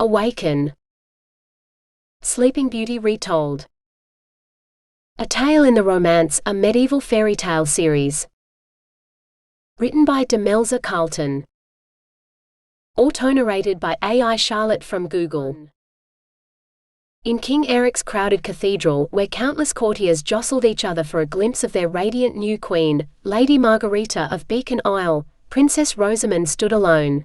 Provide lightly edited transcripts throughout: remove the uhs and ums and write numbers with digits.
Awaken. Sleeping Beauty Retold. A Tale in the Romance, a Medieval Fairytale series. Written by Demelza, Carlton. Autonarrated by AI Charlotte from Google. In King Eric's crowded cathedral, where countless courtiers jostled each other for a glimpse of their radiant new queen, Lady Margarita of Beacon Isle, Princess Rosamond stood alone.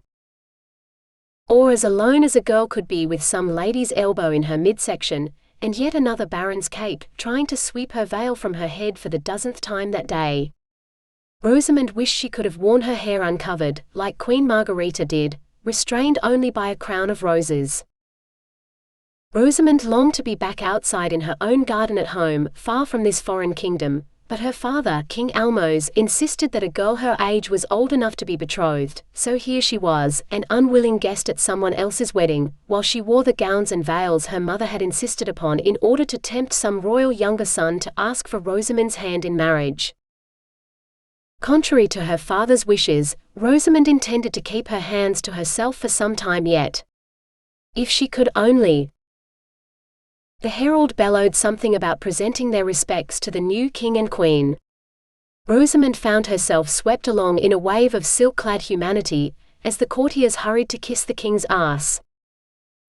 Or as alone as a girl could be, with some lady's elbow in her midsection, and yet another baron's cape, trying to sweep her veil from her head for the dozenth time that day. Rosamond wished she could have worn her hair uncovered, like Queen Margarita did, restrained only by a crown of roses. Rosamond longed to be back outside in her own garden at home, far from this foreign kingdom, but her father, King Almos, insisted that a girl her age was old enough to be betrothed, so here she was, an unwilling guest at someone else's wedding, while she wore the gowns and veils her mother had insisted upon in order to tempt some royal younger son to ask for Rosamond's hand in marriage. Contrary to her father's wishes, Rosamond intended to keep her hands to herself for some time yet. If she could only. The herald bellowed something about presenting their respects to the new king and queen. Rosamond found herself swept along in a wave of silk-clad humanity, as the courtiers hurried to kiss the king's ass.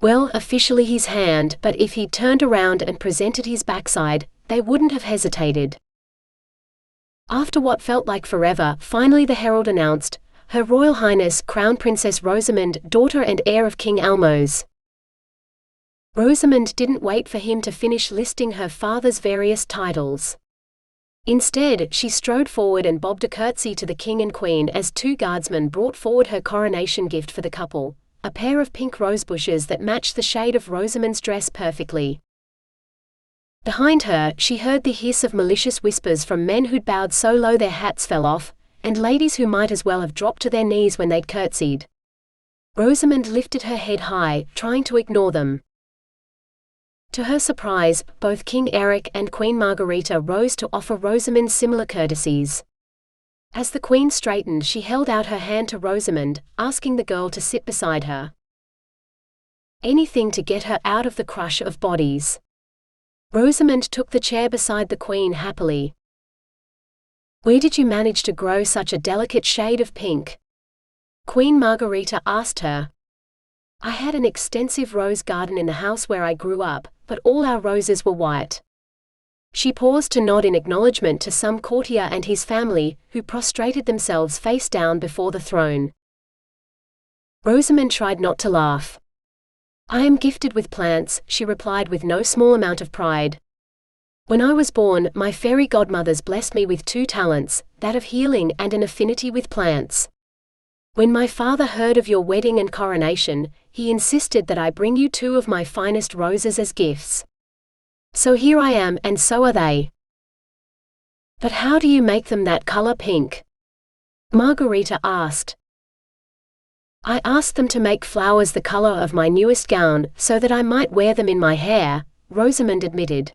Well, officially his hand, but if he'd turned around and presented his backside, they wouldn't have hesitated. After what felt like forever, finally the herald announced, Her Royal Highness Crown Princess Rosamond, daughter and heir of King Almos. Rosamond didn't wait for him to finish listing her father's various titles. Instead, she strode forward and bobbed a curtsy to the king and queen as two guardsmen brought forward her coronation gift for the couple, a pair of pink rosebushes that matched the shade of Rosamond's dress perfectly. Behind her, she heard the hiss of malicious whispers from men who'd bowed so low their hats fell off, and ladies who might as well have dropped to their knees when they'd curtsied. Rosamond lifted her head high, trying to ignore them. To her surprise, both King Eric and Queen Margarita rose to offer Rosamond similar courtesies. As the queen straightened, she held out her hand to Rosamond, asking the girl to sit beside her. Anything to get her out of the crush of bodies. Rosamond took the chair beside the queen happily. Where did you manage to grow such a delicate shade of pink? Queen Margarita asked her. I had an extensive rose garden in the house where I grew up, but all our roses were white. She paused to nod in acknowledgement to some courtier and his family, who prostrated themselves face down before the throne. Rosamond tried not to laugh. I am gifted with plants, she replied with no small amount of pride. When I was born, my fairy godmothers blessed me with two talents, that of healing and an affinity with plants. When my father heard of your wedding and coronation, he insisted that I bring you two of my finest roses as gifts. So here I am, and so are they. But how do you make them that color pink? Margarita asked. I asked them to make flowers the color of my newest gown, so that I might wear them in my hair, Rosamond admitted.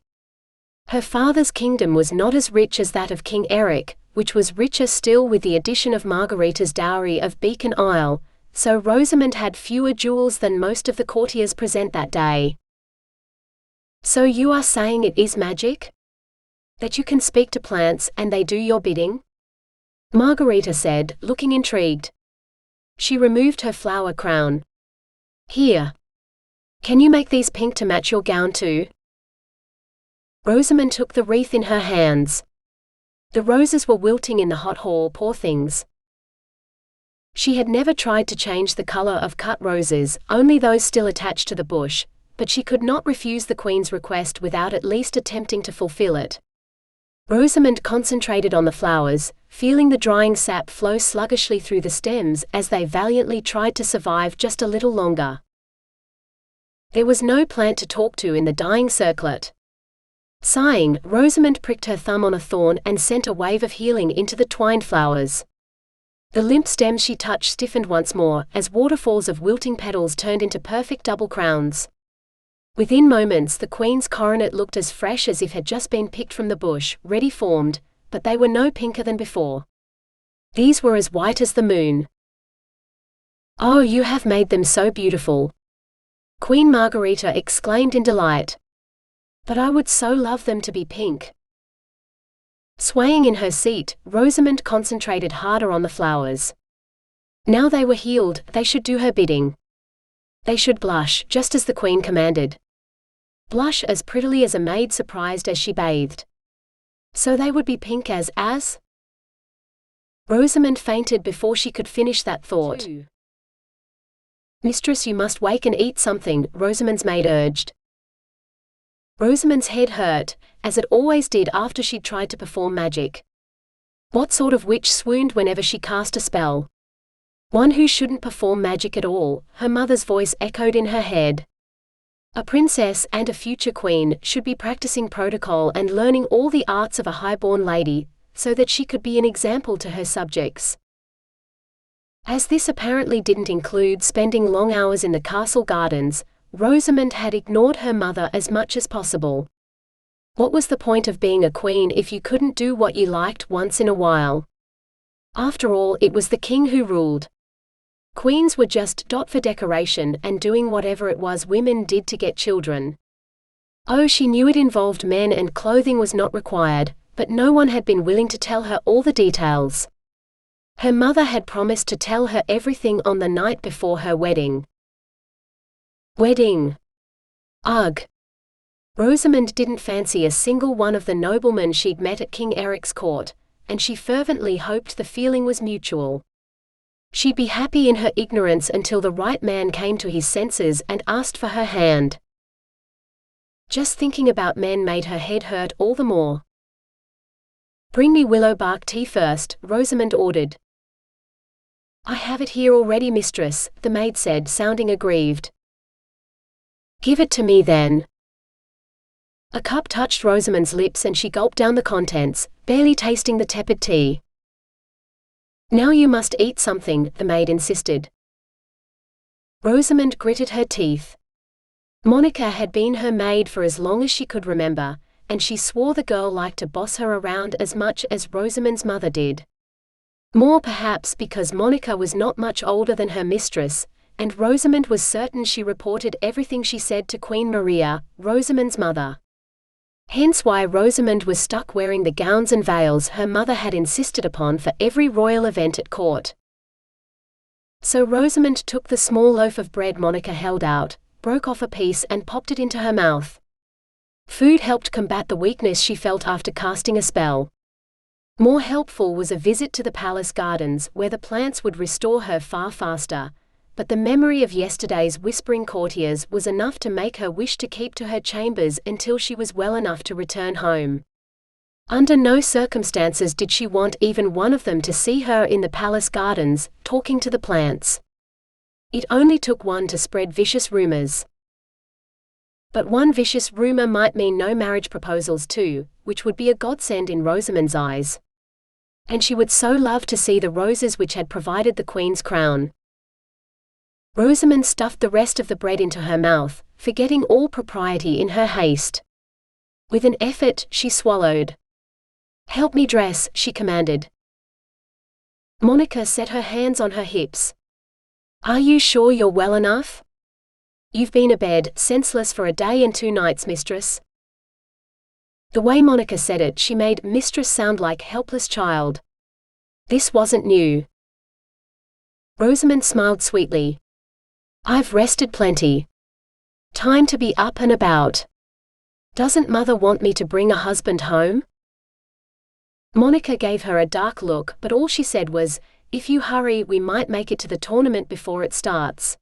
Her father's kingdom was not as rich as that of King Eric, which was richer still with the addition of Margarita's dowry of Beacon Isle, so Rosamond had fewer jewels than most of the courtiers present that day. So you are saying it is magic? That you can speak to plants and they do your bidding? Margarita said, looking intrigued. She removed her flower crown. Here. Can you make these pink to match your gown too? Rosamond took the wreath in her hands. The roses were wilting in the hot hall, poor things. She had never tried to change the color of cut roses, only those still attached to the bush, but she could not refuse the queen's request without at least attempting to fulfill it. Rosamond concentrated on the flowers, feeling the drying sap flow sluggishly through the stems as they valiantly tried to survive just a little longer. There was no plant to talk to in the dying circlet. Sighing, Rosamond pricked her thumb on a thorn and sent a wave of healing into the twined flowers. The limp stems she touched stiffened once more, as waterfalls of wilting petals turned into perfect double crowns. Within moments the queen's coronet looked as fresh as if it had just been picked from the bush, ready formed, but they were no pinker than before. These were as white as the moon. Oh, you have made them so beautiful. Queen Margarita exclaimed in delight. But I would so love them to be pink. Swaying in her seat, Rosamond concentrated harder on the flowers. Now they were healed, they should do her bidding. They should blush, just as the Queen commanded. Blush as prettily as a maid surprised as she bathed. So they would be pink as. Rosamond fainted before she could finish that thought. Mistress, you must wake and eat something, Rosamond's maid urged. Rosamond's head hurt, as it always did after she'd tried to perform magic. What sort of witch swooned whenever she cast a spell? One who shouldn't perform magic at all, her mother's voice echoed in her head. A princess and a future queen should be practicing protocol and learning all the arts of a high-born lady, so that she could be an example to her subjects. As this apparently didn't include spending long hours in the castle gardens, Rosamond had ignored her mother as much as possible. What was the point of being a queen if you couldn't do what you liked once in a while? After all, it was the king who ruled. Queens were just for decoration and doing whatever it was women did to get children. Oh, she knew it involved men and clothing was not required, but no one had been willing to tell her all the details. Her mother had promised to tell her everything on the night before her wedding. Wedding. Ugh. Rosamond didn't fancy a single one of the noblemen she'd met at King Eric's court, and she fervently hoped the feeling was mutual. She'd be happy in her ignorance until the right man came to his senses and asked for her hand. Just thinking about men made her head hurt all the more. Bring me willow bark tea first, Rosamond ordered. I have it here already, mistress, the maid said, sounding aggrieved. Give it to me then. A cup touched Rosamond's lips and she gulped down the contents, barely tasting the tepid tea. Now you must eat something, the maid insisted. Rosamond gritted her teeth. Monica had been her maid for as long as she could remember, and she swore the girl liked to boss her around as much as Rosamond's mother did. More perhaps because Monica was not much older than her mistress, and Rosamond was certain she reported everything she said to Queen Maria, Rosamond's mother. Hence why Rosamond was stuck wearing the gowns and veils her mother had insisted upon for every royal event at court. So Rosamond took the small loaf of bread Monica held out, broke off a piece and popped it into her mouth. Food helped combat the weakness she felt after casting a spell. More helpful was a visit to the palace gardens where the plants would restore her far faster, but the memory of yesterday's whispering courtiers was enough to make her wish to keep to her chambers until she was well enough to return home. Under no circumstances did she want even one of them to see her in the palace gardens, talking to the plants. It only took one to spread vicious rumors. But one vicious rumor might mean no marriage proposals too, which would be a godsend in Rosamond's eyes. And she would so love to see the roses which had provided the queen's crown. Rosamond stuffed the rest of the bread into her mouth, forgetting all propriety in her haste. With an effort, she swallowed. Help me dress, she commanded. Monica set her hands on her hips. Are you sure you're well enough? You've been abed, senseless for a day and 2 nights, mistress. The way Monica said it, she made mistress sound like helpless child. This wasn't new. Rosamond smiled sweetly. I've rested plenty. Time to be up and about. Doesn't mother want me to bring a husband home? Monica gave her a dark look, but all she said was, if you hurry, we might make it to the tournament before it starts.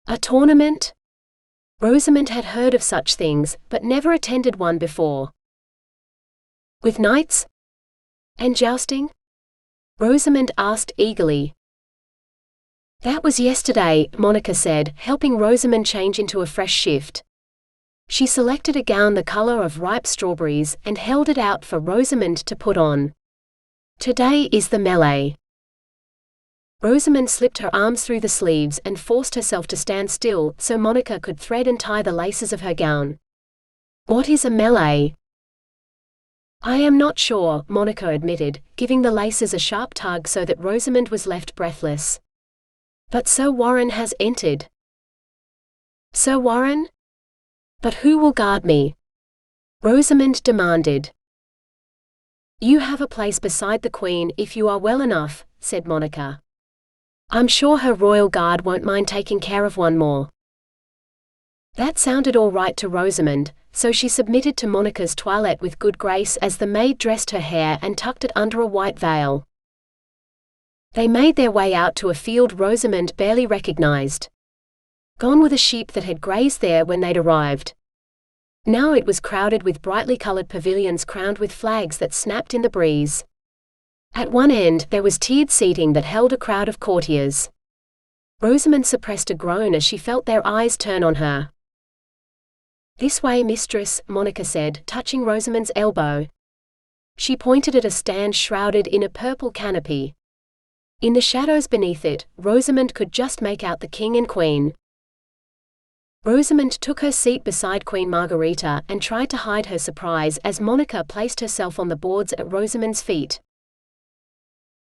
A tournament? Rosamond had heard of such things, but never attended one before. With knights? And jousting? Rosamond asked eagerly. That was yesterday, Monica said, helping Rosamond change into a fresh shift. She selected a gown the color of ripe strawberries and held it out for Rosamond to put on. Today is the melee. Rosamond slipped her arms through the sleeves and forced herself to stand still so Monica could thread and tie the laces of her gown. What is a melee? I am not sure, Monica admitted, giving the laces a sharp tug so that Rosamond was left breathless. But Sir Warren has entered. Sir Warren? But who will guard me? Rosamond demanded. You have a place beside the Queen if you are well enough, said Monica. I'm sure her royal guard won't mind taking care of one more. That sounded all right to Rosamond, so she submitted to Monica's toilette with good grace as the maid dressed her hair and tucked it under a white veil. They made their way out to a field Rosamond barely recognized. Gone were the sheep that had grazed there when they'd arrived. Now it was crowded with brightly colored pavilions crowned with flags that snapped in the breeze. At one end there was tiered seating that held a crowd of courtiers. Rosamond suppressed a groan as she felt their eyes turn on her. This way, mistress, Monica said, touching Rosamond's elbow. She pointed at a stand shrouded in a purple canopy. In the shadows beneath it, Rosamond could just make out the king and queen. Rosamond took her seat beside Queen Margarita and tried to hide her surprise as Monica placed herself on the boards at Rosamond's feet.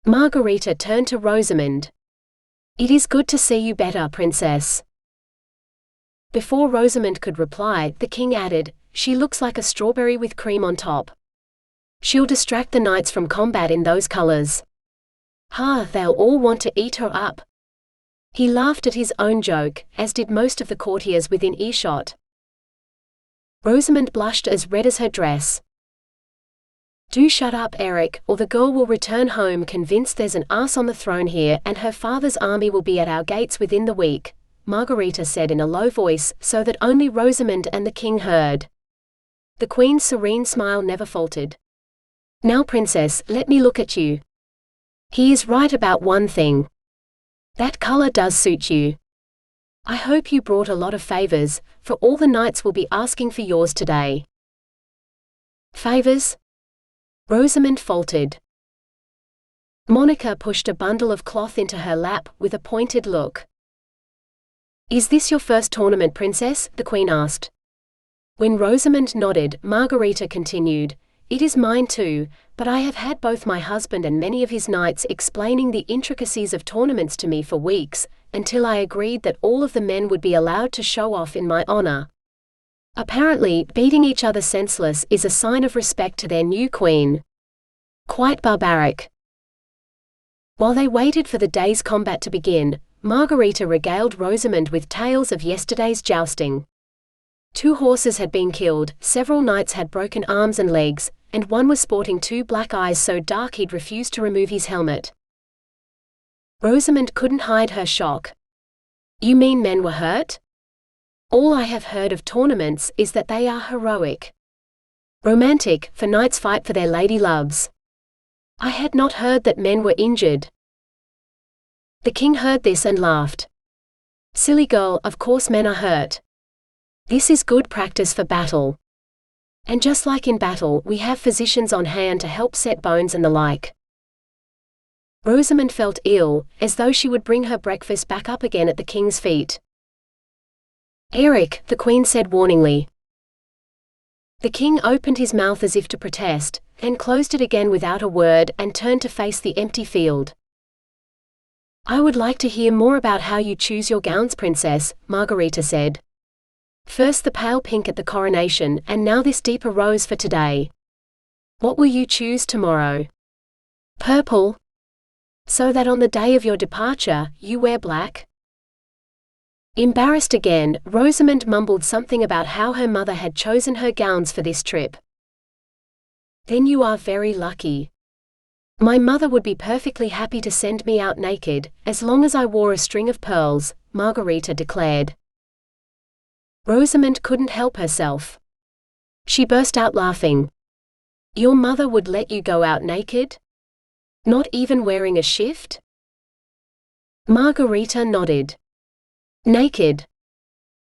Margarita turned to Rosamond. It is good to see you better, princess. Before Rosamond could reply, the king added, she looks like a strawberry with cream on top. She'll distract the knights from combat in those colors. Ha, they'll all want to eat her up. He laughed at his own joke, as did most of the courtiers within earshot. Rosamond blushed as red as her dress. Do shut up, Eric, or the girl will return home convinced there's an ass on the throne here and her father's army will be at our gates within the week, Margarita said in a low voice so that only Rosamond and the king heard. The queen's serene smile never faltered. Now, princess, let me look at you. He is right about one thing. That color does suit you. I hope you brought a lot of favors, for all the knights will be asking for yours today. Favors? Rosamond faltered. Monica pushed a bundle of cloth into her lap with a pointed look. Is this your first tournament, princess? The queen asked. When Rosamond nodded, Margarita continued, it is mine too, but I have had both my husband and many of his knights explaining the intricacies of tournaments to me for weeks, until I agreed that all of the men would be allowed to show off in my honor. Apparently, beating each other senseless is a sign of respect to their new queen. Quite barbaric. While they waited for the day's combat to begin, Margarita regaled Rosamond with tales of yesterday's jousting. 2 horses had been killed, several knights had broken arms and legs, and one was sporting 2 black eyes so dark he'd refused to remove his helmet. Rosamond couldn't hide her shock. You mean men were hurt? All I have heard of tournaments is that they are heroic. Romantic, for knights fight for their lady loves. I had not heard that men were injured. The king heard this and laughed. Silly girl, of course men are hurt. This is good practice for battle. And just like in battle, we have physicians on hand to help set bones and the like. Rosamond felt ill, as though she would bring her breakfast back up again at the king's feet. Eric, the queen said warningly. The king opened his mouth as if to protest, and closed it again without a word and turned to face the empty field. I would like to hear more about how you choose your gowns, princess, Margarita said. First the pale pink at the coronation and now this deeper rose for today. What will you choose tomorrow? Purple? So that on the day of your departure, you wear black? Embarrassed again, Rosamond mumbled something about how her mother had chosen her gowns for this trip. Then you are very lucky. My mother would be perfectly happy to send me out naked, as long as I wore a string of pearls, Margarita declared. Rosamond couldn't help herself. She burst out laughing. Your mother would let you go out naked? Not even wearing a shift? Margarita nodded. Naked.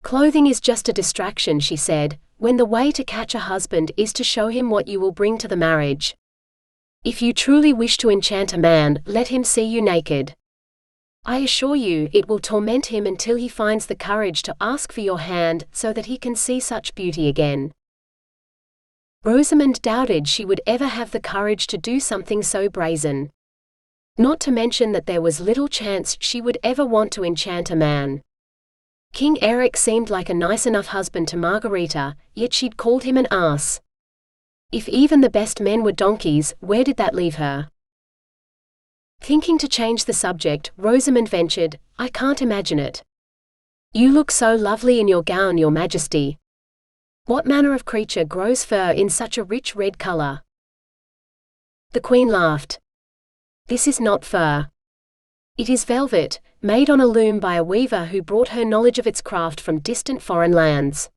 Clothing is just a distraction, she said, when the way to catch a husband is to show him what you will bring to the marriage. If you truly wish to enchant a man, let him see you naked. I assure you, it will torment him until he finds the courage to ask for your hand so that he can see such beauty again. Rosamond doubted she would ever have the courage to do something so brazen. Not to mention that there was little chance she would ever want to enchant a man. King Eric seemed like a nice enough husband to Margarita, yet she'd called him an ass. If even the best men were donkeys, where did that leave her? Thinking to change the subject, Rosamond ventured, "I can't imagine it. You look so lovely in your gown, Your Majesty. What manner of creature grows fur in such a rich red color?" The Queen laughed. "This is not fur. It is velvet, made on a loom by a weaver who brought her knowledge of its craft from distant foreign lands.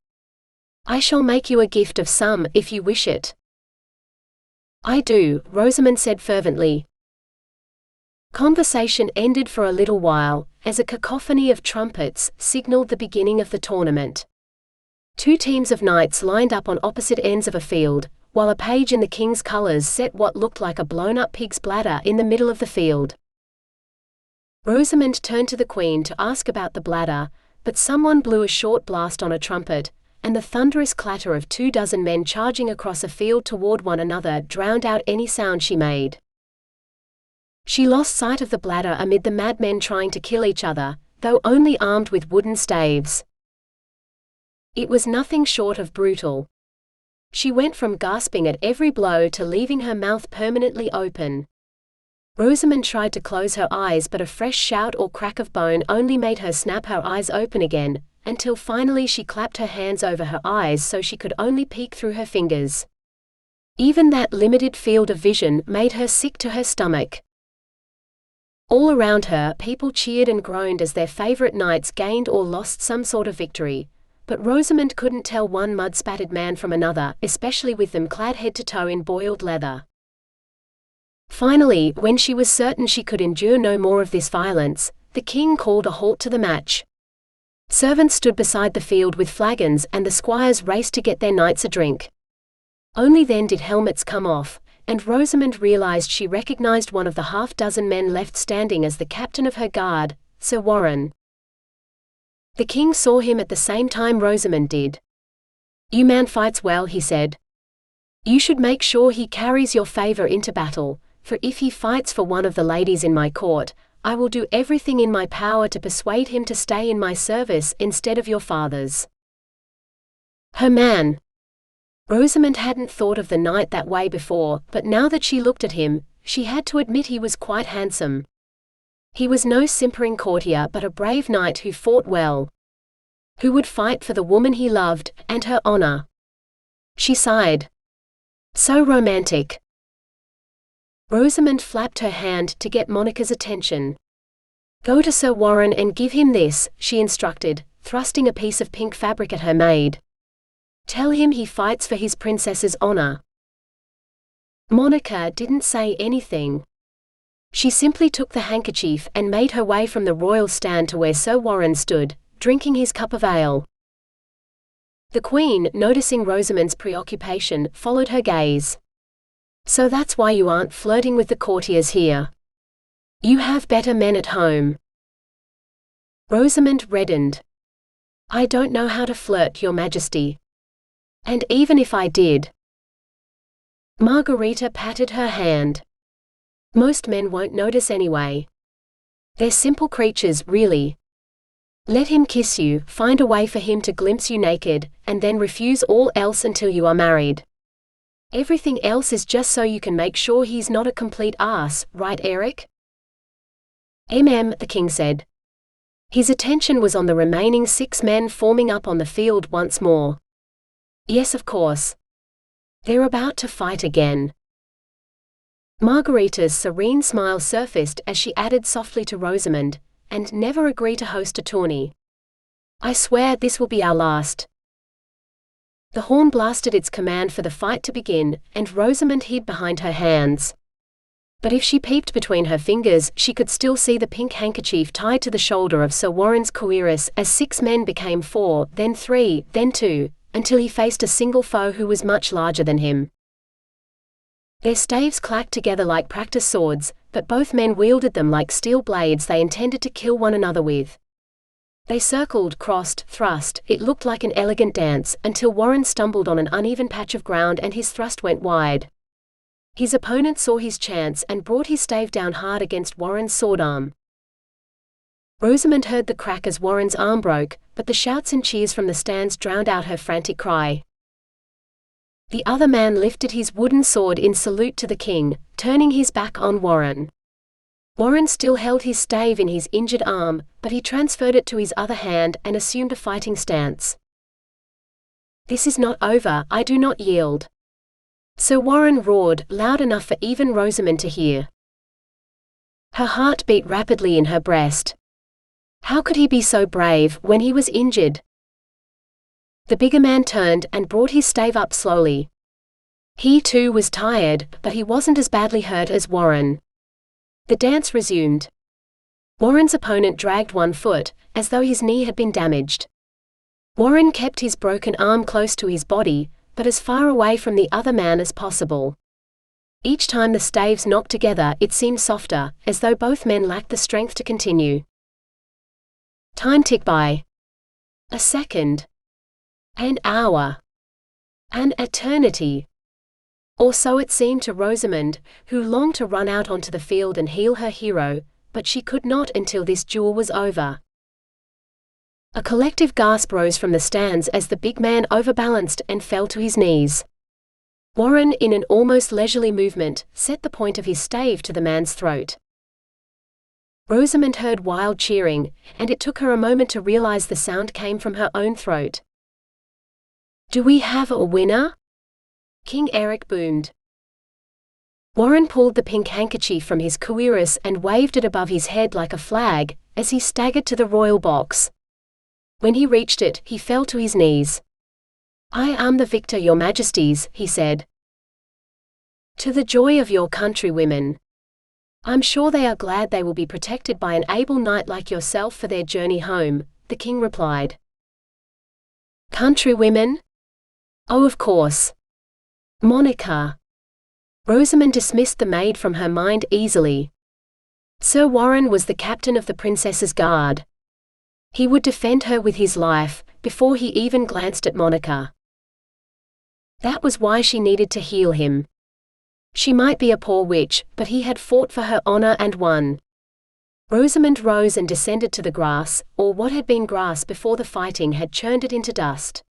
I shall make you a gift of some, if you wish it." "I do," Rosamond said fervently. Conversation ended for a little while, as a cacophony of trumpets signaled the beginning of the tournament. Two teams of knights lined up on opposite ends of a field, while a page in the king's colors set what looked like a blown-up pig's bladder in the middle of the field. Rosamond turned to the Queen to ask about the bladder, but someone blew a short blast on a trumpet, and the thunderous clatter of 24 men charging across a field toward one another drowned out any sound she made. She lost sight of the bladder amid the madmen trying to kill each other, though only armed with wooden staves. It was nothing short of brutal. She went from gasping at every blow to leaving her mouth permanently open. Rosamond tried to close her eyes, but a fresh shout or crack of bone only made her snap her eyes open again, until finally she clapped her hands over her eyes so she could only peek through her fingers. Even that limited field of vision made her sick to her stomach. All around her, people cheered and groaned as their favorite knights gained or lost some sort of victory, but Rosamond couldn't tell one mud-spattered man from another, especially with them clad head to toe in boiled leather. Finally, when she was certain she could endure no more of this violence, the king called a halt to the match. Servants stood beside the field with flagons, and the squires raced to get their knights a drink. Only then did helmets come off, and Rosamond realized she recognized one of the half-dozen men left standing as the captain of her guard, Sir Warren. The king saw him at the same time Rosamond did. "You man fights well," he said. "You should make sure he carries your favor into battle, for if he fights for one of the ladies in my court, I will do everything in my power to persuade him to stay in my service instead of your father's." Her man. Rosamond hadn't thought of the knight that way before, but now that she looked at him, she had to admit he was quite handsome. He was no simpering courtier but a brave knight who fought well. Who would fight for the woman he loved, and her honor. She sighed. So romantic. Rosamond flapped her hand to get Monica's attention. "Go to Sir Warren and give him this," she instructed, thrusting a piece of pink fabric at her maid. "Tell him he fights for his princess's honor." Monica didn't say anything. She simply took the handkerchief and made her way from the royal stand to where Sir Warren stood, drinking his cup of ale. The Queen, noticing Rosamond's preoccupation, followed her gaze. "So that's why you aren't flirting with the courtiers here. You have better men at home." Rosamond reddened. "I don't know how to flirt, Your Majesty. And even if I did..." Margarita patted her hand. "Most men won't notice anyway. They're simple creatures, really. Let him kiss you, find a way for him to glimpse you naked, and then refuse all else until you are married. Everything else is just so you can make sure he's not a complete ass, right, Eric?" The king said. His attention was on the remaining 6 men forming up on the field once more. "Yes, of course. They're about to fight again." Margarita's serene smile surfaced as she added softly to Rosamond, "And never agree to host a tourney. I swear this will be our last." The horn blasted its command for the fight to begin, and Rosamond hid behind her hands. But if she peeped between her fingers, she could still see the pink handkerchief tied to the shoulder of Sir Warren's cuirass as 6 men became 4, then 3, then 2, until he faced a single foe who was much larger than him. Their staves clacked together like practice swords, but both men wielded them like steel blades they intended to kill one another with. They circled, crossed, thrust, it looked like an elegant dance, until Warren stumbled on an uneven patch of ground and his thrust went wide. His opponent saw his chance and brought his stave down hard against Warren's sword arm. Rosamond heard the crack as Warren's arm broke, but the shouts and cheers from the stands drowned out her frantic cry. The other man lifted his wooden sword in salute to the king, turning his back on Warren. Warren still held his stave in his injured arm, but he transferred it to his other hand and assumed a fighting stance. "This is not over, I do not yield." Sir Warren roared, loud enough for even Rosamond to hear. Her heart beat rapidly in her breast. How could he be so brave when he was injured? The bigger man turned and brought his stave up slowly. He too was tired, but he wasn't as badly hurt as Warren. The dance resumed. Warren's opponent dragged one foot, as though his knee had been damaged. Warren kept his broken arm close to his body, but as far away from the other man as possible. Each time the staves knocked together, it seemed softer, as though both men lacked the strength to continue. Time ticked by. A second. An hour. An eternity. Or so it seemed to Rosamond, who longed to run out onto the field and heal her hero, but she could not until this duel was over. A collective gasp rose from the stands as the big man overbalanced and fell to his knees. Warren, in an almost leisurely movement, set the point of his stave to the man's throat. Rosamond heard wild cheering, and it took her a moment to realize the sound came from her own throat. "Do we have a winner?" King Eric boomed. Warren pulled the pink handkerchief from his cuirass and waved it above his head like a flag, as he staggered to the royal box. When he reached it, he fell to his knees. "I am the victor, your majesties," he said. "To the joy of your countrywomen. I'm sure they are glad they will be protected by an able knight like yourself for their journey home," the king replied. "Countrywomen? Oh, of course. Monica." Rosamond dismissed the maid from her mind easily. Sir Warren was the captain of the princess's guard. He would defend her with his life, before he even glanced at Monica. That was why she needed to heal him. She might be a poor witch, but he had fought for her honor and won. Rosamond rose and descended to the grass, or what had been grass before the fighting had churned it into dust.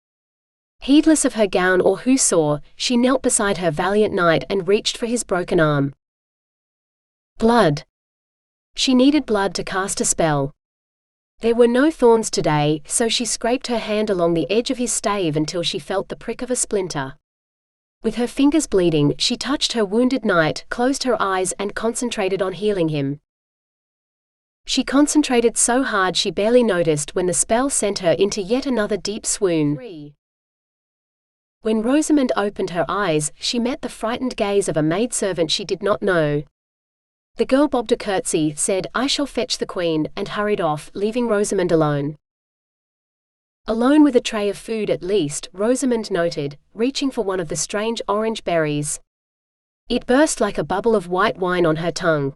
Heedless of her gown or who saw, she knelt beside her valiant knight and reached for his broken arm. Blood. She needed blood to cast a spell. There were no thorns today, so she scraped her hand along the edge of his stave until she felt the prick of a splinter. With her fingers bleeding, she touched her wounded knight, closed her eyes and concentrated on healing him. She concentrated so hard she barely noticed when the spell sent her into yet another deep swoon. When Rosamond opened her eyes, she met the frightened gaze of a maidservant she did not know. The girl bobbed a curtsy, said, "I shall fetch the queen," and hurried off, leaving Rosamond alone. Alone with a tray of food at least, Rosamond noted, reaching for one of the strange orange berries. It burst like a bubble of white wine on her tongue.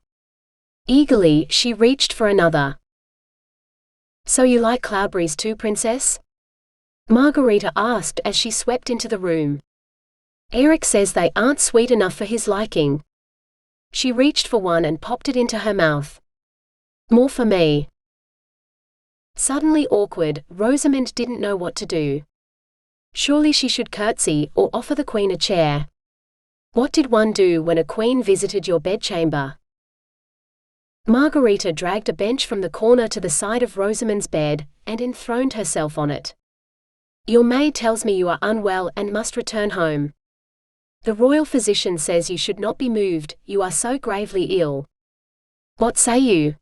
Eagerly, she reached for another. "So you like cloudberries too, princess?" Margarita asked as she swept into the room. "Eric says they aren't sweet enough for his liking." She reached for one and popped it into her mouth. "More for me." Suddenly awkward, Rosamond didn't know what to do. Surely she should curtsy, or offer the queen a chair. What did one do when a queen visited your bedchamber? Margarita dragged a bench from the corner to the side of Rosamond's bed, and enthroned herself on it. "Your maid tells me you are unwell and must return home. The royal physician says you should not be moved, you are so gravely ill. What say you?"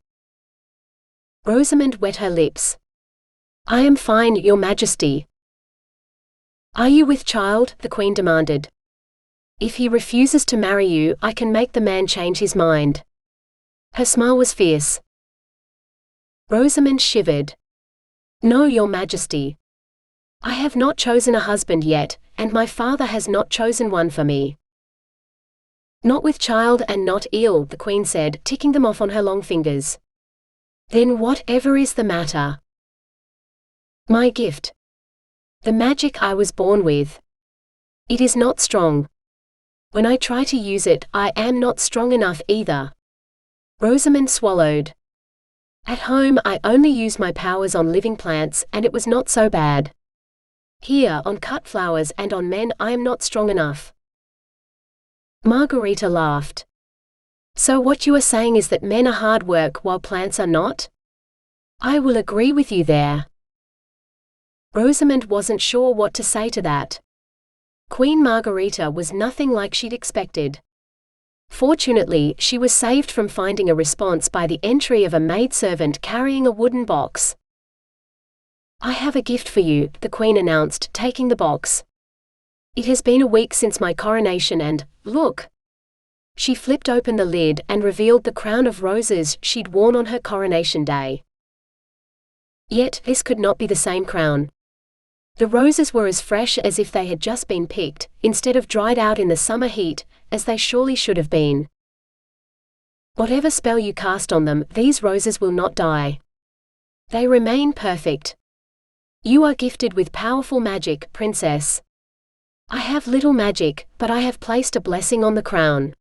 Rosamond wet her lips. "I am fine, your majesty." "Are you with child?" the queen demanded. "If he refuses to marry you, I can make the man change his mind." Her smile was fierce. Rosamond shivered. "No, your majesty. I have not chosen a husband yet, and my father has not chosen one for me." "Not with child and not ill," the queen said, ticking them off on her long fingers. "Then whatever is the matter?" "My gift. The magic I was born with. It is not strong. When I try to use it, I am not strong enough either." Rosamond swallowed. At home I only used my powers on living plants, and it was not so bad. Here, on cut flowers and on men, I am not strong enough." Margarita laughed. "So what you are saying is that men are hard work while plants are not? I will agree with you there." Rosamond wasn't sure what to say to that. Queen Margarita was nothing like she'd expected. Fortunately, she was saved from finding a response by the entry of a maidservant carrying a wooden box. "I have a gift for you," the Queen announced, taking the box. "It has been a week since my coronation and, look." She flipped open the lid and revealed the crown of roses she'd worn on her coronation day. Yet, this could not be the same crown. The roses were as fresh as if they had just been picked, instead of dried out in the summer heat, as they surely should have been. "Whatever spell you cast on them, these roses will not die. They remain perfect. You are gifted with powerful magic, princess. I have little magic, but I have placed a blessing on the crown.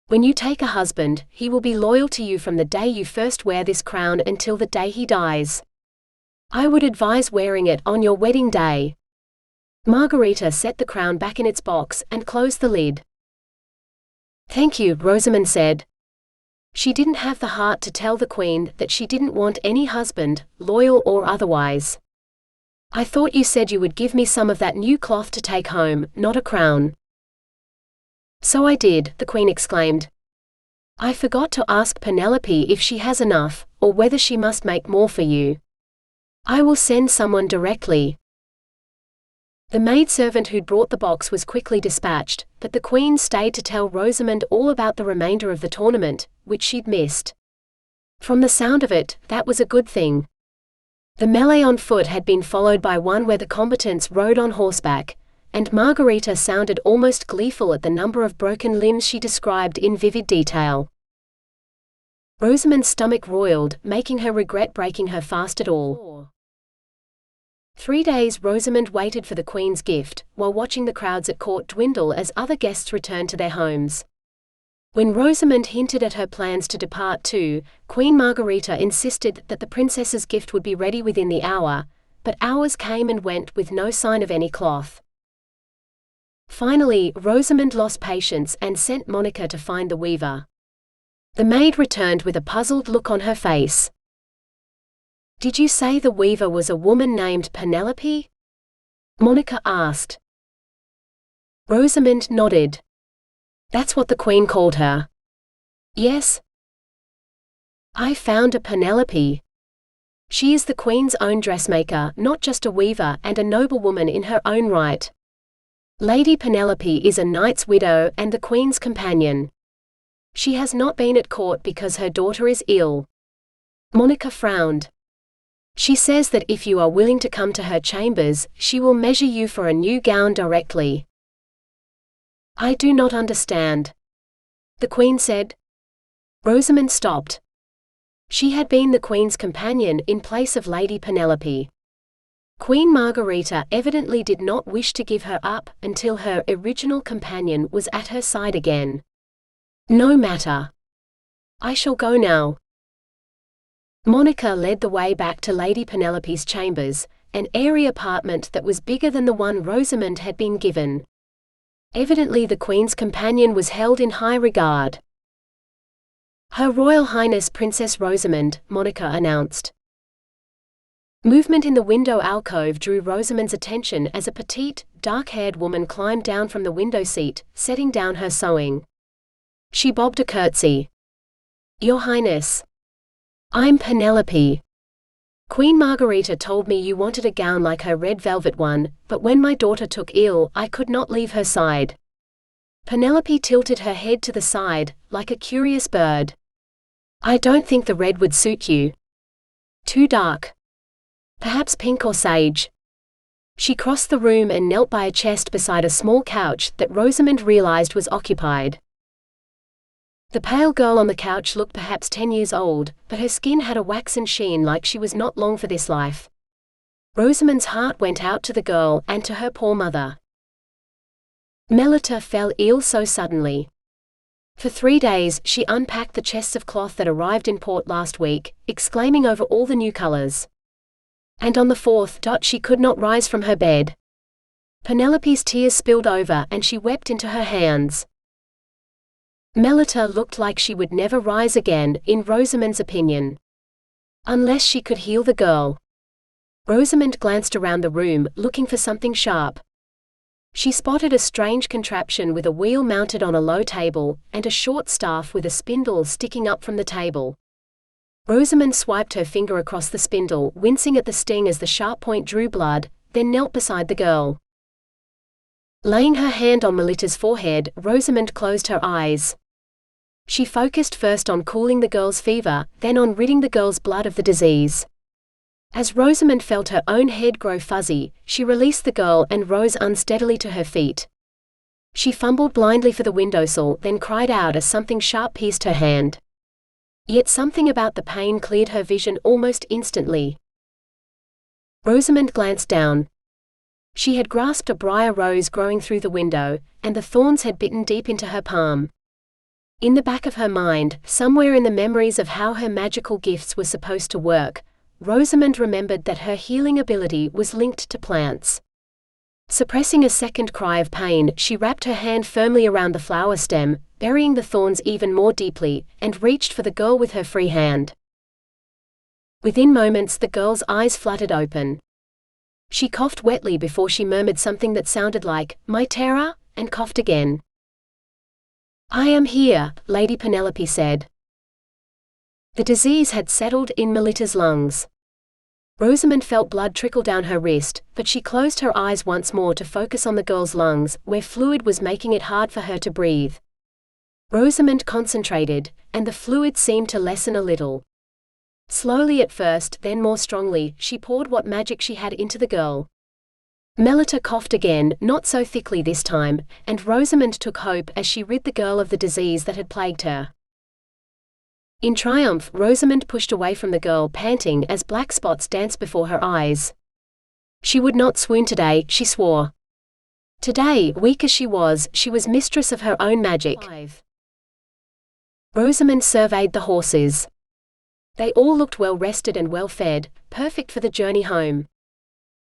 When you take a husband, he will be loyal to you from the day you first wear this crown until the day he dies. I would advise wearing it on your wedding day." Margarita set the crown back in its box and closed the lid. "Thank you," Rosamond said. She didn't have the heart to tell the Queen that she didn't want any husband, loyal or otherwise. "I thought you said you would give me some of that new cloth to take home, not a crown." "So I did," the Queen exclaimed. "I forgot to ask Penelope if she has enough, or whether she must make more for you. I will send someone directly." The maidservant who'd brought the box was quickly dispatched, but the Queen stayed to tell Rosamond all about the remainder of the tournament, which she'd missed. From the sound of it, that was a good thing. The melee on foot had been followed by one where the combatants rode on horseback, and Margarita sounded almost gleeful at the number of broken limbs she described in vivid detail. Rosamond's stomach roiled, making her regret breaking her fast at all. 3 days Rosamond waited for the Queen's gift, while watching the crowds at court dwindle as other guests returned to their homes. When Rosamond hinted at her plans to depart too, Queen Margarita insisted that the princess's gift would be ready within the hour, but hours came and went with no sign of any cloth. Finally, Rosamond lost patience and sent Monica to find the weaver. The maid returned with a puzzled look on her face. "Did you say the weaver was a woman named Penelope?" Monica asked. Rosamond nodded. "That's what the Queen called her." "Yes." "I found a Penelope. She is the Queen's own dressmaker, not just a weaver, and a noblewoman in her own right. Lady Penelope is a knight's widow and the Queen's companion. She has not been at court because her daughter is ill." Monica frowned. "She says that if you are willing to come to her chambers, she will measure you for a new gown directly." "I do not understand," the Queen said. Rosamond stopped. She had been the Queen's companion in place of Lady Penelope. Queen Margarita evidently did not wish to give her up until her original companion was at her side again. "No matter. I shall go now." Monica led the way back to Lady Penelope's chambers, an airy apartment that was bigger than the one Rosamond had been given. Evidently the Queen's companion was held in high regard. "Her Royal Highness Princess Rosamond," Monica announced. Movement in the window alcove drew Rosamond's attention as a petite, dark-haired woman climbed down from the window seat, setting down her sewing. She bobbed a curtsy. "Your Highness. I'm Penelope. Queen Margarita told me you wanted a gown like her red velvet one, but when my daughter took ill, I could not leave her side." Penelope tilted her head to the side, like a curious bird. "I don't think the red would suit you. Too dark. Perhaps pink or sage." She crossed the room and knelt by a chest beside a small couch that Rosamond realized was occupied. The pale girl on the couch looked perhaps 10 years old, but her skin had a waxen sheen like she was not long for this life. Rosamond's heart went out to the girl and to her poor mother. Melita fell ill so suddenly. For 3 days, she unpacked the chests of cloth that arrived in port last week, exclaiming over all the new colors. And on the 4th, she could not rise from her bed. Penelope's tears spilled over and she wept into her hands. Melita looked like she would never rise again, in Rosamond's opinion. Unless she could heal the girl. Rosamond glanced around the room, looking for something sharp. She spotted a strange contraption with a wheel mounted on a low table, and a short staff with a spindle sticking up from the table. Rosamond swiped her finger across the spindle, wincing at the sting as the sharp point drew blood, then knelt beside the girl. Laying her hand on Melita's forehead, Rosamond closed her eyes. She focused first on cooling the girl's fever, then on ridding the girl's blood of the disease. As Rosamond felt her own head grow fuzzy, she released the girl and rose unsteadily to her feet. She fumbled blindly for the windowsill, then cried out as something sharp pierced her hand. Yet something about the pain cleared her vision almost instantly. Rosamond glanced down. She had grasped a briar rose growing through the window, and the thorns had bitten deep into her palm. In the back of her mind, somewhere in the memories of how her magical gifts were supposed to work, Rosamond remembered that her healing ability was linked to plants. Suppressing a second cry of pain, she wrapped her hand firmly around the flower stem, burying the thorns even more deeply, and reached for the girl with her free hand. Within moments, the girl's eyes fluttered open. She coughed wetly before she murmured something that sounded like, "My Terra," and coughed again. "I am here," Lady Penelope said. The disease had settled in Melita's lungs. Rosamond felt blood trickle down her wrist, but she closed her eyes once more to focus on the girl's lungs, where fluid was making it hard for her to breathe. Rosamond concentrated, and the fluid seemed to lessen a little. Slowly at first, then more strongly, she poured what magic she had into the girl. Melita coughed again, not so thickly this time, and Rosamond took hope as she rid the girl of the disease that had plagued her. In triumph, Rosamond pushed away from the girl, panting as black spots danced before her eyes. She would not swoon today, she swore. Today, weak as she was mistress of her own magic. Rosamond surveyed the horses. They all looked well rested and well fed, perfect for the journey home.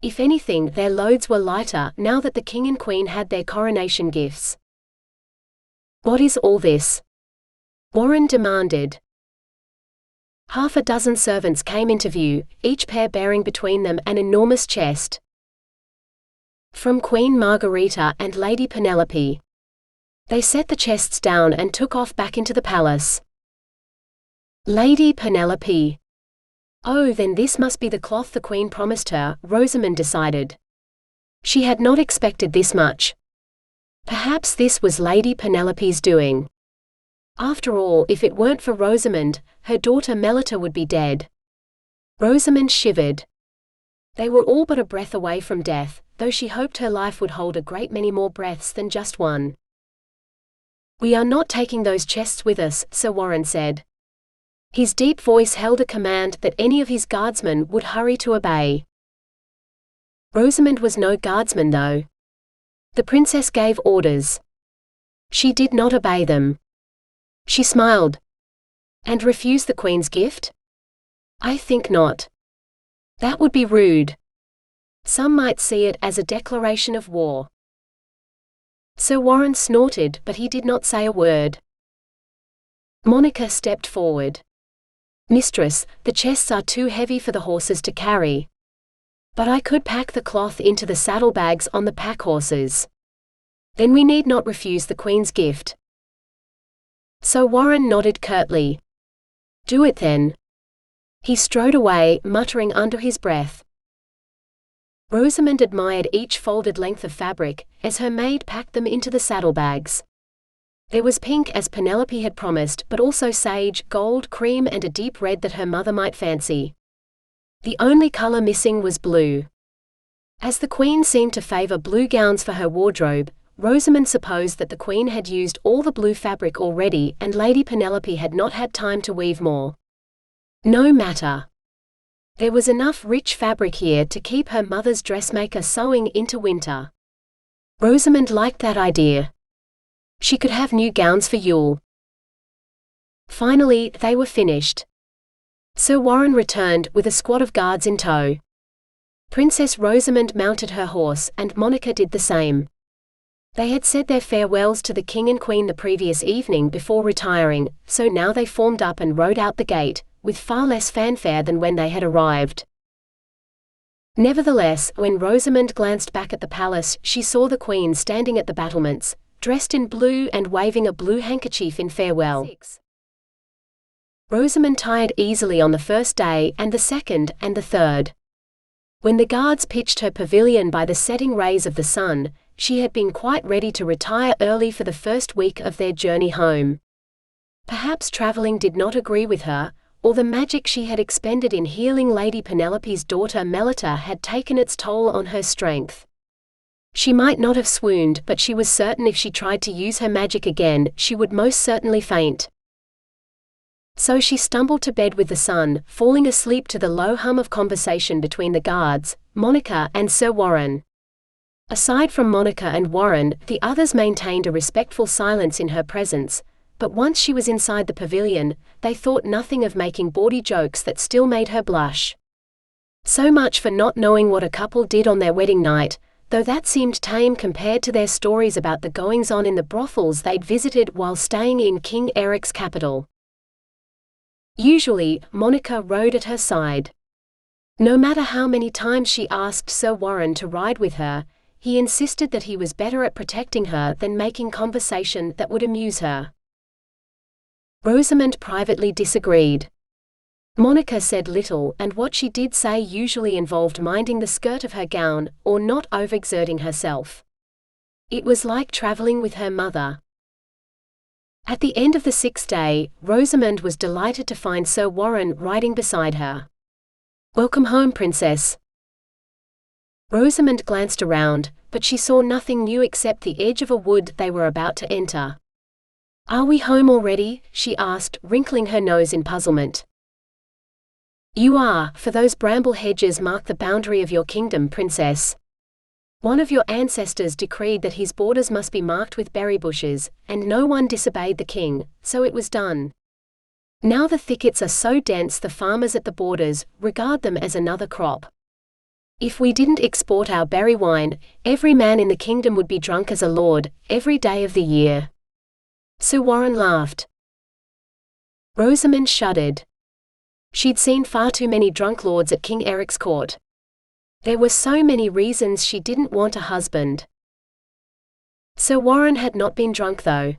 If anything, their loads were lighter now that the king and queen had their coronation gifts. "What is all this?" Warren demanded. Half a dozen servants came into view, each pair bearing between them an enormous chest. From Queen Margarita and Lady Penelope. They set the chests down and took off back into the palace. Lady Penelope. Oh, then this must be the cloth the queen promised her, Rosamond decided. She had not expected this much. Perhaps this was Lady Penelope's doing. After all, if it weren't for Rosamond, her daughter Melita would be dead. Rosamond shivered. They were all but a breath away from death, though she hoped her life would hold a great many more breaths than just one. "We are not taking those chests with us," Sir Warren said. His deep voice held a command that any of his guardsmen would hurry to obey. Rosamond was no guardsman though. The princess gave orders. She did not obey them. She smiled. And refuse the queen's gift? I think not. That would be rude. Some might see it as a declaration of war. Sir Warren snorted, but he did not say a word. Monica stepped forward. "Mistress, the chests are too heavy for the horses to carry. But I could pack the cloth into the saddlebags on the pack horses. Then we need not refuse the queen's gift." So Warren nodded curtly. "Do it then." He strode away, muttering under his breath. Rosamond admired each folded length of fabric, as her maid packed them into the saddlebags. There was pink as Penelope had promised, but also sage, gold, cream and a deep red that her mother might fancy. The only color missing was blue. As the queen seemed to favor blue gowns for her wardrobe, Rosamond supposed that the queen had used all the blue fabric already and Lady Penelope had not had time to weave more. No matter. There was enough rich fabric here to keep her mother's dressmaker sewing into winter. Rosamond liked that idea. She could have new gowns for Yule. Finally, they were finished. Sir Warren returned, with a squad of guards in tow. Princess Rosamond mounted her horse, and Monica did the same. They had said their farewells to the king and queen the previous evening before retiring, so now they formed up and rode out the gate, with far less fanfare than when they had arrived. Nevertheless, when Rosamond glanced back at the palace, she saw the queen standing at the battlements, dressed in blue and waving a blue handkerchief in farewell. Rosamond tired easily on the first day, and the second, and the third. When the guards pitched her pavilion by the setting rays of the sun, she had been quite ready to retire early for the first week of their journey home. Perhaps traveling did not agree with her, or the magic she had expended in healing Lady Penelope's daughter Melita had taken its toll on her strength. She might not have swooned, but she was certain if she tried to use her magic again, she would most certainly faint. So she stumbled to bed with the sun, falling asleep to the low hum of conversation between the guards, Monica and Sir Warren. Aside from Monica and Warren, the others maintained a respectful silence in her presence, but once she was inside the pavilion, they thought nothing of making bawdy jokes that still made her blush. So much for not knowing what a couple did on their wedding night, though that seemed tame compared to their stories about the goings-on in the brothels they'd visited while staying in King Eric's capital. Usually, Monica rode at her side. No matter how many times she asked Sir Warren to ride with her, he insisted that he was better at protecting her than making conversation that would amuse her. Rosamond privately disagreed. Monica said little, and what she did say usually involved minding the skirt of her gown, or not overexerting herself. It was like traveling with her mother. At the end of the 6th day, Rosamond was delighted to find Sir Warren riding beside her. "Welcome home, Princess." Rosamond glanced around, but she saw nothing new except the edge of a wood they were about to enter. "Are we home already?" she asked, wrinkling her nose in puzzlement. "You are, for those bramble hedges mark the boundary of your kingdom, Princess. One of your ancestors decreed that his borders must be marked with berry bushes, and no one disobeyed the king, so it was done. Now the thickets are so dense the farmers at the borders regard them as another crop. If we didn't export our berry wine, every man in the kingdom would be drunk as a lord, every day of the year." Sir Warren laughed. Rosamond shuddered. She'd seen far too many drunk lords at King Eric's court. There were so many reasons she didn't want a husband. Sir Warren had not been drunk though.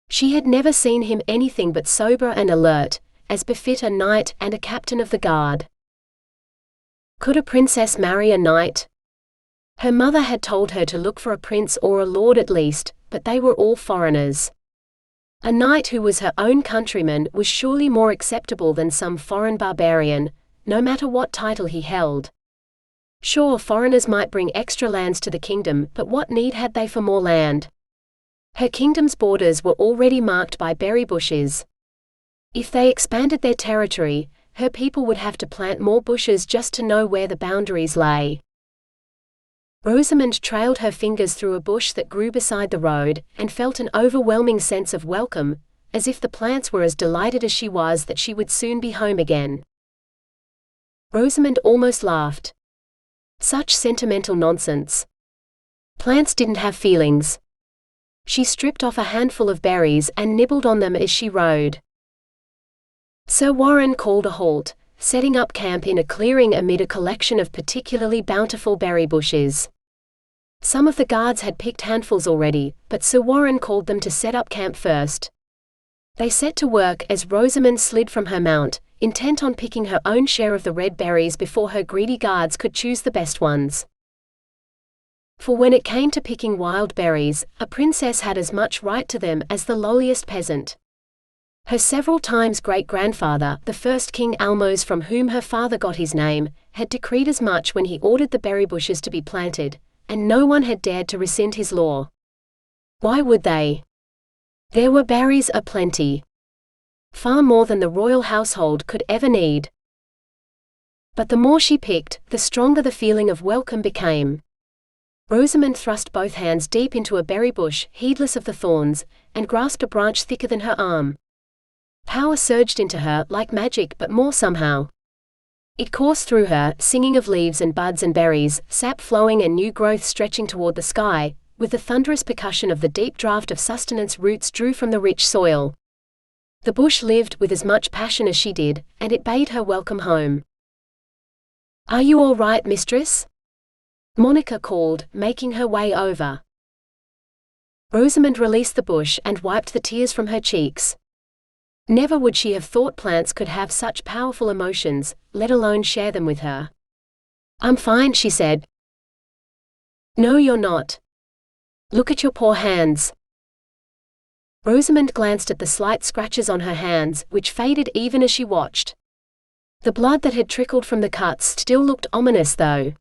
She had never seen him anything but sober and alert, as befit a knight and a captain of the guard. Could a princess marry a knight? Her mother had told her to look for a prince or a lord at least, but they were all foreigners. A knight who was her own countryman was surely more acceptable than some foreign barbarian, no matter what title he held. Sure, foreigners might bring extra lands to the kingdom, but what need had they for more land? Her kingdom's borders were already marked by berry bushes. If they expanded their territory, her people would have to plant more bushes just to know where the boundaries lay. Rosamond trailed her fingers through a bush that grew beside the road, and felt an overwhelming sense of welcome, as if the plants were as delighted as she was that she would soon be home again. Rosamond almost laughed. Such sentimental nonsense. Plants didn't have feelings. She stripped off a handful of berries and nibbled on them as she rode. Sir Warren called a halt, setting up camp in a clearing amid a collection of particularly bountiful berry bushes. Some of the guards had picked handfuls already, but Sir Warren called them to set up camp first. They set to work as Rosamond slid from her mount, intent on picking her own share of the red berries before her greedy guards could choose the best ones. For when it came to picking wild berries, a princess had as much right to them as the lowliest peasant. Her several times great-grandfather, the first King Almos from whom her father got his name, had decreed as much when he ordered the berry bushes to be planted, and no one had dared to rescind his law. Why would they? There were berries aplenty. Far more than the royal household could ever need. But the more she picked, the stronger the feeling of welcome became. Rosamond thrust both hands deep into a berry bush, heedless of the thorns, and grasped a branch thicker than her arm. Power surged into her, like magic but more somehow. It coursed through her, singing of leaves and buds and berries, sap flowing and new growth stretching toward the sky, with the thunderous percussion of the deep draught of sustenance roots drew from the rich soil. The bush lived with as much passion as she did, and it bade her welcome home. "Are you all right, mistress?" Monica called, making her way over. Rosamond released the bush and wiped the tears from her cheeks. Never would she have thought plants could have such powerful emotions, let alone share them with her. "I'm fine," she said. "No, you're not. Look at your poor hands." Rosamond glanced at the slight scratches on her hands, which faded even as she watched. The blood that had trickled from the cuts still looked ominous though.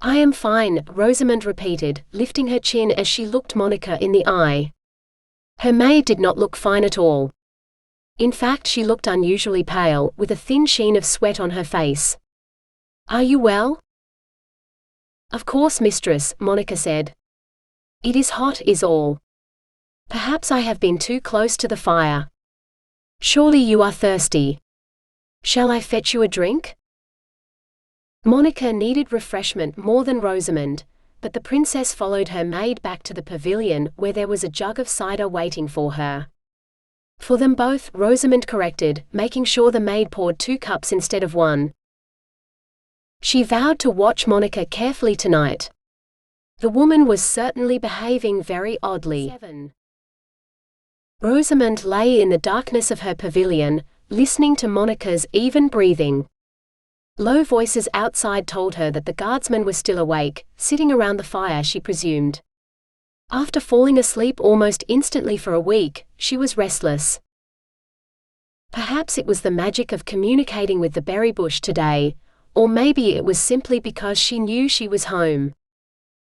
"I am fine," Rosamond repeated, lifting her chin as she looked Monica in the eye. Her maid did not look fine at all. In fact, she looked unusually pale, with a thin sheen of sweat on her face. "Are you well?" "Of course, mistress," Monica said. "It is hot is all. Perhaps I have been too close to the fire. Surely you are thirsty. Shall I fetch you a drink?" Monica needed refreshment more than Rosamond, but the princess followed her maid back to the pavilion where there was a jug of cider waiting for her. For them both, Rosamond corrected, making sure the maid poured 2 cups instead of 1. She vowed to watch Monica carefully tonight. The woman was certainly behaving very oddly. 7. Rosamond lay in the darkness of her pavilion, listening to Monica's even breathing. Low voices outside told her that the guardsmen were still awake, sitting around the fire she presumed. After falling asleep almost instantly for a week, she was restless. Perhaps it was the magic of communicating with the berry bush today, or maybe it was simply because she knew she was home.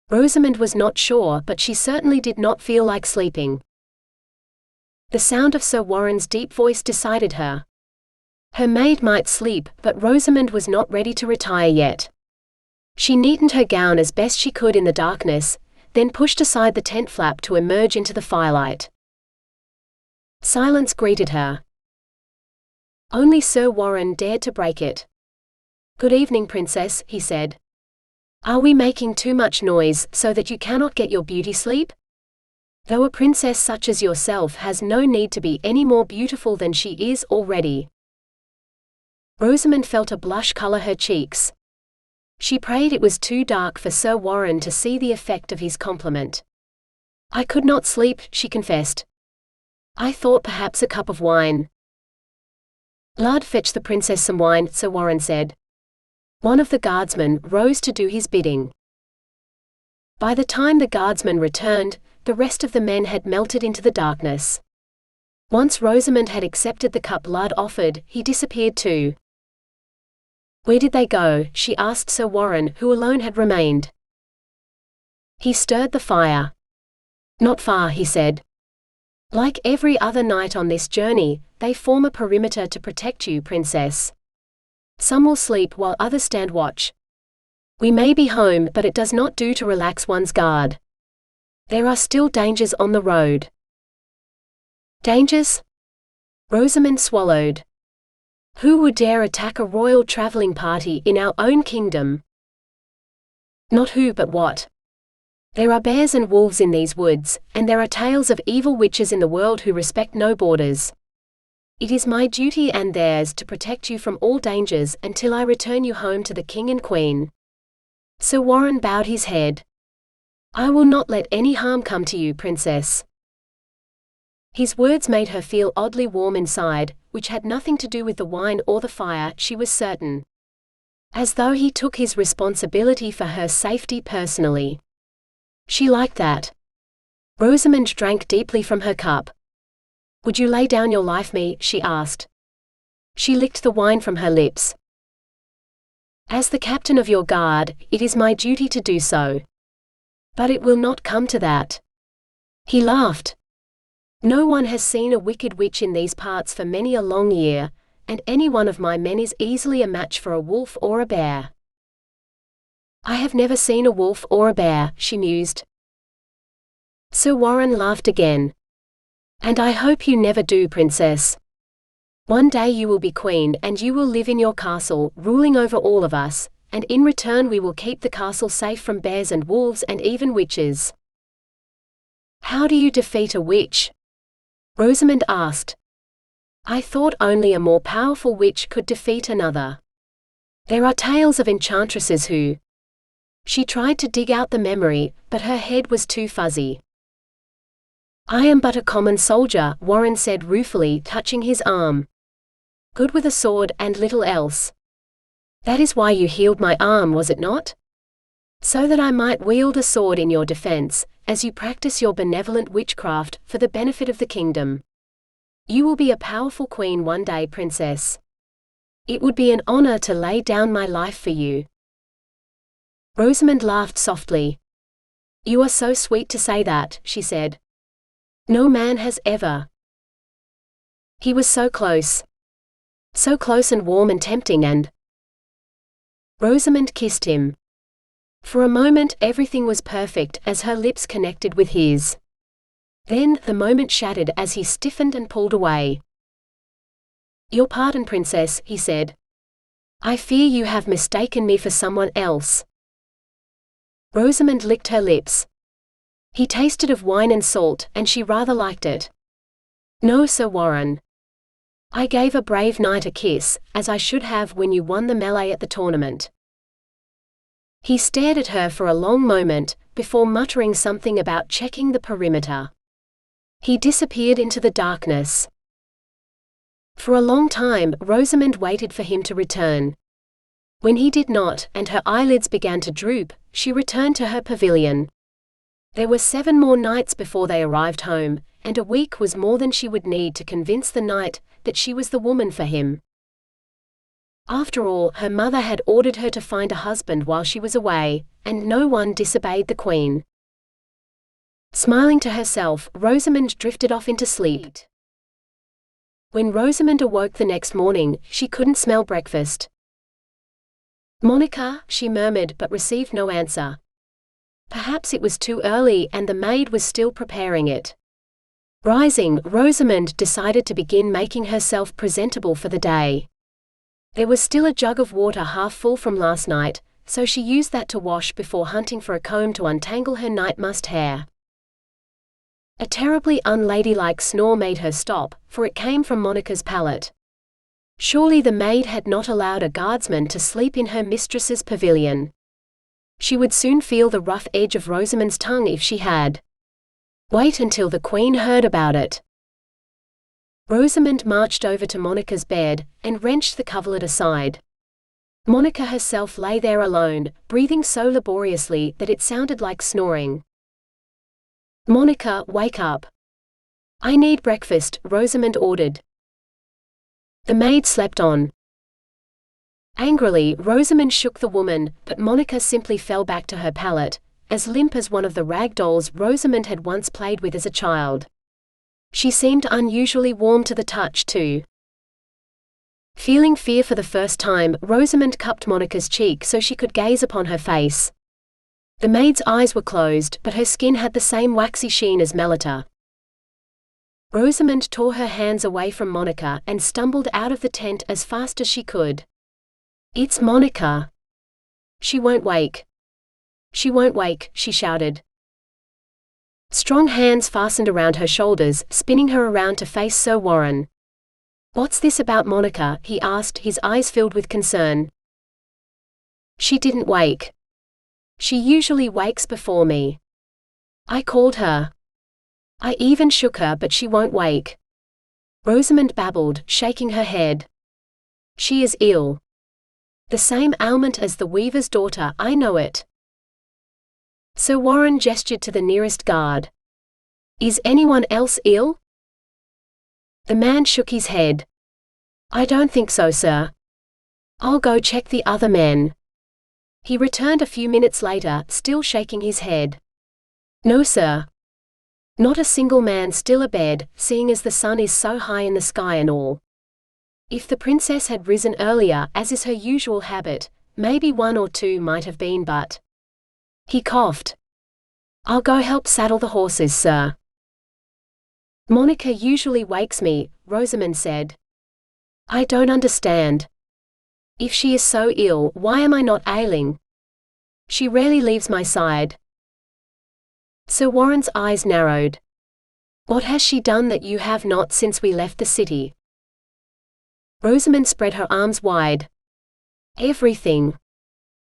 Rosamond was not sure, but she certainly did not feel like sleeping. The sound of Sir Warren's deep voice decided her. Her maid might sleep, but Rosamond was not ready to retire yet. She neatened her gown as best she could in the darkness, then pushed aside the tent flap to emerge into the firelight. Silence greeted her. Only Sir Warren dared to break it. "Good evening, princess," he said. "Are we making too much noise so that you cannot get your beauty sleep? Though a princess such as yourself has no need to be any more beautiful than she is already." Rosamond felt a blush color her cheeks. She prayed it was too dark for Sir Warren to see the effect of his compliment. "I could not sleep," she confessed. "I thought perhaps a cup of wine." "Lud, fetch the princess some wine," Sir Warren said. One of the guardsmen rose to do his bidding. By the time the guardsman returned, the rest of the men had melted into the darkness. Once Rosamond had accepted the cup Lud offered, he disappeared too. "Where did they go?" she asked Sir Warren, who alone had remained. He stirred the fire. "Not far," he said. "Like every other night on this journey, they form a perimeter to protect you, princess. Some will sleep while others stand watch. We may be home, but it does not do to relax one's guard. There are still dangers on the road." "Dangers?" Rosamond swallowed. Who would dare attack a royal traveling party in our own kingdom? Not who but what. There are bears and wolves in these woods, and there are tales of evil witches in the world who respect no borders. It is my duty and theirs to protect you from all dangers until I return you home to the king and queen. Sir Warren bowed his head. "I will not let any harm come to you, princess." His words made her feel oddly warm inside, which had nothing to do with the wine or the fire, she was certain. As though he took his responsibility for her safety personally. She liked that. Rosamond drank deeply from her cup. "Would you lay down your life me?" she asked. She licked the wine from her lips. "As the captain of your guard, it is my duty to do so. But it will not come to that." He laughed. "No one has seen a wicked witch in these parts for many a long year, and any one of my men is easily a match for a wolf or a bear." "I have never seen a wolf or a bear," she mused. Sir Warren laughed again. "And I hope you never do, princess. One day you will be queen and you will live in your castle, ruling over all of us, and in return we will keep the castle safe from bears and wolves and even witches." "How do you defeat a witch?" Rosamond asked. "I thought only a more powerful witch could defeat another. There are tales of enchantresses who—" She tried to dig out the memory, but her head was too fuzzy. "I am but a common soldier," Warren said ruefully, touching his arm. "Good with a sword and little else. That is why you healed my arm, was it not? So that I might wield a sword in your defense, as you practice your benevolent witchcraft, for the benefit of the kingdom. You will be a powerful queen one day, princess. It would be an honor to lay down my life for you." Rosamond laughed softly. "You are so sweet to say that," she said. "No man has ever." He was so close. So close and warm and tempting and— Rosamond kissed him. For a moment everything was perfect as her lips connected with his. Then, the moment shattered as he stiffened and pulled away. "Your pardon, princess," he said. "I fear you have mistaken me for someone else." Rosamond licked her lips. He tasted of wine and salt, and she rather liked it. "No, Sir Warren. I gave a brave knight a kiss, as I should have when you won the melee at the tournament." He stared at her for a long moment, before muttering something about checking the perimeter. He disappeared into the darkness. For a long time, Rosamond waited for him to return. When he did not, and her eyelids began to droop, she returned to her pavilion. There were 7 more nights before they arrived home, and a week was more than she would need to convince the knight that she was the woman for him. After all, her mother had ordered her to find a husband while she was away, and no one disobeyed the queen. Smiling to herself, Rosamond drifted off into sleep. When Rosamond awoke the next morning, she couldn't smell breakfast. "Monica," she murmured, but received no answer. Perhaps it was too early and the maid was still preparing it. Rising, Rosamond decided to begin making herself presentable for the day. There was still a jug of water half full from last night, so she used that to wash before hunting for a comb to untangle her night-mussed hair. A terribly unladylike snore made her stop, for it came from Monica's pallet. Surely the maid had not allowed a guardsman to sleep in her mistress's pavilion. She would soon feel the rough edge of Rosamond's tongue if she had. Wait until the queen heard about it. Rosamond marched over to Monica's bed, and wrenched the coverlet aside. Monica herself lay there alone, breathing so laboriously that it sounded like snoring. "Monica, wake up. I need breakfast," Rosamond ordered. The maid slept on. Angrily, Rosamond shook the woman, but Monica simply fell back to her pallet, as limp as one of the rag dolls Rosamond had once played with as a child. She seemed unusually warm to the touch, too. Feeling fear for the first time, Rosamond cupped Monica's cheek so she could gaze upon her face. The maid's eyes were closed, but her skin had the same waxy sheen as Melita. Rosamond tore her hands away from Monica and stumbled out of the tent as fast as she could. "It's Monica. She won't wake. She won't wake," she shouted. Strong hands fastened around her shoulders, spinning her around to face Sir Warren. "What's this about Monica?" he asked, his eyes filled with concern. "She didn't wake. She usually wakes before me. I called her. I even shook her, but she won't wake." Rosamond babbled, shaking her head. "She is ill. The same ailment as the weaver's daughter, I know it." Sir Warren gestured to the nearest guard. "Is anyone else ill?" The man shook his head. "I don't think so, sir. I'll go check the other men." He returned a few minutes later, still shaking his head. "No, sir. Not a single man still abed, seeing as the sun is so high in the sky and all. If the princess had risen earlier, as is her usual habit, maybe 1 or 2 might have been, but—" He coughed. "I'll go help saddle the horses, sir." "Monica usually wakes me," Rosamond said. I don't understand. If she is so ill, why am I not ailing? She rarely leaves my side. Sir Warren's eyes narrowed. What has she done that you have not since we left the city? Rosamond spread her arms wide. Everything.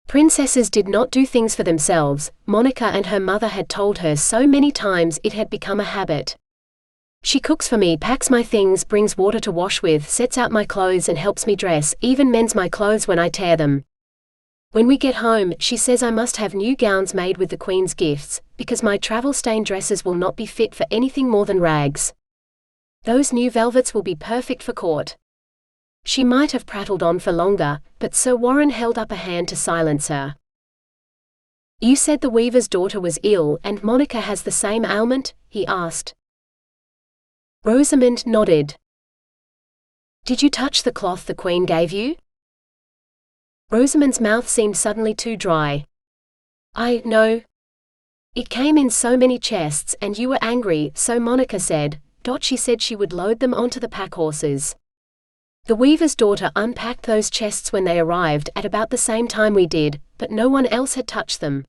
Princesses did not do things for themselves. Monica and her mother had told her so many times it had become a habit. She cooks for me, packs my things, brings water to wash with, sets out my clothes and helps me dress, even mends my clothes when I tear them. When we get home, she says I must have new gowns made with the Queen's gifts, because my travel-stained dresses will not be fit for anything more than rags. Those new velvets will be perfect for court. She might have prattled on for longer, but Sir Warren held up a hand to silence her. You said the weaver's daughter was ill and Monica has the same ailment? He asked. Rosamond nodded. Did you touch the cloth the Queen gave you? Rosamond's mouth seemed suddenly too dry. No. It came in so many chests and you were angry, so Monica said. She said she would load them onto the pack horses. The weaver's daughter unpacked those chests when they arrived at about the same time we did, but no one else had touched them.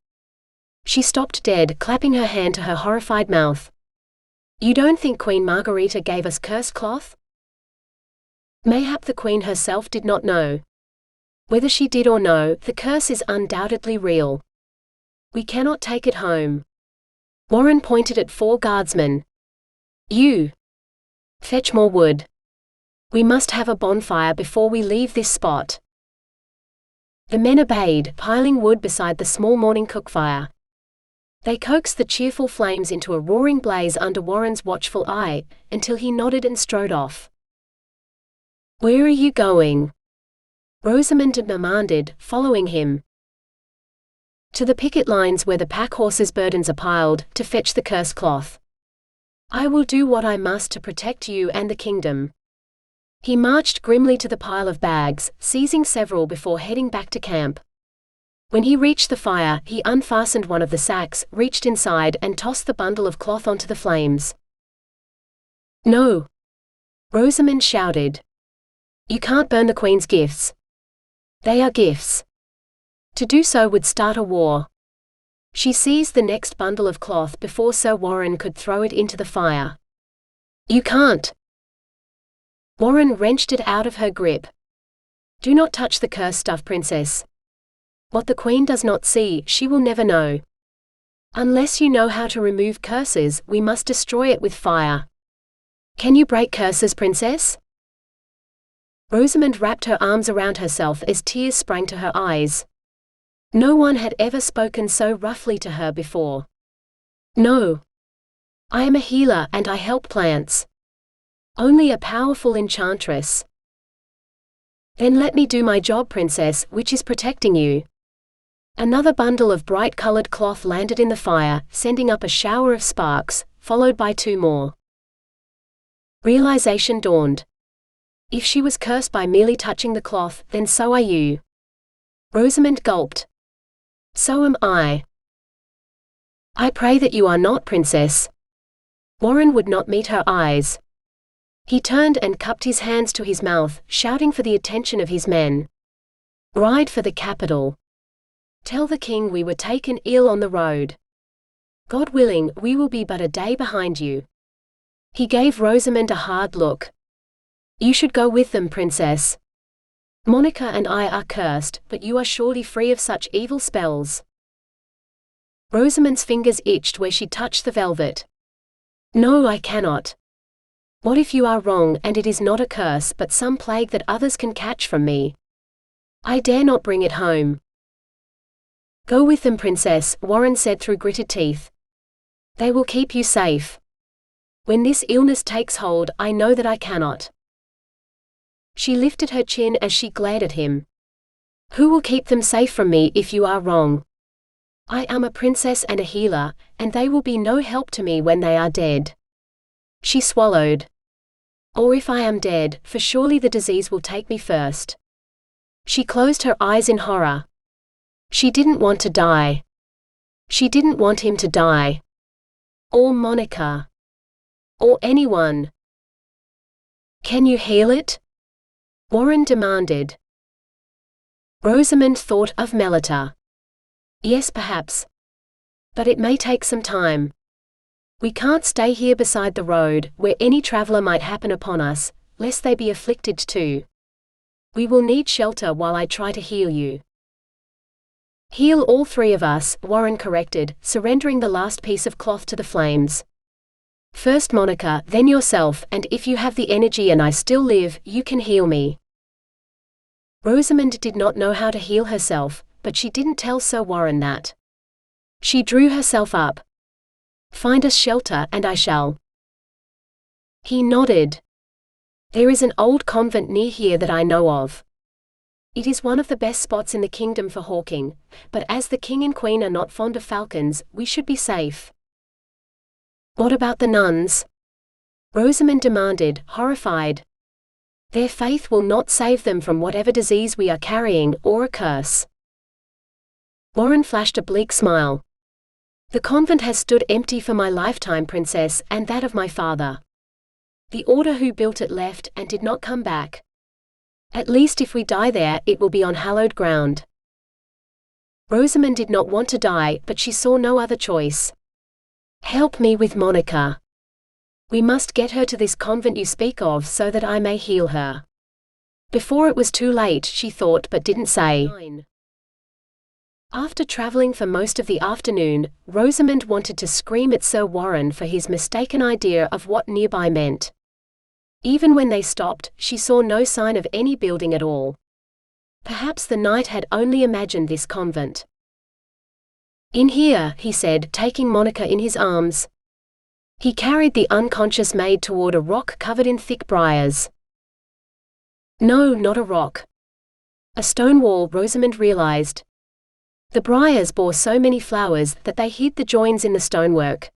She stopped dead, clapping her hand to her horrified mouth. You don't think Queen Margarita gave us cursed cloth? Mayhap the Queen herself did not know. Whether she did or no, the curse is undoubtedly real. We cannot take it home. Warren pointed at 4 guardsmen. You. Fetch more wood. We must have a bonfire before we leave this spot. The men obeyed, piling wood beside the small morning cookfire. They coaxed the cheerful flames into a roaring blaze under Warren's watchful eye, until he nodded and strode off. Where are you going? Rosamond demanded, following him. To the picket lines where the pack horses' burdens are piled, to fetch the cursed cloth. I will do what I must to protect you and the kingdom. He marched grimly to the pile of bags, seizing several before heading back to camp. When he reached the fire, he unfastened one of the sacks, reached inside and tossed the bundle of cloth onto the flames. No! Rosamond shouted. You can't burn the Queen's gifts. They are gifts. To do so would start a war. She seized the next bundle of cloth before Sir Warren could throw it into the fire. You can't. Warren wrenched it out of her grip. Do not touch the cursed stuff, princess. What the Queen does not see, she will never know. Unless you know how to remove curses, we must destroy it with fire. Can you break curses, princess? Rosamond wrapped her arms around herself as tears sprang to her eyes. No one had ever spoken so roughly to her before. No. I am a healer and I help plants. Only a powerful enchantress. Then let me do my job, princess, which is protecting you. Another bundle of bright-colored cloth landed in the fire, sending up a shower of sparks, followed by 2 more. Realization dawned. If she was cursed by merely touching the cloth, then so are you. Rosamond gulped. So am I. I pray that you are not, princess. Warren would not meet her eyes. He turned and cupped his hands to his mouth, shouting for the attention of his men. Ride for the capital. Tell the king we were taken ill on the road. God willing, we will be but a day behind you. He gave Rosamond a hard look. You should go with them, princess. Monica and I are cursed, but you are surely free of such evil spells. Rosamond's fingers itched where she touched the velvet. No, I cannot. What if you are wrong and it is not a curse but some plague that others can catch from me? I dare not bring it home. Go with them, princess, Warren said through gritted teeth. They will keep you safe. When this illness takes hold, I know that I cannot. She lifted her chin as she glared at him. Who will keep them safe from me if you are wrong? I am a princess and a healer, and they will be no help to me when they are dead. She swallowed. Or if I am dead, for surely the disease will take me first. She closed her eyes in horror. She didn't want to die. She didn't want him to die. Or Monica. Or anyone. Can you heal it? Warren demanded. Rosamond thought of Melita. Yes, perhaps. But it may take some time. We can't stay here beside the road, where any traveler might happen upon us, lest they be afflicted too. We will need shelter while I try to heal you. Heal all three of us, Warren corrected, surrendering the last piece of cloth to the flames. First Monica, then yourself, and if you have the energy and I still live, you can heal me. Rosamond did not know how to heal herself, but she didn't tell Sir Warren that. She drew herself up. Find us shelter and I shall. He nodded. There is an old convent near here that I know of. It is one of the best spots in the kingdom for hawking, but as the king and queen are not fond of falcons, we should be safe. What about the nuns? Rosamond demanded, horrified. Their faith will not save them from whatever disease we are carrying, or a curse. Warren flashed a bleak smile. The convent has stood empty for my lifetime, princess, and that of my father. The order who built it left and did not come back. At least if we die there, it will be on hallowed ground. Rosamond did not want to die, but she saw no other choice. Help me with Monica. We must get her to this convent you speak of so that I may heal her. Before it was too late, she thought, but didn't say. After traveling for most of the afternoon, Rosamond wanted to scream at Sir Warren for his mistaken idea of what nearby meant. Even when they stopped, she saw no sign of any building at all. Perhaps the knight had only imagined this convent. In here, he said, taking Monica in his arms. He carried the unconscious maid toward a rock covered in thick briars. No, not a rock. A stone wall, Rosamond realized. The briars bore so many flowers that they hid the joins in the stonework.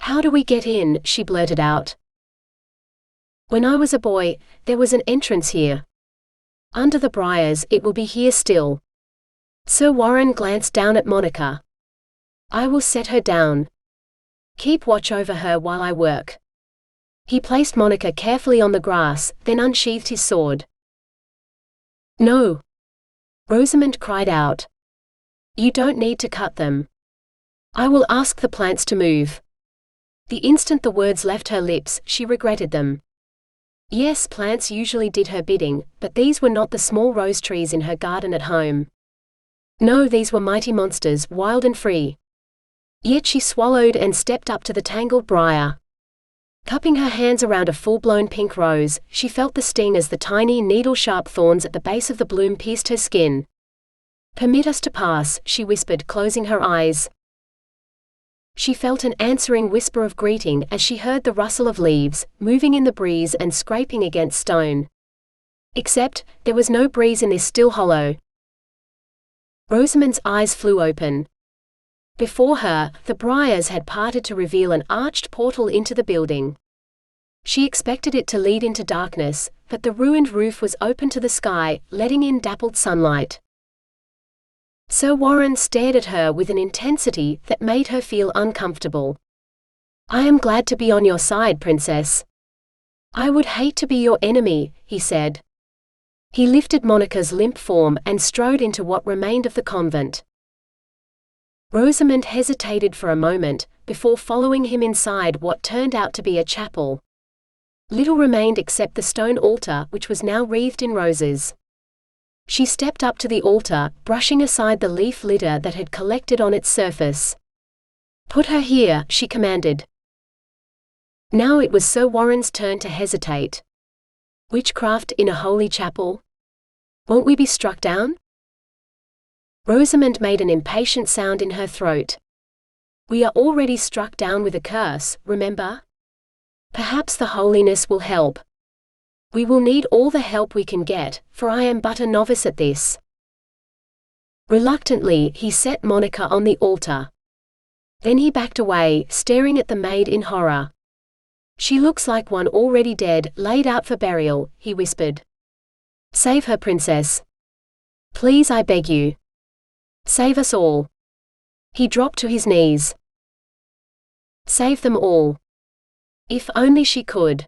How do we get in? She blurted out. When I was a boy, there was an entrance here. Under the briars, it will be here still. Sir Warren glanced down at Monica. I will set her down. Keep watch over her while I work. He placed Monica carefully on the grass, then unsheathed his sword. No! Rosamond cried out. You don't need to cut them. I will ask the plants to move. The instant the words left her lips, she regretted them. Yes, plants usually did her bidding, but these were not the small rose trees in her garden at home. No, these were mighty monsters, wild and free. Yet she swallowed and stepped up to the tangled briar. Cupping her hands around a full-blown pink rose, she felt the sting as the tiny needle-sharp thorns at the base of the bloom pierced her skin. Permit us to pass, she whispered, closing her eyes. She felt an answering whisper of greeting as she heard the rustle of leaves, moving in the breeze and scraping against stone. Except, there was no breeze in this still hollow. Rosamond's eyes flew open. Before her, the briars had parted to reveal an arched portal into the building. She expected it to lead into darkness, but the ruined roof was open to the sky, letting in dappled sunlight. Sir Warren stared at her with an intensity that made her feel uncomfortable. I am glad to be on your side, princess. I would hate to be your enemy, he said. He lifted Monica's limp form and strode into what remained of the convent. Rosamond hesitated for a moment, before following him inside what turned out to be a chapel. Little remained except the stone altar, which was now wreathed in roses. She stepped up to the altar, brushing aside the leaf litter that had collected on its surface. Put her here, she commanded. Now it was Sir Warren's turn to hesitate. Witchcraft in a holy chapel? Won't we be struck down? Rosamond made an impatient sound in her throat. We are already struck down with a curse, remember? Perhaps the holiness will help. We will need all the help we can get, for I am but a novice at this. Reluctantly, he set Monica on the altar. Then he backed away, staring at the maid in horror. She looks like one already dead, laid out for burial, he whispered. Save her, princess. Please, I beg you. Save us all. He dropped to his knees. Save them all. If only she could.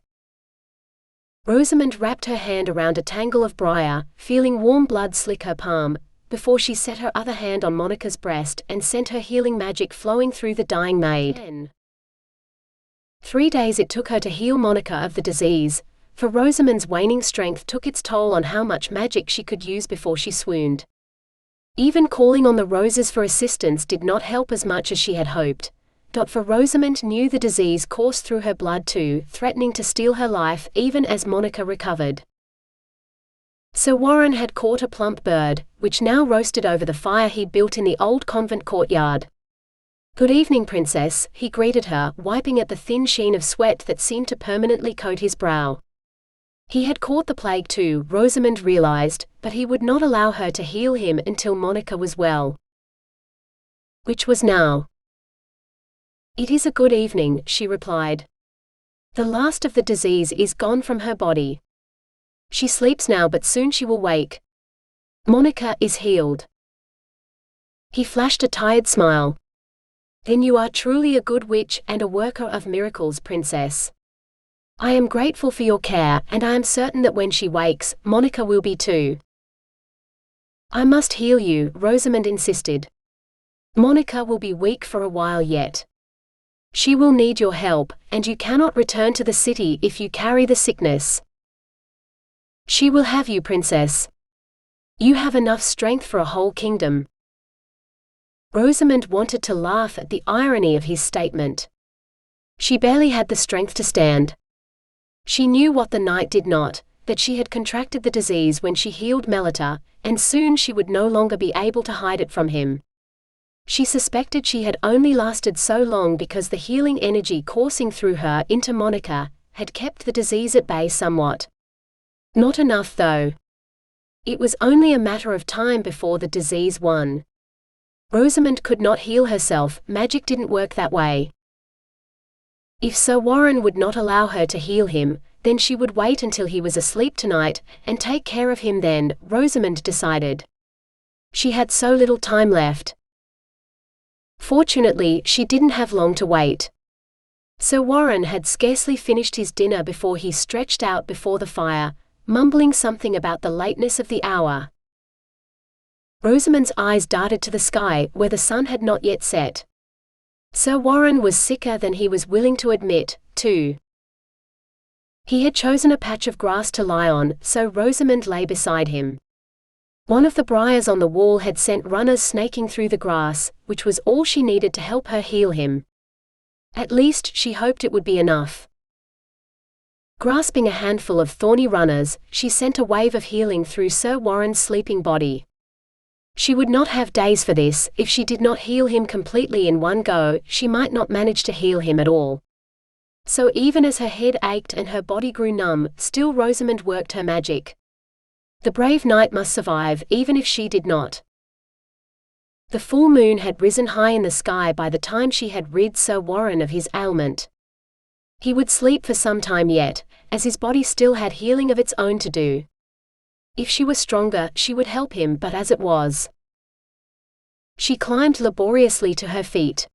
Rosamond wrapped her hand around a tangle of briar, feeling warm blood slick her palm, before she set her other hand on Monica's breast and sent her healing magic flowing through the dying maid. 3 days it took her to heal Monica of the disease, for Rosamond's waning strength took its toll on how much magic she could use before she swooned. Even calling on the roses for assistance did not help as much as she had hoped. For Rosamond knew the disease coursed through her blood too, threatening to steal her life even as Monica recovered. Sir Warren had caught a plump bird, which now roasted over the fire he'd built in the old convent courtyard. "Good evening, Princess," he greeted her, wiping at the thin sheen of sweat that seemed to permanently coat his brow. He had caught the plague too, Rosamond realized, but he would not allow her to heal him until Monica was well. Which was now. "It is a good evening," she replied. "The last of the disease is gone from her body. She sleeps now, but soon she will wake. Monica is healed." He flashed a tired smile. "Then you are truly a good witch and a worker of miracles, Princess. I am grateful for your care, and I am certain that when she wakes, Monica will be too." "I must heal you," Rosamond insisted. "Monica will be weak for a while yet. She will need your help, and you cannot return to the city if you carry the sickness." "She will have you, Princess. You have enough strength for a whole kingdom." Rosamond wanted to laugh at the irony of his statement. She barely had the strength to stand. She knew what the knight did not, that she had contracted the disease when she healed Melita, and soon she would no longer be able to hide it from him. She suspected she had only lasted so long because the healing energy coursing through her into Monica had kept the disease at bay somewhat. Not enough, though. It was only a matter of time before the disease won. Rosamond could not heal herself, magic didn't work that way. If Sir Warren would not allow her to heal him, then she would wait until he was asleep tonight, and take care of him then, Rosamond decided. She had so little time left. Fortunately, she didn't have long to wait. Sir Warren had scarcely finished his dinner before he stretched out before the fire, mumbling something about the lateness of the hour. Rosamond's eyes darted to the sky, where the sun had not yet set. Sir Warren was sicker than he was willing to admit, too. He had chosen a patch of grass to lie on, so Rosamond lay beside him. One of the briars on the wall had sent runners snaking through the grass, which was all she needed to help her heal him. At least she hoped it would be enough. Grasping a handful of thorny runners, she sent a wave of healing through Sir Warren's sleeping body. She would not have days for this. If she did not heal him completely in one go, she might not manage to heal him at all. So even as her head ached and her body grew numb, still Rosamond worked her magic. The brave knight must survive, even if she did not. The full moon had risen high in the sky by the time she had rid Sir Warren of his ailment. He would sleep for some time yet, as his body still had healing of its own to do. If she were stronger, she would help him, but as it was. She climbed laboriously to her feet.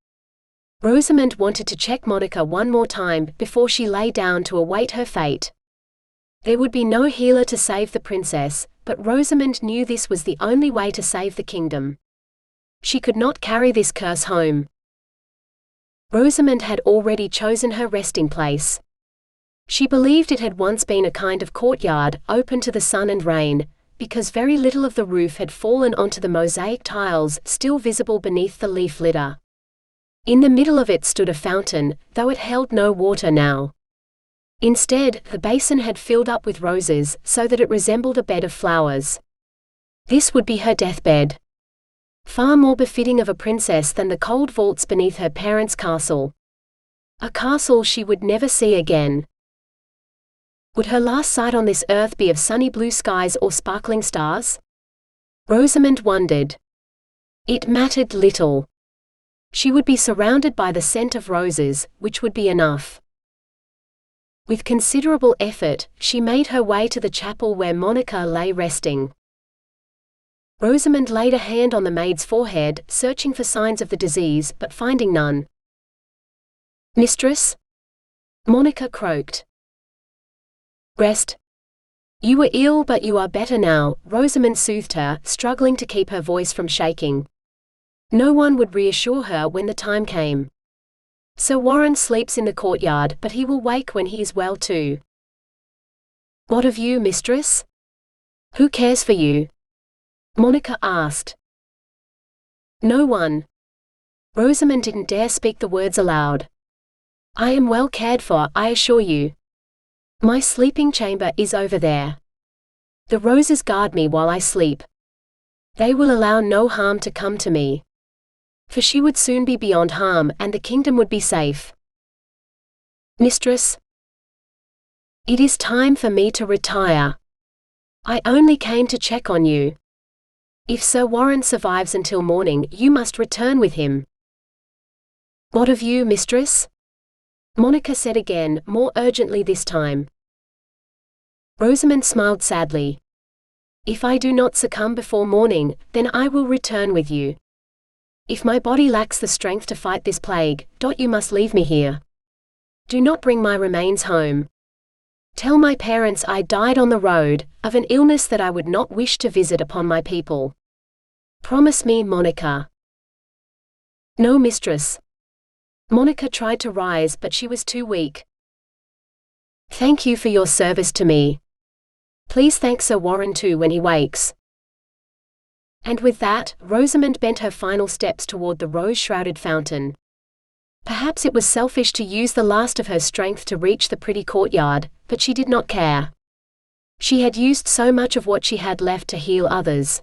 Rosamond wanted to check Monica one more time before she lay down to await her fate. There would be no healer to save the princess, but Rosamond knew this was the only way to save the kingdom. She could not carry this curse home. Rosamond had already chosen her resting place. She believed it had once been a kind of courtyard, open to the sun and rain, because very little of the roof had fallen onto the mosaic tiles still visible beneath the leaf litter. In the middle of it stood a fountain, though it held no water now. Instead, the basin had filled up with roses, so that it resembled a bed of flowers. This would be her deathbed. Far more befitting of a princess than the cold vaults beneath her parents' castle. A castle she would never see again. Would her last sight on this earth be of sunny blue skies or sparkling stars? Rosamond wondered. It mattered little. She would be surrounded by the scent of roses, which would be enough. With considerable effort, she made her way to the chapel where Monica lay resting. Rosamond laid a hand on the maid's forehead, searching for signs of the disease, but finding none. "Mistress?" Monica croaked. Rest. You were ill, but you are better now, Rosamond soothed her, struggling to keep her voice from shaking. No one would reassure her when the time came. Sir Warren sleeps in the courtyard, but he will wake when he is well too. What of you, mistress? Who cares for you? Monica asked. No one. Rosamond didn't dare speak the words aloud. I am well cared for, I assure you. My sleeping chamber is over there. The roses guard me while I sleep. They will allow no harm to come to me. For she would soon be beyond harm, and the kingdom would be safe. Mistress, it is time for me to retire. I only came to check on you. If Sir Warren survives until morning, you must return with him. What of you, mistress? Monica said again, more urgently this time. Rosamond smiled sadly. If I do not succumb before morning, then I will return with you. If my body lacks the strength to fight this plague, you must leave me here. Do not bring my remains home. Tell my parents I died on the road, of an illness that I would not wish to visit upon my people. Promise me, Monica. No, mistress. Monica tried to rise, but she was too weak. Thank you for your service to me. Please thank Sir Warren too when he wakes. And with that, Rosamond bent her final steps toward the rose-shrouded fountain. Perhaps it was selfish to use the last of her strength to reach the pretty courtyard, but she did not care. She had used so much of what she had left to heal others.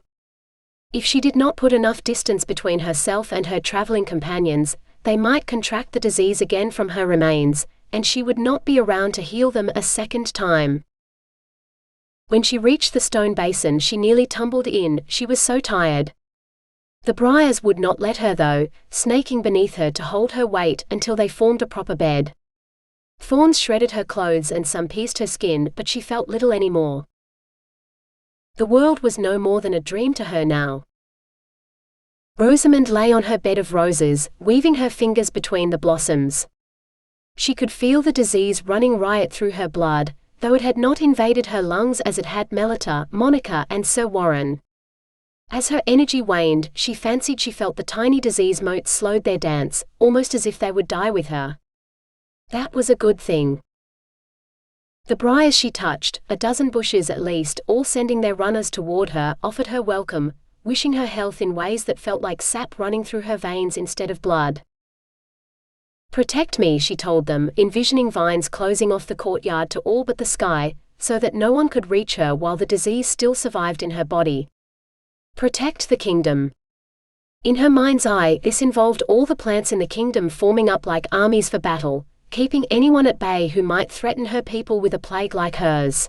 If she did not put enough distance between herself and her traveling companions, they might contract the disease again from her remains, and she would not be around to heal them a second time. When she reached the stone basin, she nearly tumbled in, she was so tired. The briars would not let her though, snaking beneath her to hold her weight until they formed a proper bed. Thorns shredded her clothes and some pierced her skin, but she felt little anymore. The world was no more than a dream to her now. Rosamond lay on her bed of roses, weaving her fingers between the blossoms. She could feel the disease running riot through her blood, though it had not invaded her lungs as it had Melita, Monica, and Sir Warren. As her energy waned, she fancied she felt the tiny disease motes slowed their dance, almost as if they would die with her. That was a good thing. The briars she touched, a dozen bushes at least, all sending their runners toward her, offered her welcome, wishing her health in ways that felt like sap running through her veins instead of blood. Protect me, she told them, envisioning vines closing off the courtyard to all but the sky, so that no one could reach her while the disease still survived in her body. Protect the kingdom. In her mind's eye, this involved all the plants in the kingdom forming up like armies for battle, keeping anyone at bay who might threaten her people with a plague like hers.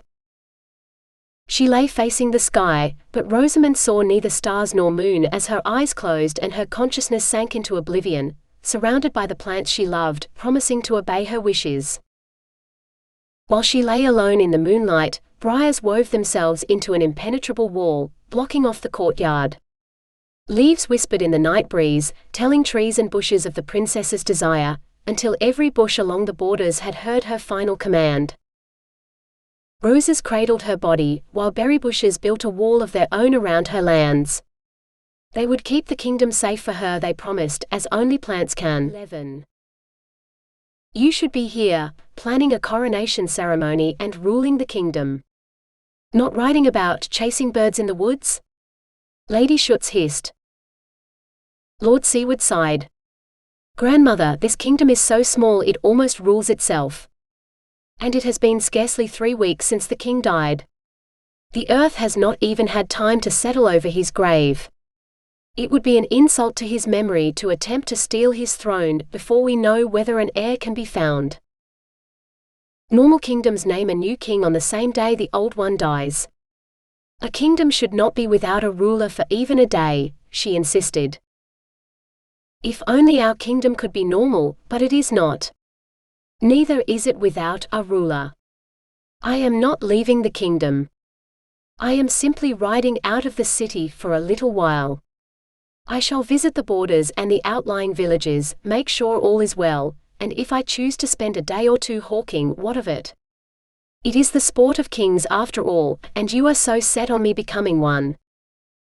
She lay facing the sky, but Rosamond saw neither stars nor moon as her eyes closed and her consciousness sank into oblivion, surrounded by the plants she loved, promising to obey her wishes. While she lay alone in the moonlight, briars wove themselves into an impenetrable wall, blocking off the courtyard. Leaves whispered in the night breeze, telling trees and bushes of the princess's desire, until every bush along the borders had heard her final command. Roses cradled her body, while berry bushes built a wall of their own around her lands. They would keep the kingdom safe for her, they promised, as only plants can. 11. You should be here, planning a coronation ceremony and ruling the kingdom. Not writing about chasing birds in the woods? Lady Schutz hissed. Lord Siward sighed. Grandmother, this kingdom is so small it almost rules itself. And it has been scarcely 3 weeks since the king died. The earth has not even had time to settle over his grave. It would be an insult to his memory to attempt to steal his throne before we know whether an heir can be found. Normal kingdoms name a new king on the same day the old one dies. A kingdom should not be without a ruler for even a day, she insisted. If only our kingdom could be normal, but it is not. Neither is it without a ruler. I am not leaving the kingdom. I am simply riding out of the city for a little while. I shall visit the borders and the outlying villages, make sure all is well, and if I choose to spend a day or two hawking, what of it? It is the sport of kings after all, and you are so set on me becoming one.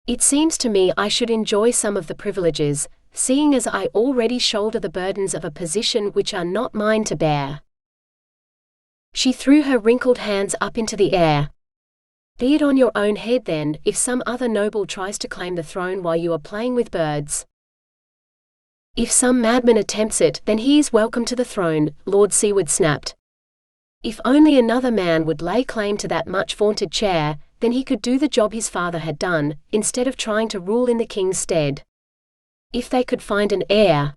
It seems to me I should enjoy some of the privileges, seeing as I already shoulder the burdens of a position which are not mine to bear." She threw her wrinkled hands up into the air. "Be it on your own head then, if some other noble tries to claim the throne while you are playing with birds. If some madman attempts it, then he is welcome to the throne," Lord Siward snapped. "If only another man would lay claim to that much-vaunted chair, then he could do the job his father had done, instead of trying to rule in the king's stead. If they could find an heir."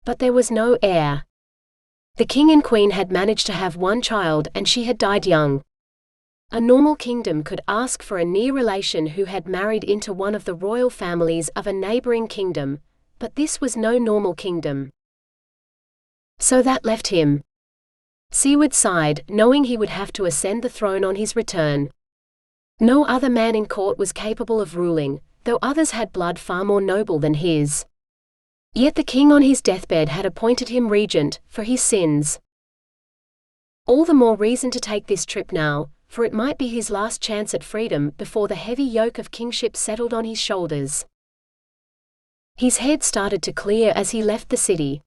But there was no heir. The king and queen had managed to have one child, and she had died young. A normal kingdom could ask for a near relation who had married into one of the royal families of a neighboring kingdom, but this was no normal kingdom. So that left him. Siward sighed, knowing he would have to ascend the throne on his return. No other man in court was capable of ruling, though others had blood far more noble than his. Yet the king on his deathbed had appointed him regent, for his sins. All the more reason to take this trip now, for it might be his last chance at freedom before the heavy yoke of kingship settled on his shoulders. His head started to clear as he left the city.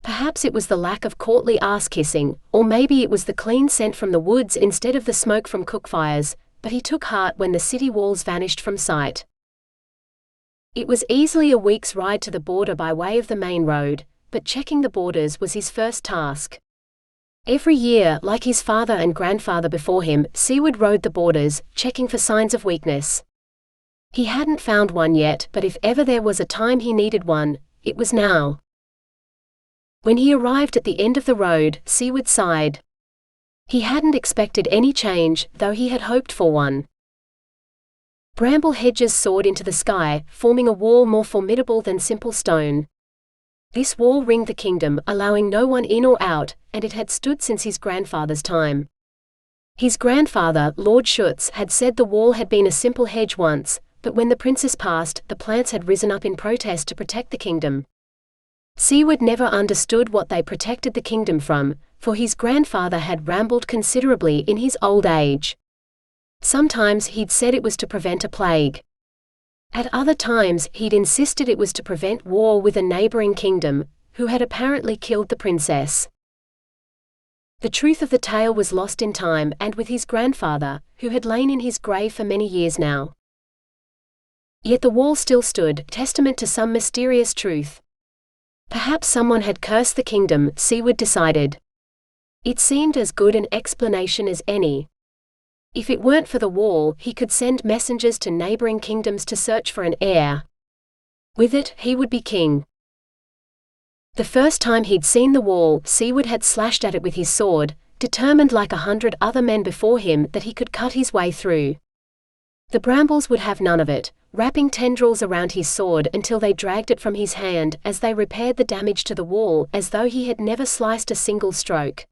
Perhaps it was the lack of courtly ass-kissing, or maybe it was the clean scent from the woods instead of the smoke from cook fires, but he took heart when the city walls vanished from sight. It was easily a week's ride to the border by way of the main road, but checking the borders was his first task. Every year, like his father and grandfather before him, Siward rode the borders, checking for signs of weakness. He hadn't found one yet, but if ever there was a time he needed one, it was now. When he arrived at the end of the road, Siward sighed. He hadn't expected any change, though he had hoped for one. Bramble hedges soared into the sky, forming a wall more formidable than simple stone. This wall ringed the kingdom, allowing no one in or out, and it had stood since his grandfather's time. His grandfather, Lord Schutz, had said the wall had been a simple hedge once, but when the princess passed, the plants had risen up in protest to protect the kingdom. Siward never understood what they protected the kingdom from, for his grandfather had rambled considerably in his old age. Sometimes he'd said it was to prevent a plague. At other times he'd insisted it was to prevent war with a neighboring kingdom, who had apparently killed the princess. The truth of the tale was lost in time and with his grandfather, who had lain in his grave for many years now. Yet the wall still stood, testament to some mysterious truth. Perhaps someone had cursed the kingdom, Siward decided. It seemed as good an explanation as any. If it weren't for the wall, he could send messengers to neighboring kingdoms to search for an heir. With it, he would be king. The first time he'd seen the wall, Siward had slashed at it with his sword, determined like 100 other men before him that he could cut his way through. The brambles would have none of it, wrapping tendrils around his sword until they dragged it from his hand as they repaired the damage to the wall as though he had never sliced a single stroke.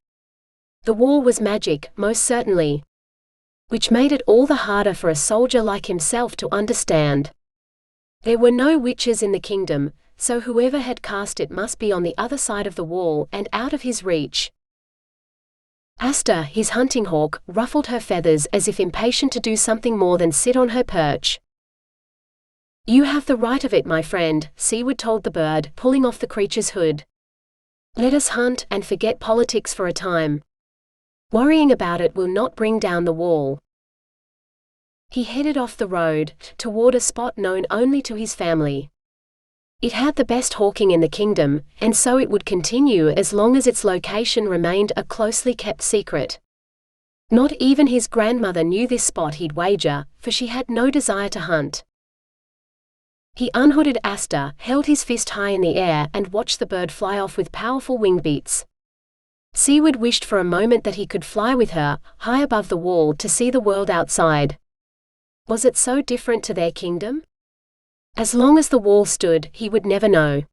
The wall was magic, most certainly. Which made it all the harder for a soldier like himself to understand. There were no witches in the kingdom, so whoever had cast it must be on the other side of the wall and out of his reach. Asta, his hunting hawk, ruffled her feathers as if impatient to do something more than sit on her perch. "You have the right of it, my friend," Siward told the bird, pulling off the creature's hood. "Let us hunt and forget politics for a time. Worrying about it will not bring down the wall." He headed off the road, toward a spot known only to his family. It had the best hawking in the kingdom, and so it would continue as long as its location remained a closely kept secret. Not even his grandmother knew this spot, he'd wager, for she had no desire to hunt. He unhooded Asta, held his fist high in the air and watched the bird fly off with powerful wing beats. Siward wished for a moment that he could fly with her, high above the wall to see the world outside. Was it so different to their kingdom? As long as the wall stood, he would never know.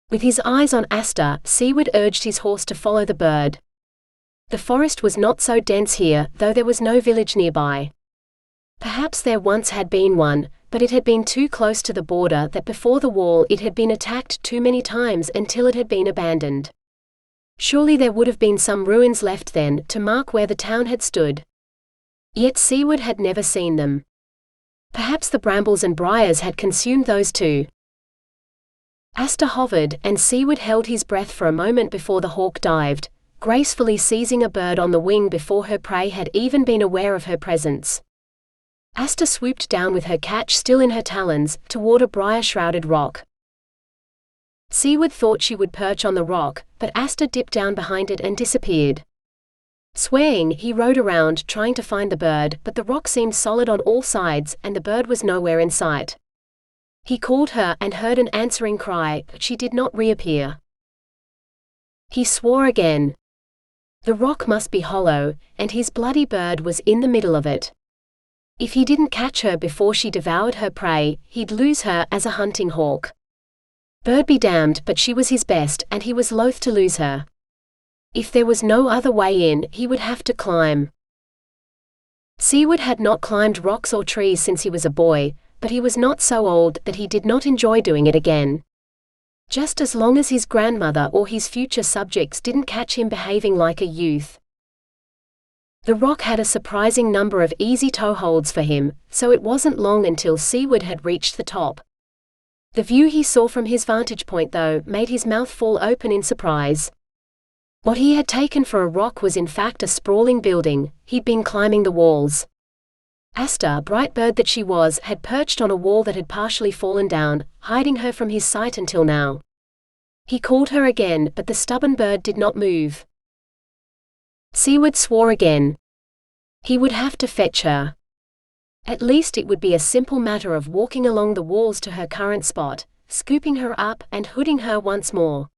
With his eyes on Asta, Siward urged his horse to follow the bird. The forest was not so dense here, though there was no village nearby. Perhaps there once had been one, but it had been too close to the border that before the wall it had been attacked too many times until it had been abandoned. Surely there would have been some ruins left then, to mark where the town had stood. Yet Siward had never seen them. Perhaps the brambles and briars had consumed those too. Asta hovered, and Siward held his breath for a moment before the hawk dived, gracefully seizing a bird on the wing before her prey had even been aware of her presence. Asta swooped down with her catch still in her talons, toward a briar-shrouded rock. Siward thought she would perch on the rock, but Asta dipped down behind it and disappeared. Swaying, he rode around, trying to find the bird, but the rock seemed solid on all sides, and the bird was nowhere in sight. He called her, and heard an answering cry, but she did not reappear. He swore again. The rock must be hollow, and his bloody bird was in the middle of it. If he didn't catch her before she devoured her prey, he'd lose her as a hunting hawk. Bird be damned, but she was his best, and he was loath to lose her. If there was no other way in, he would have to climb. Siward had not climbed rocks or trees since he was a boy, but he was not so old that he did not enjoy doing it again. Just as long as his grandmother or his future subjects didn't catch him behaving like a youth. The rock had a surprising number of easy toeholds for him, so it wasn't long until Siward had reached the top. The view he saw from his vantage point, though, made his mouth fall open in surprise. What he had taken for a rock was in fact a sprawling building. He'd been climbing the walls. Asta, bright bird that she was, had perched on a wall that had partially fallen down, hiding her from his sight until now. He called her again, but the stubborn bird did not move. Siward swore again. He would have to fetch her. At least it would be a simple matter of walking along the walls to her current spot, scooping her up and hooding her once more.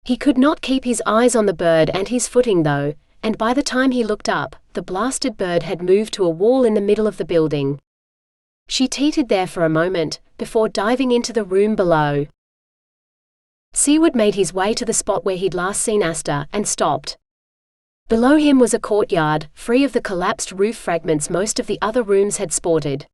He could not keep his eyes on the bird and his footing though, and by the time he looked up, the blasted bird had moved to a wall in the middle of the building. She teetered there for a moment, before diving into the room below. Siward made his way to the spot where he'd last seen Asta, and stopped. Below him was a courtyard, free of the collapsed roof fragments most of the other rooms had sported.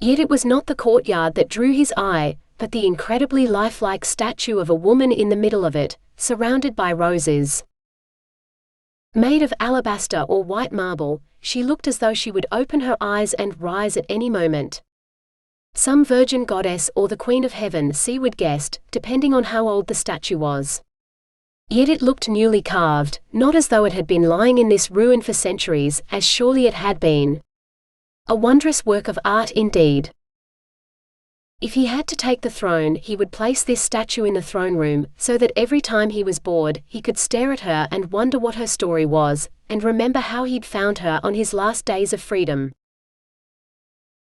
Yet it was not the courtyard that drew his eye, but the incredibly lifelike statue of a woman in the middle of it, surrounded by roses. Made of alabaster or white marble, she looked as though she would open her eyes and rise at any moment. Some virgin goddess or the Queen of Heaven, Siward guessed, depending on how old the statue was. Yet it looked newly carved, not as though it had been lying in this ruin for centuries, as surely it had been. A wondrous work of art indeed. If he had to take the throne, he would place this statue in the throne room, so that every time he was bored, he could stare at her and wonder what her story was, and remember how he'd found her on his last days of freedom.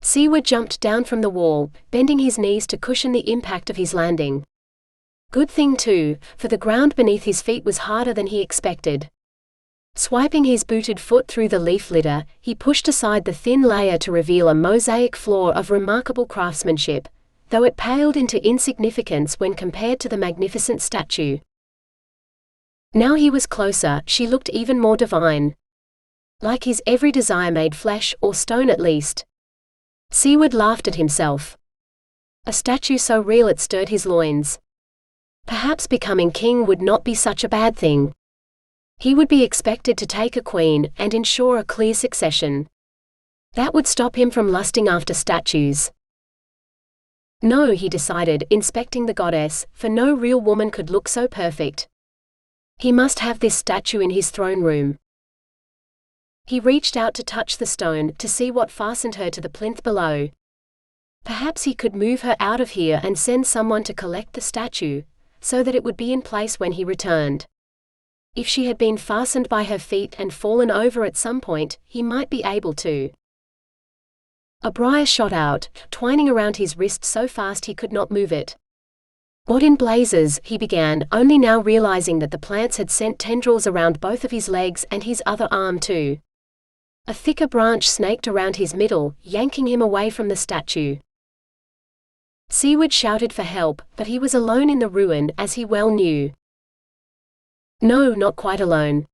Siward jumped down from the wall, bending his knees to cushion the impact of his landing. Good thing too, for the ground beneath his feet was harder than he expected. Swiping his booted foot through the leaf litter, he pushed aside the thin layer to reveal a mosaic floor of remarkable craftsmanship, though it paled into insignificance when compared to the magnificent statue. Now he was closer, she looked even more divine. Like his every desire made flesh, or stone at least. Siward laughed at himself. A statue so real it stirred his loins. Perhaps becoming king would not be such a bad thing. He would be expected to take a queen, and ensure a clear succession. That would stop him from lusting after statues. No, he decided, inspecting the goddess, for no real woman could look so perfect. He must have this statue in his throne room. He reached out to touch the stone, to see what fastened her to the plinth below. Perhaps he could move her out of here and send someone to collect the statue, so that it would be in place when he returned. If she had been fastened by her feet and fallen over at some point, he might be able to. A briar shot out, twining around his wrist so fast he could not move it. What in blazes, he began, only now realizing that the plants had sent tendrils around both of his legs and his other arm too. A thicker branch snaked around his middle, yanking him away from the statue. Siward shouted for help, but he was alone in the ruin, as he well knew. No, not quite alone.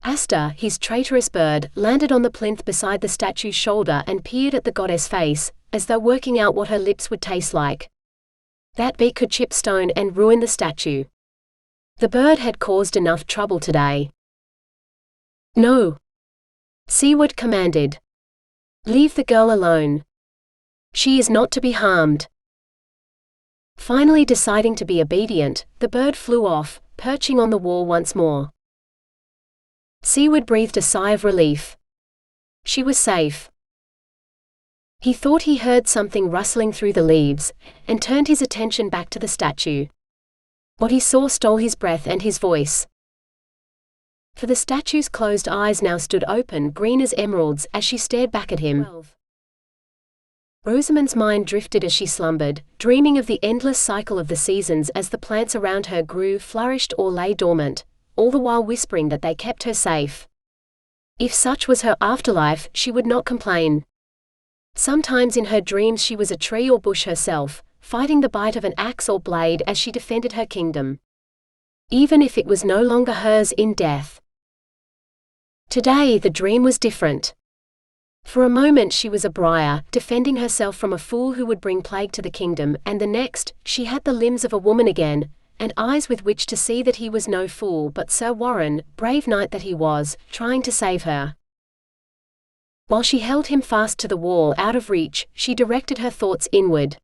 Asta, his traitorous bird, landed on the plinth beside the statue's shoulder and peered at the goddess' face, as though working out what her lips would taste like. That beak could chip stone and ruin the statue. The bird had caused enough trouble today. No. Siward commanded. Leave the girl alone. She is not to be harmed. Finally deciding to be obedient, the bird flew off, perching on the wall once more. Siward breathed a sigh of relief. She was safe. He thought he heard something rustling through the leaves, and turned his attention back to the statue. What he saw stole his breath and his voice. For the statue's closed eyes now stood open, green as emeralds, as she stared back at him. 12. Rosamond's mind drifted as she slumbered, dreaming of the endless cycle of the seasons as the plants around her grew, flourished or lay dormant, all the while whispering that they kept her safe. If such was her afterlife, she would not complain. Sometimes in her dreams she was a tree or bush herself, fighting the bite of an axe or blade as she defended her kingdom, even if it was no longer hers in death. Today the dream was different. For a moment she was a briar, defending herself from a fool who would bring plague to the kingdom, and the next, she had the limbs of a woman again, and eyes with which to see that he was no fool but Sir Warren, brave knight that he was, trying to save her. While she held him fast to the wall out of reach, she directed her thoughts inward.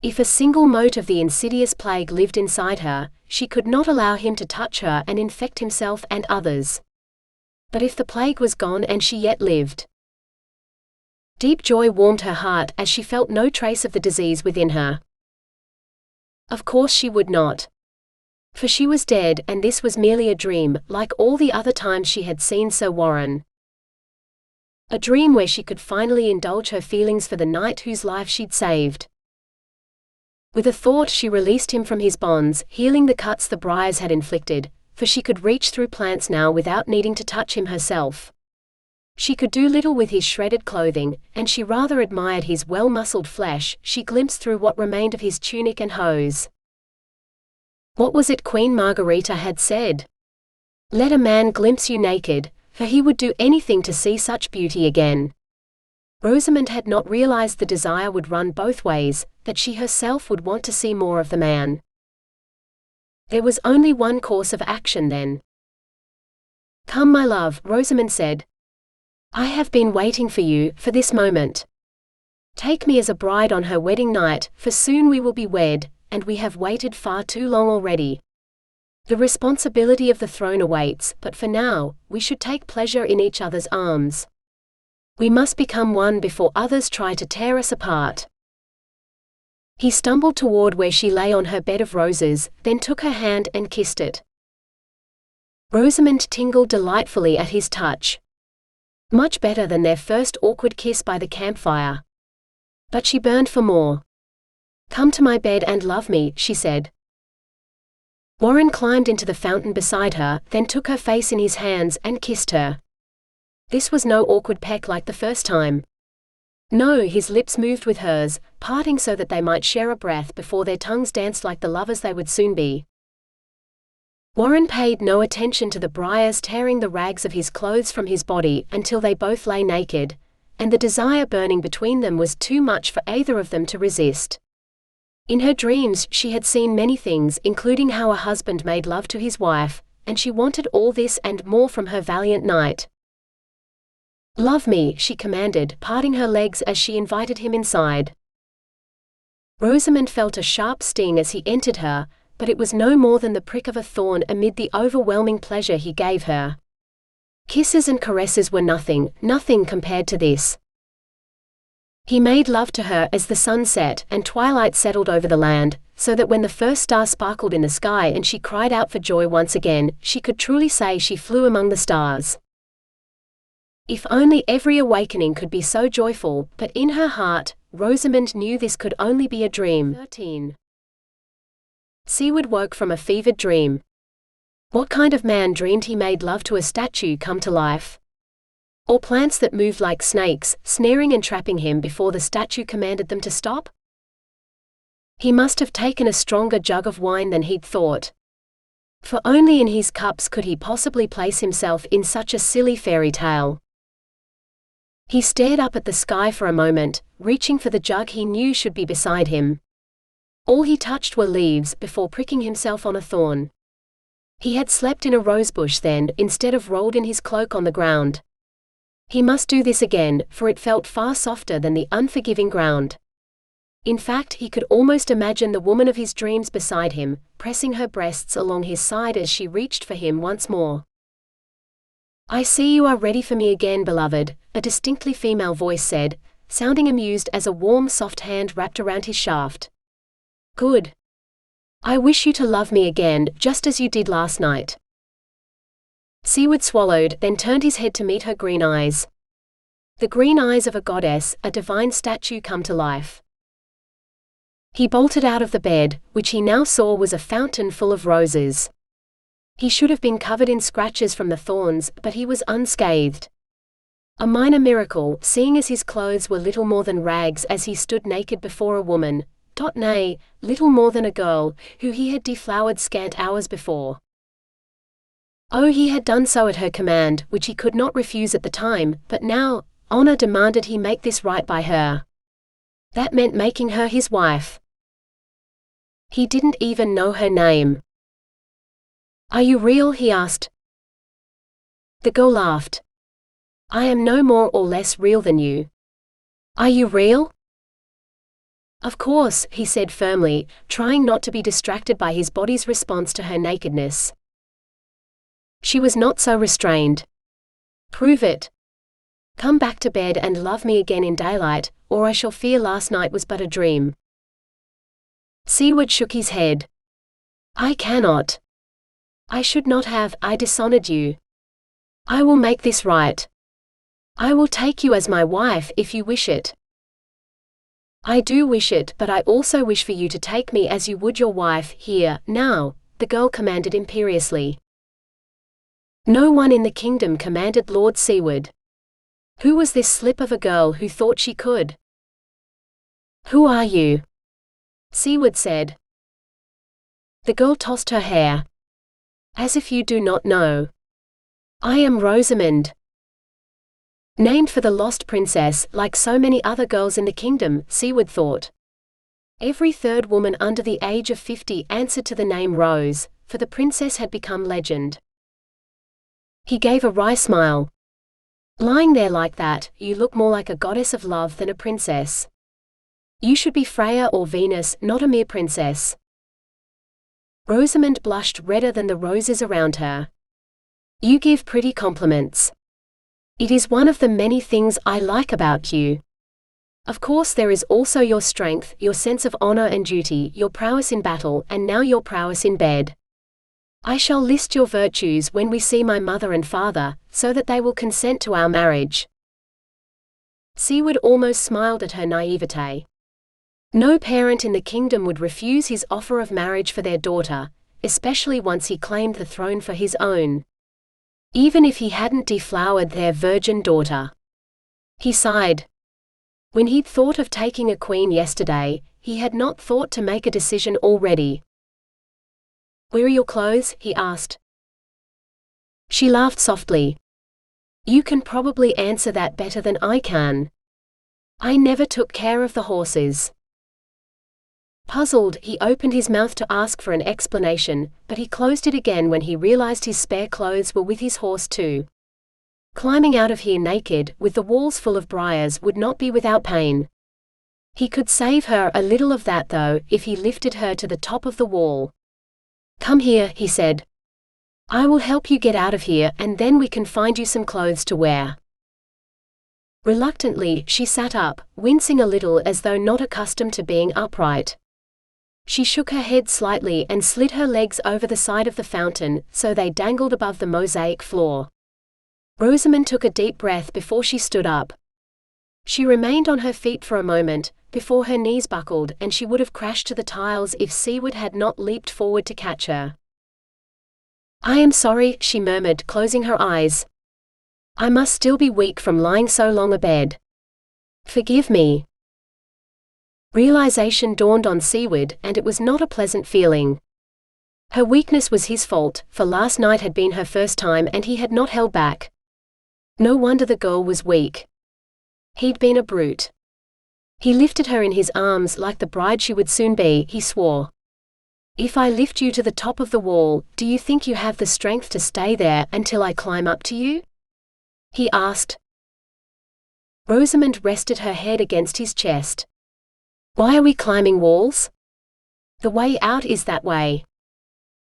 If a single mote of the insidious plague lived inside her, she could not allow him to touch her and infect himself and others. But if the plague was gone and she yet lived, deep joy warmed her heart as she felt no trace of the disease within her. Of course she would not. For she was dead, and this was merely a dream, like all the other times she had seen Sir Warren. A dream where she could finally indulge her feelings for the knight whose life she'd saved. With a thought she released him from his bonds, healing the cuts the briars had inflicted, for she could reach through plants now without needing to touch him herself. She could do little with his shredded clothing, and she rather admired his well-muscled flesh. She glimpsed through what remained of his tunic and hose. What was it Queen Margarita had said? Let a man glimpse you naked, for he would do anything to see such beauty again. Rosamond had not realized the desire would run both ways, that she herself would want to see more of the man. There was only one course of action then. Come, my love, Rosamond said. I have been waiting for you, for this moment. Take me as a bride on her wedding night, for soon we will be wed, and we have waited far too long already. The responsibility of the throne awaits, but for now, we should take pleasure in each other's arms. We must become one before others try to tear us apart. He stumbled toward where she lay on her bed of roses, then took her hand and kissed it. Rosamond tingled delightfully at his touch. Much better than their first awkward kiss by the campfire. But she burned for more. Come to my bed and love me, she said. Warren climbed into the fountain beside her, then took her face in his hands and kissed her. This was no awkward peck like the first time. No, his lips moved with hers, parting so that they might share a breath before their tongues danced like the lovers they would soon be. Warren paid no attention to the briars tearing the rags of his clothes from his body until they both lay naked, and the desire burning between them was too much for either of them to resist. In her dreams she had seen many things, including how a husband made love to his wife, and she wanted all this and more from her valiant knight. Love me, she commanded, parting her legs as she invited him inside. Rosamond felt a sharp sting as he entered her, but it was no more than the prick of a thorn amid the overwhelming pleasure he gave her. Kisses and caresses were nothing, nothing compared to this. He made love to her as the sun set and twilight settled over the land, so that when the first star sparkled in the sky and she cried out for joy once again, she could truly say she flew among the stars. If only every awakening could be so joyful, but in her heart, Rosamond knew this could only be a dream. 13. Siward woke from a fevered dream. What kind of man dreamed he made love to a statue come to life? Or plants that moved like snakes, snaring and trapping him before the statue commanded them to stop? He must have taken a stronger jug of wine than he'd thought. For only in his cups could he possibly place himself in such a silly fairy tale. He stared up at the sky for a moment, reaching for the jug he knew should be beside him. All he touched were leaves before pricking himself on a thorn. He had slept in a rosebush then, instead of rolled in his cloak on the ground. He must do this again, for it felt far softer than the unforgiving ground. In fact, he could almost imagine the woman of his dreams beside him, pressing her breasts along his side as she reached for him once more. "I see you are ready for me again, beloved," a distinctly female voice said, sounding amused as a warm, soft hand wrapped around his shaft. "Good. I wish you to love me again, just as you did last night." Siward swallowed, then turned his head to meet her green eyes. The green eyes of a goddess, a divine statue come to life. He bolted out of the bed, which he now saw was a fountain full of roses. He should have been covered in scratches from the thorns, but he was unscathed. A minor miracle, seeing as his clothes were little more than rags as he stood naked before a woman, nay, little more than a girl, who he had deflowered scant hours before. Oh, he had done so at her command, which he could not refuse at the time, but now, honor demanded he make this right by her. That meant making her his wife. He didn't even know her name. "Are you real?" he asked. The girl laughed. "I am no more or less real than you. Are you real?" "Of course," he said firmly, trying not to be distracted by his body's response to her nakedness. She was not so restrained. "Prove it. Come back to bed and love me again in daylight, or I shall fear last night was but a dream." Siward shook his head. "I cannot. I should not have, I dishonored you. I will make this right. I will take you as my wife if you wish it." "I do wish it, but I also wish for you to take me as you would your wife, here, now," the girl commanded imperiously. No one in the kingdom commanded Lord Siward. Who was this slip of a girl who thought she could? "Who are you?" Siward said. The girl tossed her hair. "As if you do not know. I am Rosamond." Named for the lost princess, like so many other girls in the kingdom, Siward thought. Every third woman under the age of 50 answered to the name Rose, for the princess had become legend. He gave a wry smile. "Lying there like that, you look more like a goddess of love than a princess. You should be Freya or Venus, not a mere princess." Rosamond blushed redder than the roses around her. "You give pretty compliments. It is one of the many things I like about you. Of course there is also your strength, your sense of honor and duty, your prowess in battle, and now your prowess in bed. I shall list your virtues when we see my mother and father, so that they will consent to our marriage." Siward almost smiled at her naivete. No parent in the kingdom would refuse his offer of marriage for their daughter, especially once he claimed the throne for his own. Even if he hadn't deflowered their virgin daughter. He sighed. When he'd thought of taking a queen yesterday, he had not thought to make a decision already. "Where are your clothes?" he asked. She laughed softly. "You can probably answer that better than I can. I never took care of the horses." Puzzled, he opened his mouth to ask for an explanation, but he closed it again when he realized his spare clothes were with his horse too. Climbing out of here naked, with the walls full of briars, would not be without pain. He could save her a little of that though, if he lifted her to the top of the wall. "Come here," he said. "I will help you get out of here, and then we can find you some clothes to wear." Reluctantly, she sat up, wincing a little as though not accustomed to being upright. She shook her head slightly and slid her legs over the side of the fountain, so they dangled above the mosaic floor. Rosamond took a deep breath before she stood up. She remained on her feet for a moment, before her knees buckled, and she would have crashed to the tiles if Siward had not leaped forward to catch her. "I am sorry," she murmured, closing her eyes. "I must still be weak from lying so long abed. Forgive me." Realization dawned on Siward, and it was not a pleasant feeling. Her weakness was his fault, for last night had been her first time and he had not held back. No wonder the girl was weak. He'd been a brute. He lifted her in his arms like the bride she would soon be, he swore. If I lift you to the top of the wall, do you think you have the strength to stay there until I climb up to you?" he asked. Rosamond rested her head against his chest. "Why are we climbing walls? The way out is that way."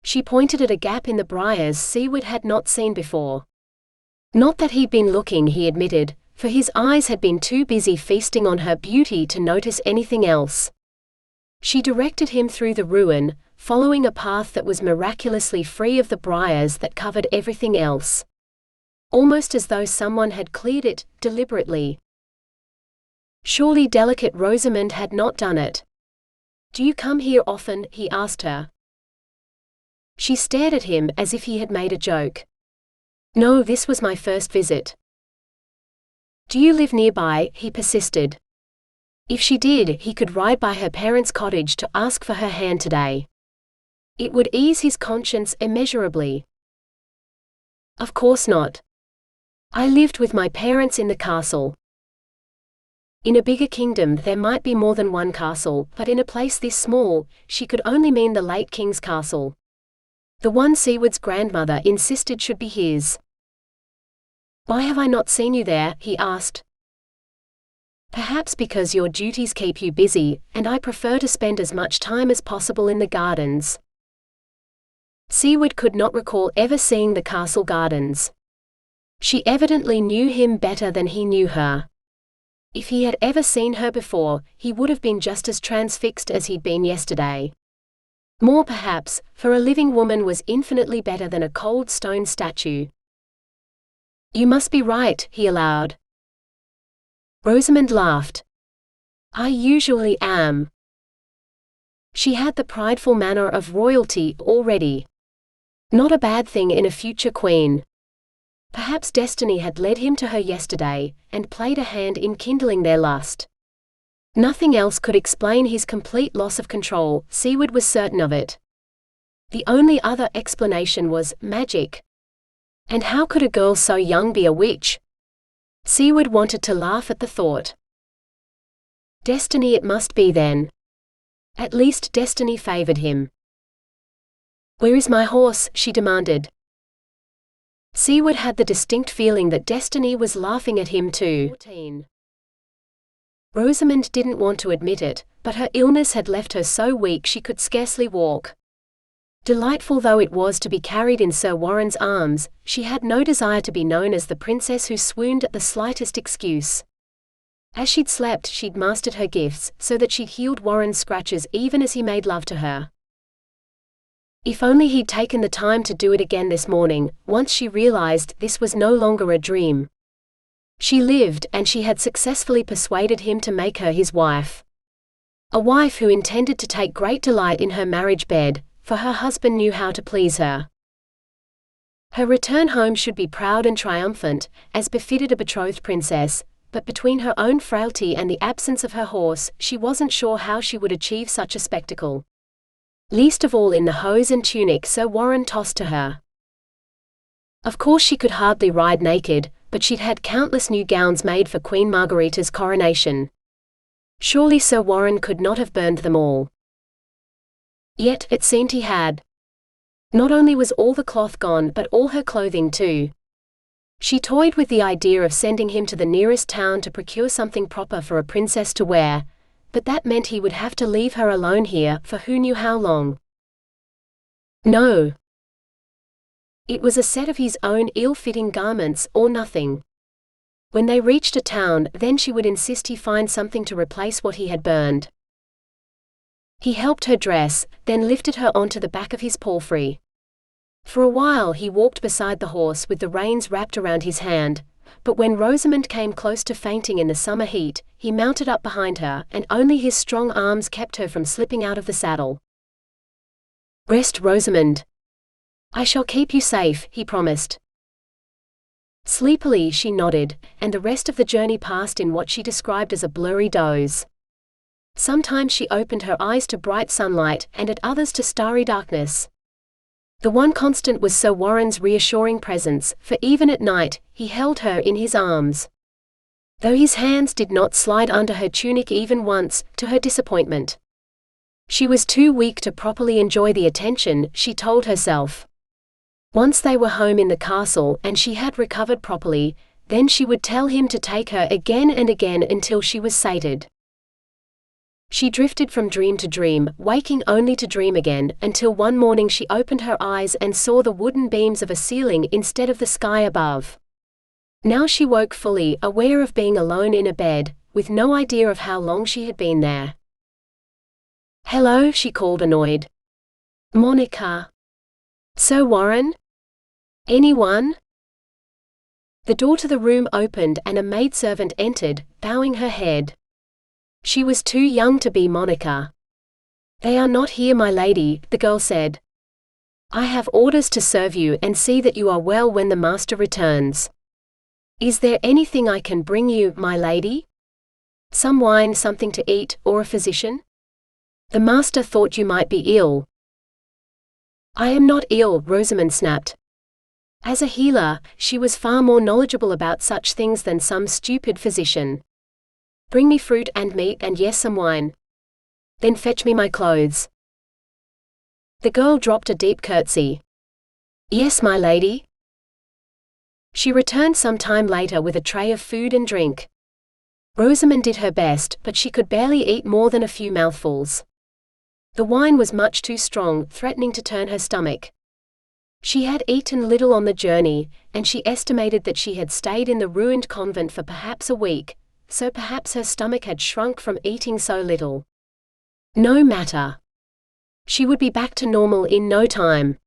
She pointed at a gap in the briars Siward had not seen before. Not that he'd been looking, he admitted, for his eyes had been too busy feasting on her beauty to notice anything else. She directed him through the ruin, following a path that was miraculously free of the briars that covered everything else. Almost as though someone had cleared it, deliberately. Surely delicate Rosamond had not done it. "Do you come here often?" he asked her. She stared at him as if he had made a joke. "No, this was my first visit." "Do you live nearby?" he persisted. If she did, he could ride by her parents' cottage to ask for her hand today. It would ease his conscience immeasurably. "Of course not. I lived with my parents in the castle." In a bigger kingdom there might be more than one castle, but in a place this small, she could only mean the late king's castle. The one Siward's grandmother insisted should be his. "Why have I not seen you there?" he asked. "Perhaps because your duties keep you busy, and I prefer to spend as much time as possible in the gardens." Siward could not recall ever seeing the castle gardens. She evidently knew him better than he knew her. If he had ever seen her before, he would have been just as transfixed as he'd been yesterday. More perhaps, for a living woman was infinitely better than a cold stone statue. "You must be right," he allowed. Rosamond laughed. "I usually am." She had the prideful manner of royalty already. Not a bad thing in a future queen. Perhaps destiny had led him to her yesterday, and played a hand in kindling their lust. Nothing else could explain his complete loss of control, Siward was certain of it. The only other explanation was magic. And how could a girl so young be a witch? Siward wanted to laugh at the thought. Destiny it must be then. At least destiny favored him. "Where is my horse?" she demanded. Siward had the distinct feeling that destiny was laughing at him too. 14. Rosamond didn't want to admit it, but her illness had left her so weak she could scarcely walk. Delightful though it was to be carried in Sir Warren's arms, she had no desire to be known as the princess who swooned at the slightest excuse. As she'd slept, she'd mastered her gifts, so that she'd healed Warren's scratches even as he made love to her. If only he'd taken the time to do it again this morning, once she realized this was no longer a dream. She lived, and she had successfully persuaded him to make her his wife. A wife who intended to take great delight in her marriage bed, for her husband knew how to please her. Her return home should be proud and triumphant, as befitted a betrothed princess, but between her own frailty and the absence of her horse, she wasn't sure how she would achieve such a spectacle. Least of all in the hose and tunic Sir Warren tossed to her. Of course she could hardly ride naked, but she'd had countless new gowns made for Queen Margarita's coronation. Surely Sir Warren could not have burned them all. Yet, it seemed he had. Not only was all the cloth gone but all her clothing too. She toyed with the idea of sending him to the nearest town to procure something proper for a princess to wear, but that meant he would have to leave her alone here for who knew how long. No. It was a set of his own ill-fitting garments or nothing. When they reached a town, then she would insist he find something to replace what he had burned. He helped her dress, then lifted her onto the back of his palfrey. For a while he walked beside the horse with the reins wrapped around his hand, but when Rosamond came close to fainting in the summer heat, he mounted up behind her, and only his strong arms kept her from slipping out of the saddle. "Rest, Rosamond. I shall keep you safe," he promised. Sleepily she nodded, and the rest of the journey passed in what she described as a blurry doze. Sometimes she opened her eyes to bright sunlight, and at others to starry darkness. The one constant was Sir Warren's reassuring presence, for even at night, he held her in his arms. Though his hands did not slide under her tunic even once, to her disappointment. She was too weak to properly enjoy the attention, she told herself. Once they were home in the castle and she had recovered properly, then she would tell him to take her again and again until she was sated. She drifted from dream to dream, waking only to dream again, until one morning she opened her eyes and saw the wooden beams of a ceiling instead of the sky above. Now she woke fully aware of being alone in a bed, with no idea of how long she had been there. "Hello," she called, annoyed. "Monica? Sir Warren? Anyone?" The door to the room opened and a maidservant entered, bowing her head. She was too young to be Monica. "They are not here, my lady," the girl said. "I have orders to serve you and see that you are well when the master returns. Is there anything I can bring you, my lady? Some wine, something to eat, or a physician? The master thought you might be ill." "I am not ill," Rosamond snapped. As a healer, she was far more knowledgeable about such things than some stupid physician. "Bring me fruit and meat and yes, some wine. Then fetch me my clothes." The girl dropped a deep curtsy. "Yes, my lady." She returned some time later with a tray of food and drink. Rosamond did her best, but she could barely eat more than a few mouthfuls. The wine was much too strong, threatening to turn her stomach. She had eaten little on the journey, and she estimated that she had stayed in the ruined convent for perhaps a week, so perhaps her stomach had shrunk from eating so little. No matter. She would be back to normal in no time.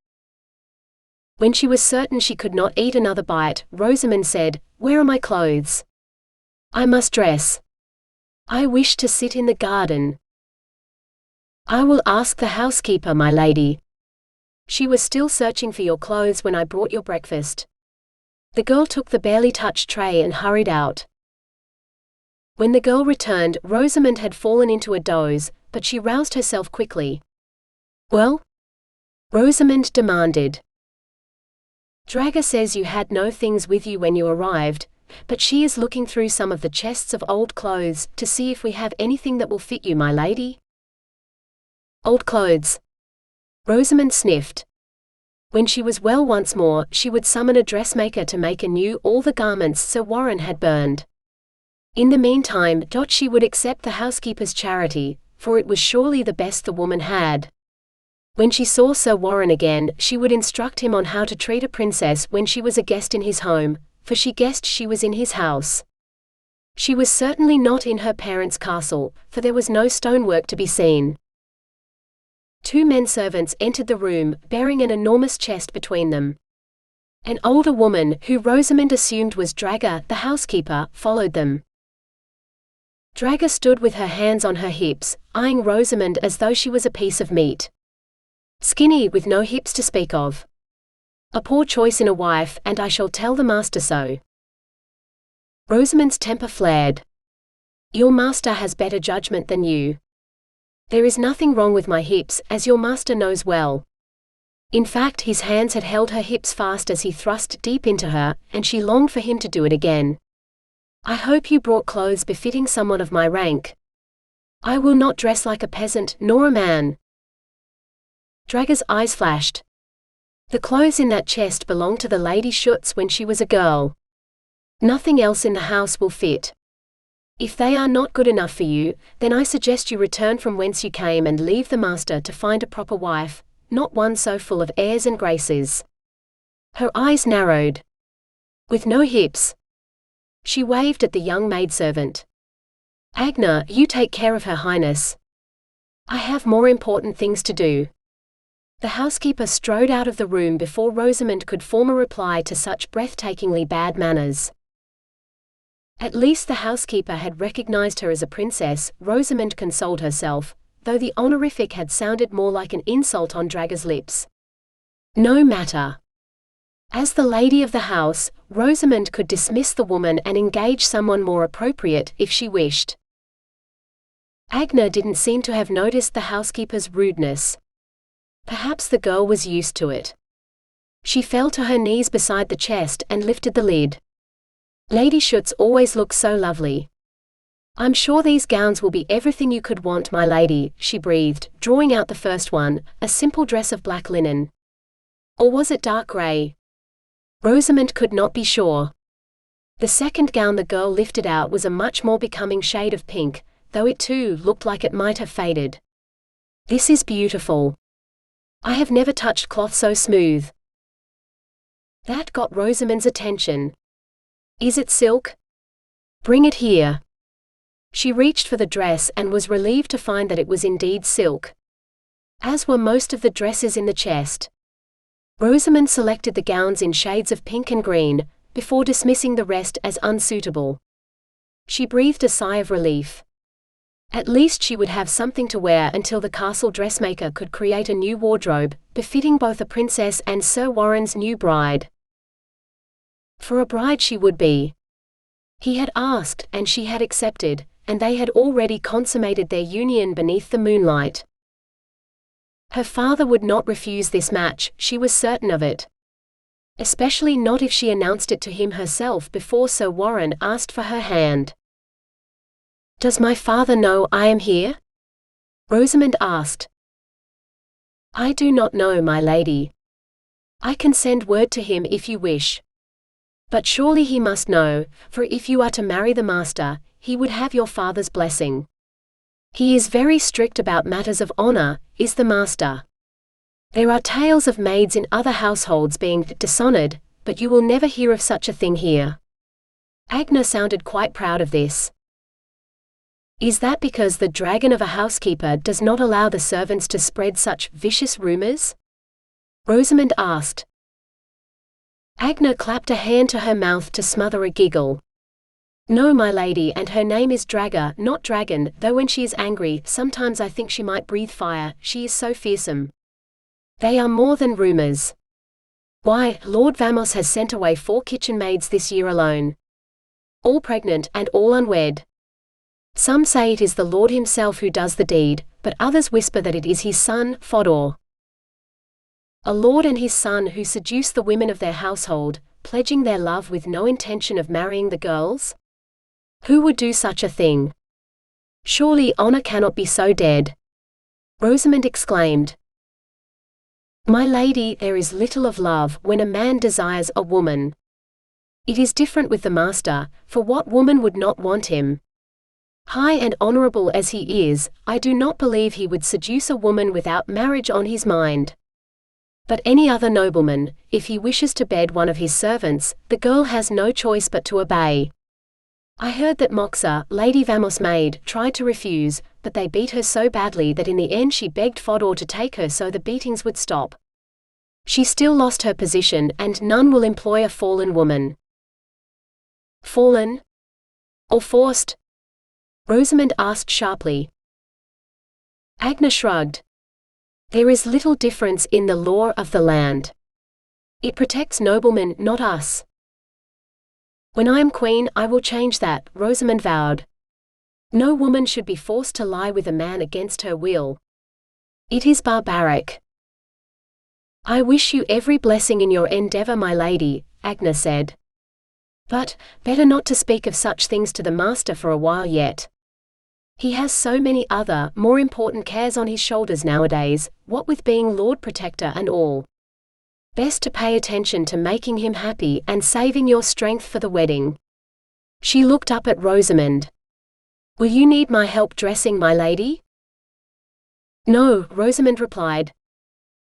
When she was certain she could not eat another bite, Rosamond said, "Where are my clothes? I must dress. I wish to sit in the garden." "I will ask the housekeeper, my lady. She was still searching for your clothes when I brought your breakfast." The girl took the barely touched tray and hurried out. When the girl returned, Rosamond had fallen into a doze, but she roused herself quickly. "Well?" Rosamond demanded. "Draga says you had no things with you when you arrived, but she is looking through some of the chests of old clothes to see if we have anything that will fit you, my lady." "Old clothes?" Rosamond sniffed. When she was well once more, she would summon a dressmaker to make anew all the garments Sir Warren had burned. In the meantime, she would accept the housekeeper's charity, for it was surely the best the woman had. When she saw Sir Warren again, she would instruct him on how to treat a princess when she was a guest in his home, for she guessed she was in his house. She was certainly not in her parents' castle, for there was no stonework to be seen. Two men-servants entered the room, bearing an enormous chest between them. An older woman, who Rosamond assumed was Draga, the housekeeper, followed them. Draga stood with her hands on her hips, eyeing Rosamond as though she was a piece of meat. Skinny, with no hips to speak of. "A poor choice in a wife, and I shall tell the master so." Rosamond's temper flared. "Your master has better judgment than you. There is nothing wrong with my hips, as your master knows well." In fact, his hands had held her hips fast as he thrust deep into her, and she longed for him to do it again. "I hope you brought clothes befitting someone of my rank. I will not dress like a peasant, nor a man." Draga's eyes flashed. "The clothes in that chest belonged to the Lady Schutz when she was a girl. Nothing else in the house will fit. If they are not good enough for you, then I suggest you return from whence you came and leave the master to find a proper wife, not one so full of airs and graces." Her eyes narrowed. "With no hips." She waved at the young maidservant. "Agna, you take care of Her Highness. I have more important things to do." The housekeeper strode out of the room before Rosamond could form a reply to such breathtakingly bad manners. At least the housekeeper had recognized her as a princess, Rosamond consoled herself, though the honorific had sounded more like an insult on Draga's lips. No matter. As the lady of the house, Rosamond could dismiss the woman and engage someone more appropriate if she wished. Agna didn't seem to have noticed the housekeeper's rudeness. Perhaps the girl was used to it. She fell to her knees beside the chest and lifted the lid. "Lady Schutz always looks so lovely. "I'm sure these gowns will be everything you could want, my lady," she breathed, drawing out the first one, a simple dress of black linen. Or was it dark grey? Rosamond could not be sure. The second gown the girl lifted out was a much more becoming shade of pink, though it too looked like it might have faded. "This is beautiful. I have never touched cloth so smooth." That got Rosamond's attention. "Is it silk? Bring it here." She reached for the dress and was relieved to find that it was indeed silk. As were most of the dresses in the chest. Rosamond selected the gowns in shades of pink and green, before dismissing the rest as unsuitable. She breathed a sigh of relief. At least she would have something to wear until the castle dressmaker could create a new wardrobe, befitting both a princess and Sir Warren's new bride. For a bride she would be. He had asked, and she had accepted, and they had already consummated their union beneath the moonlight. Her father would not refuse this match, she was certain of it. Especially not if she announced it to him herself before Sir Warren asked for her hand. "Does my father know I am here?" Rosamond asked. "I do not know, my lady. I can send word to him if you wish. But surely he must know, for if you are to marry the master, he would have your father's blessing. He is very strict about matters of honor, is the master. There are tales of maids in other households being dishonored, but you will never hear of such a thing here." Agnes sounded quite proud of this. "Is that because the dragon of a housekeeper does not allow the servants to spread such vicious rumors?" Rosamond asked. Agnes clapped a hand to her mouth to smother a giggle. "No, my lady, and her name is Draga, not Dragon, though when she is angry, sometimes I think she might breathe fire, she is so fearsome. They are more than rumors. Why, Lord Vamos has sent away 4 kitchen maids this year alone. All pregnant, and all unwed. Some say it is the Lord himself who does the deed, but others whisper that it is his son, Fodor. A lord and his son who seduce the women of their household, pledging their love with no intention of marrying the girls? Who would do such a thing? Surely honor cannot be so dead." Rosamond exclaimed. "My lady, there is little of love when a man desires a woman. It is different with the master, for what woman would not want him? High and honorable as he is, I do not believe he would seduce a woman without marriage on his mind. But any other nobleman, if he wishes to bed one of his servants, the girl has no choice but to obey. I heard that Moxa, Lady Vamos' maid, tried to refuse, but they beat her so badly that in the end she begged Fodor to take her so the beatings would stop. She still lost her position, and none will employ a fallen woman." "Fallen? Or forced?" Rosamond asked sharply. Agnes shrugged. "There is little difference in the law of the land. It protects noblemen, not us." "When I am queen, I will change that," Rosamond vowed. "No woman should be forced to lie with a man against her will. It is barbaric." "I wish you every blessing in your endeavor, my lady," Agnes said. "But, better not to speak of such things to the master for a while yet. He has so many other, more important cares on his shoulders nowadays, what with being Lord Protector and all. Best to pay attention to making him happy and saving your strength for the wedding." She looked up at Rosamond. "Will you need my help dressing, my lady?" "No," Rosamond replied.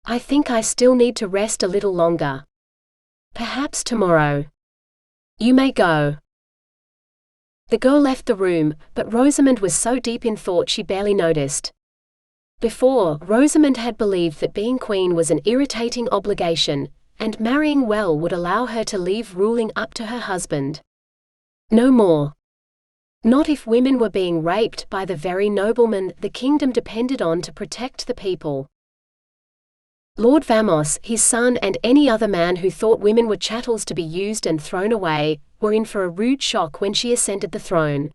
"I think I still need to rest a little longer. Perhaps tomorrow. You may go." The girl left the room, but Rosamond was so deep in thought she barely noticed. Before, Rosamond had believed that being queen was an irritating obligation, and marrying well would allow her to leave ruling up to her husband. No more. Not if women were being raped by the very noblemen the kingdom depended on to protect the people. Lord Vamos, his son, and any other man who thought women were chattels to be used and thrown away, were in for a rude shock when she ascended the throne.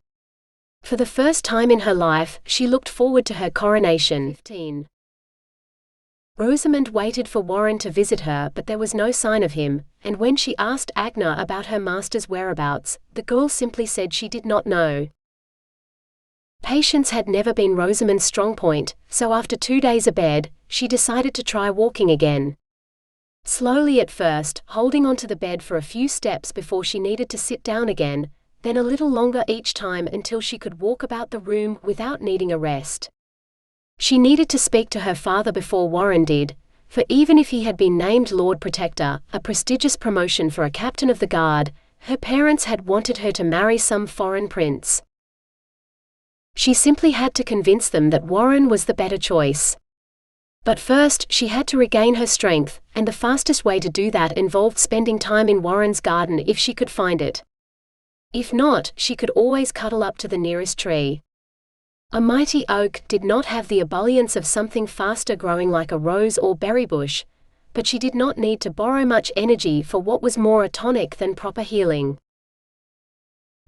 For the first time in her life, she looked forward to her coronation. 15. Rosamond waited for Warren to visit her, but there was no sign of him, and when she asked Agnes about her master's whereabouts, the girl simply said she did not know. Patience had never been Rosamond's strong point, so after 2 days abed, she decided to try walking again. Slowly at first, holding onto the bed for a few steps before she needed to sit down again, then a little longer each time until she could walk about the room without needing a rest. She needed to speak to her father before Warren did, for even if he had been named Lord Protector, a prestigious promotion for a captain of the guard, her parents had wanted her to marry some foreign prince. She simply had to convince them that Warren was the better choice. But first, she had to regain her strength, and the fastest way to do that involved spending time in Warren's garden if she could find it. If not, she could always cuddle up to the nearest tree. A mighty oak did not have the ebullience of something faster growing like a rose or berry bush, but she did not need to borrow much energy for what was more a tonic than proper healing.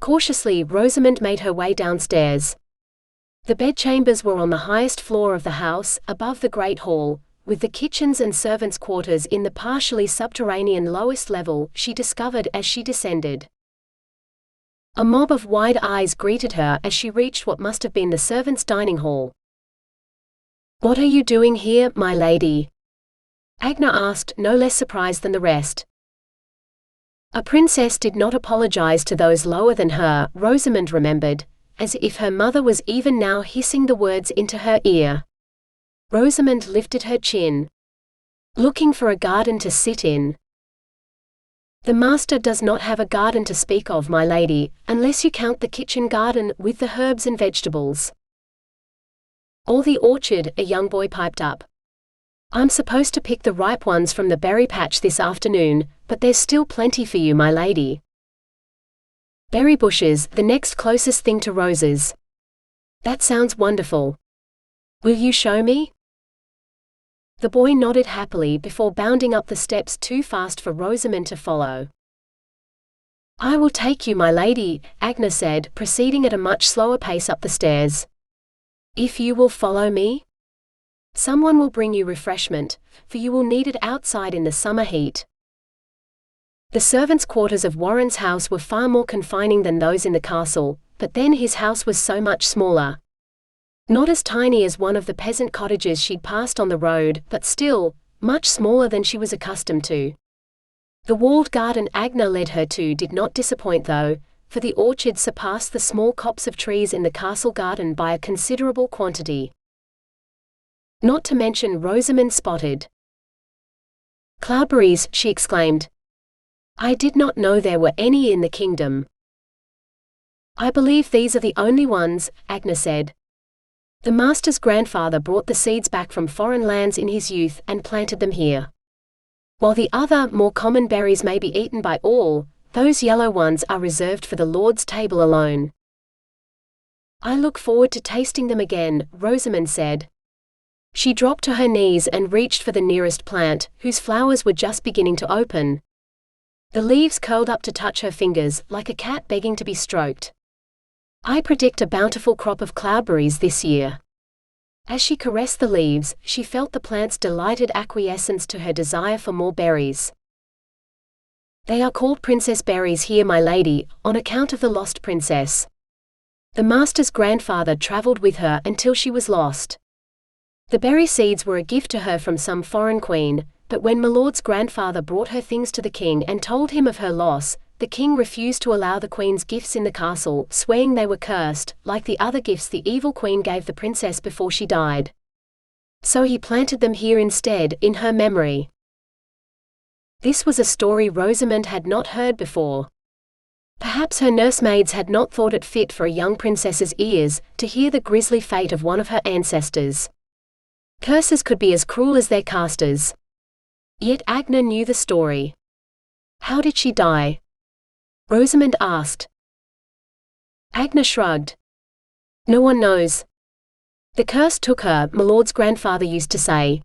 Cautiously, Rosamond made her way downstairs. The bedchambers were on the highest floor of the house, above the great hall, with the kitchens and servants' quarters in the partially subterranean lowest level, she discovered as she descended. A mob of wide eyes greeted her as she reached what must have been the servants' dining hall. "What are you doing here, my lady?" Agna asked, no less surprised than the rest. A princess did not apologize to those lower than her, Rosamond remembered, as if her mother was even now hissing the words into her ear. Rosamond lifted her chin. "Looking for a garden to sit in." "The master does not have a garden to speak of, my lady, unless you count the kitchen garden with the herbs and vegetables." "Or the orchard," a young boy piped up. "I'm supposed to pick the ripe ones from the berry patch this afternoon, but there's still plenty for you, my lady." "Berry bushes, the next closest thing to roses." "That sounds wonderful. Will you show me?" The boy nodded happily before bounding up the steps too fast for Rosamond to follow. "I will take you, my lady," Agna said, proceeding at a much slower pace up the stairs. "If you will follow me? Someone will bring you refreshment, for you will need it outside in the summer heat." The servants' quarters of Warren's house were far more confining than those in the castle, but then his house was so much smaller. Not as tiny as one of the peasant cottages she'd passed on the road, but still, much smaller than she was accustomed to. The walled garden Agna led her to did not disappoint though, for the orchard surpassed the small copse of trees in the castle garden by a considerable quantity. Not to mention Rosamond spotted cloudberries, she exclaimed. "I did not know there were any in the kingdom." "I believe these are the only ones," Agna said. "The master's grandfather brought the seeds back from foreign lands in his youth and planted them here. While the other, more common berries may be eaten by all, those yellow ones are reserved for the Lord's table alone." "I look forward to tasting them again," Rosamond said. She dropped to her knees and reached for the nearest plant, whose flowers were just beginning to open. The leaves curled up to touch her fingers, like a cat begging to be stroked. "I predict a bountiful crop of cloudberries this year." As she caressed the leaves, she felt the plant's delighted acquiescence to her desire for more berries. "They are called princess berries here, my lady, on account of the lost princess. The master's grandfather traveled with her until she was lost. The berry seeds were a gift to her from some foreign queen, but when Milord's grandfather brought her things to the king and told him of her loss, the king refused to allow the queen's gifts in the castle, swearing they were cursed, like the other gifts the evil queen gave the princess before she died. So he planted them here instead, in her memory." This was a story Rosamond had not heard before. Perhaps her nursemaids had not thought it fit for a young princess's ears to hear the grisly fate of one of her ancestors. Curses could be as cruel as their casters. Yet Agna knew the story. "How did she die?" Rosamond asked. Agna shrugged. "No one knows. The curse took her, Milord's grandfather used to say.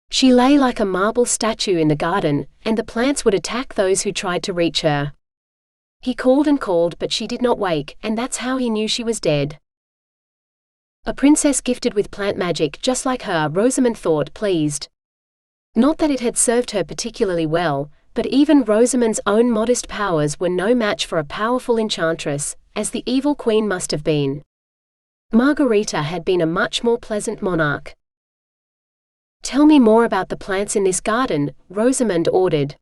She lay like a marble statue in the garden, and the plants would attack those who tried to reach her. He called and called, but she did not wake, and that's how he knew she was dead." A princess gifted with plant magic just like her, Rosamond thought, pleased. Not that it had served her particularly well, but even Rosamond's own modest powers were no match for a powerful enchantress, as the evil queen must have been. Margarita had been a much more pleasant monarch. "Tell me more about the plants in this garden," Rosamond ordered.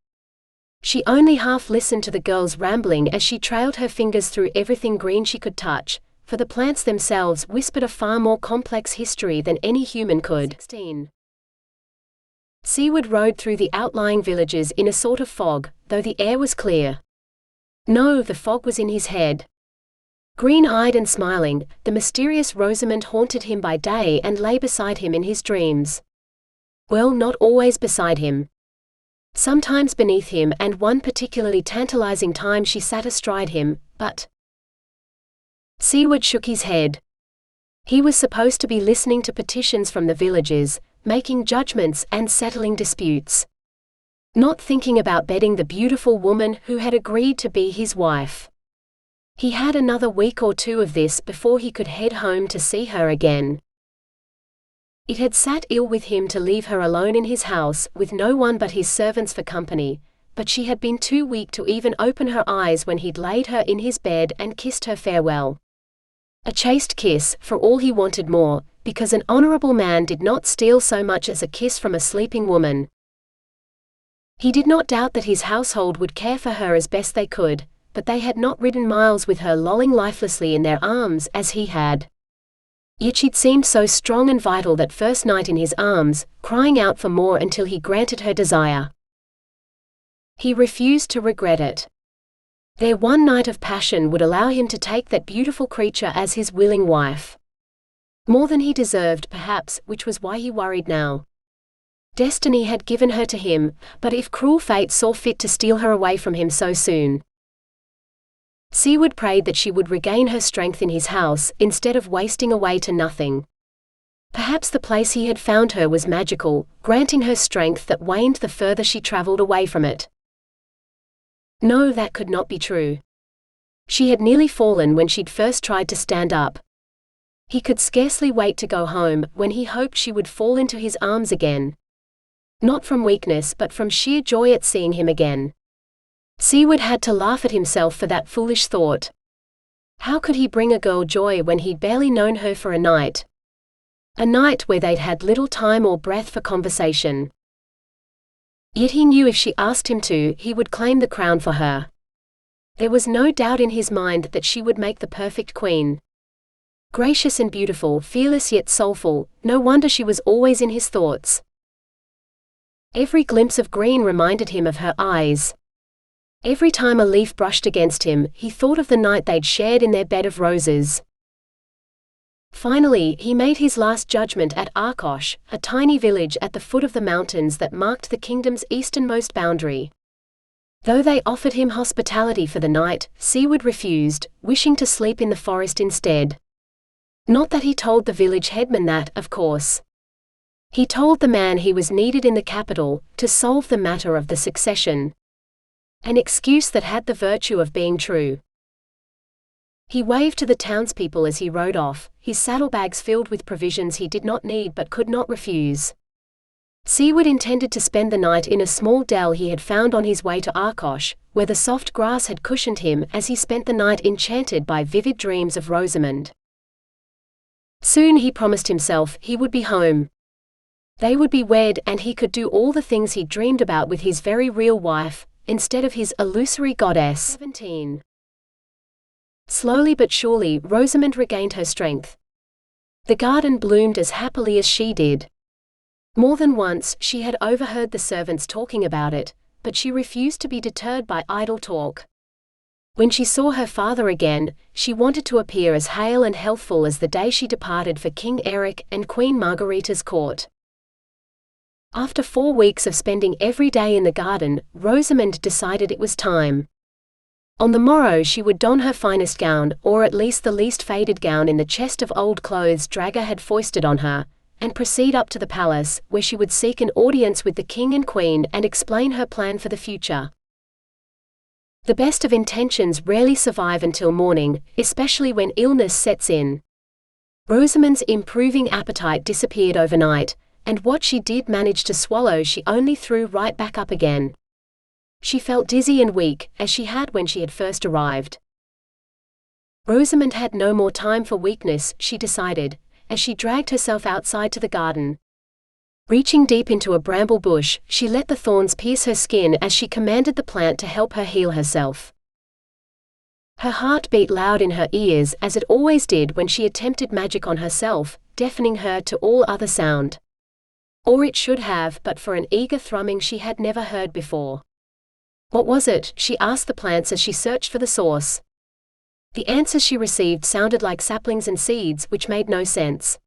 She only half listened to the girl's rambling as she trailed her fingers through everything green she could touch, for the plants themselves whispered a far more complex history than any human could. 16. Siward rode through the outlying villages in a sort of fog, though the air was clear. No, the fog was in his head. Green-eyed and smiling, the mysterious Rosamond haunted him by day and lay beside him in his dreams. Well, not always beside him. Sometimes beneath him, and one particularly tantalizing time she sat astride him, but Siward shook his head. He was supposed to be listening to petitions from the villagers, making judgments and settling disputes. Not thinking about bedding the beautiful woman who had agreed to be his wife. He had another week or two of this before he could head home to see her again. It had sat ill with him to leave her alone in his house, with no one but his servants for company, but she had been too weak to even open her eyes when he'd laid her in his bed and kissed her farewell. A chaste kiss, for all he wanted more, because an honorable man did not steal so much as a kiss from a sleeping woman. He did not doubt that his household would care for her as best they could, but they had not ridden miles with her lolling lifelessly in their arms as he had. Yet she'd seemed so strong and vital that first night in his arms, crying out for more until he granted her desire. He refused to regret it. Their one night of passion would allow him to take that beautiful creature as his willing wife. More than he deserved, perhaps, which was why he worried now. Destiny had given her to him, but if cruel fate saw fit to steal her away from him so soon. Siward prayed that she would regain her strength in his house, instead of wasting away to nothing. Perhaps the place he had found her was magical, granting her strength that waned the further she traveled away from it. No, that could not be true. She had nearly fallen when she'd first tried to stand up. He could scarcely wait to go home, when he hoped she would fall into his arms again. Not from weakness but from sheer joy at seeing him again. Siward had to laugh at himself for that foolish thought. How could he bring a girl joy when he'd barely known her for a night? A night where they'd had little time or breath for conversation. Yet he knew if she asked him to, he would claim the crown for her. There was no doubt in his mind that she would make the perfect queen. Gracious and beautiful, fearless yet soulful, no wonder she was always in his thoughts. Every glimpse of green reminded him of her eyes. Every time a leaf brushed against him, he thought of the night they'd shared in their bed of roses. Finally, he made his last judgment at Arkosh, a tiny village at the foot of the mountains that marked the kingdom's easternmost boundary. Though they offered him hospitality for the night, Siward refused, wishing to sleep in the forest instead. Not that he told the village headman that, of course. He told the man he was needed in the capital, to solve the matter of the succession. An excuse that had the virtue of being true. He waved to the townspeople as he rode off, his saddlebags filled with provisions he did not need but could not refuse. Siward intended to spend the night in a small dell he had found on his way to Arkosh, where the soft grass had cushioned him as he spent the night enchanted by vivid dreams of Rosamond. Soon he promised himself he would be home. They would be wed and he could do all the things he dreamed about with his very real wife, instead of his illusory goddess. 17. Slowly but surely, Rosamond regained her strength. The garden bloomed as happily as she did. More than once, she had overheard the servants talking about it, but she refused to be deterred by idle talk. When she saw her father again, she wanted to appear as hale and healthful as the day she departed for King Eric and Queen Margarita's court. After 4 weeks of spending every day in the garden, Rosamond decided it was time. On the morrow she would don her finest gown, or at least the least faded gown in the chest of old clothes Draga had foisted on her, and proceed up to the palace, where she would seek an audience with the king and queen and explain her plan for the future. The best of intentions rarely survive until morning, especially when illness sets in. Rosamond's improving appetite disappeared overnight, and what she did manage to swallow she only threw right back up again. She felt dizzy and weak, as she had when she had first arrived. Rosamond had no more time for weakness, she decided, as she dragged herself outside to the garden. Reaching deep into a bramble bush, she let the thorns pierce her skin as she commanded the plant to help her heal herself. Her heart beat loud in her ears as it always did when she attempted magic on herself, deafening her to all other sound. Or it should have, but for an eager thrumming she had never heard before. What was it? She asked the plants as she searched for the source. The answers she received sounded like saplings and seeds, which made no sense.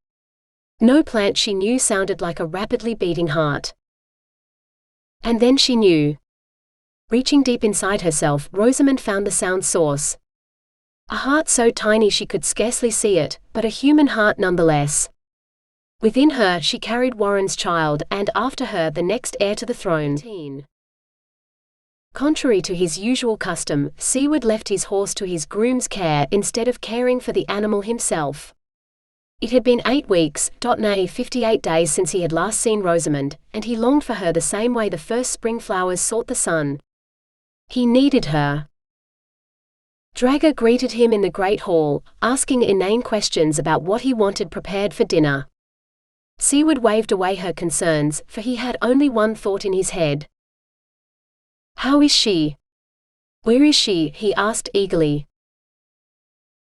No plant she knew sounded like a rapidly beating heart. And then she knew. Reaching deep inside herself, Rosamond found the sound source. A heart so tiny she could scarcely see it, but a human heart nonetheless. Within her she carried Warren's child, and after her the next heir to the throne. Contrary to his usual custom, Siward left his horse to his groom's care instead of caring for the animal himself. It had been 8 weeks, nay 58 days since he had last seen Rosamond, and he longed for her the same way the first spring flowers sought the sun. He needed her. Draga greeted him in the great hall, asking inane questions about what he wanted prepared for dinner. Siward waved away her concerns, for he had only one thought in his head. "How is she? Where is she?" he asked eagerly.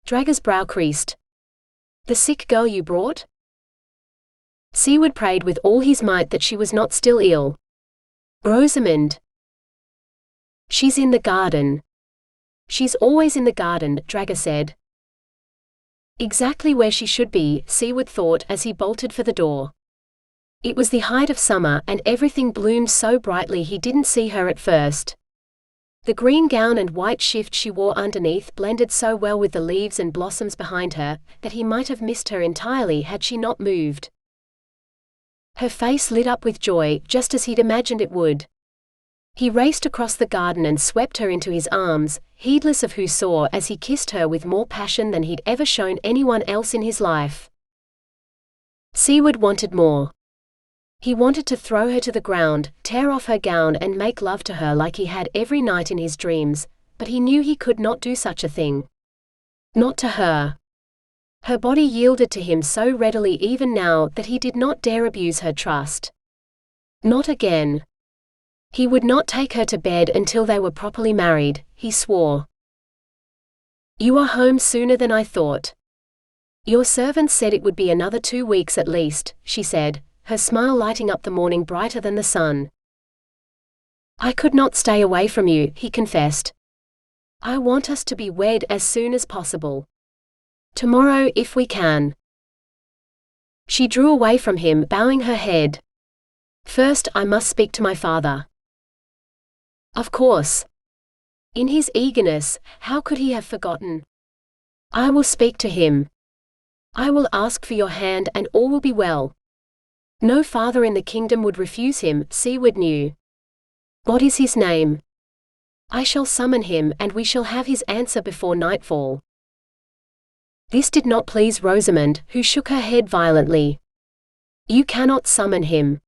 Draga's brow creased. "The sick girl you brought?" Siward prayed with all his might that she was not still ill. "Rosamond. She's in the garden." "She's always in the garden," Draga said. Exactly where she should be, Siward thought as he bolted for the door. It was the height of summer, and everything bloomed so brightly he didn't see her at first. The green gown and white shift she wore underneath blended so well with the leaves and blossoms behind her, that he might have missed her entirely had she not moved. Her face lit up with joy, just as he'd imagined it would. He raced across the garden and swept her into his arms, heedless of who saw, as he kissed her with more passion than he'd ever shown anyone else in his life. Siward wanted more. He wanted to throw her to the ground, tear off her gown and make love to her like he had every night in his dreams, but he knew he could not do such a thing. Not to her. Her body yielded to him so readily even now that he did not dare abuse her trust. Not again. He would not take her to bed until they were properly married, he swore. "You are home sooner than I thought. Your servants said it would be another 2 weeks at least," she said, her smile lighting up the morning brighter than the sun. "I could not stay away from you," he confessed. "I want us to be wed as soon as possible. Tomorrow if we can." She drew away from him, bowing her head. "First I must speak to my father." Of course. In his eagerness, how could he have forgotten? "I will speak to him. I will ask for your hand and all will be well." No father in the kingdom would refuse him, Siward knew. "What is his name?" "I shall summon him and we shall have his answer before nightfall." This did not please Rosamond, who shook her head violently. "You cannot summon him.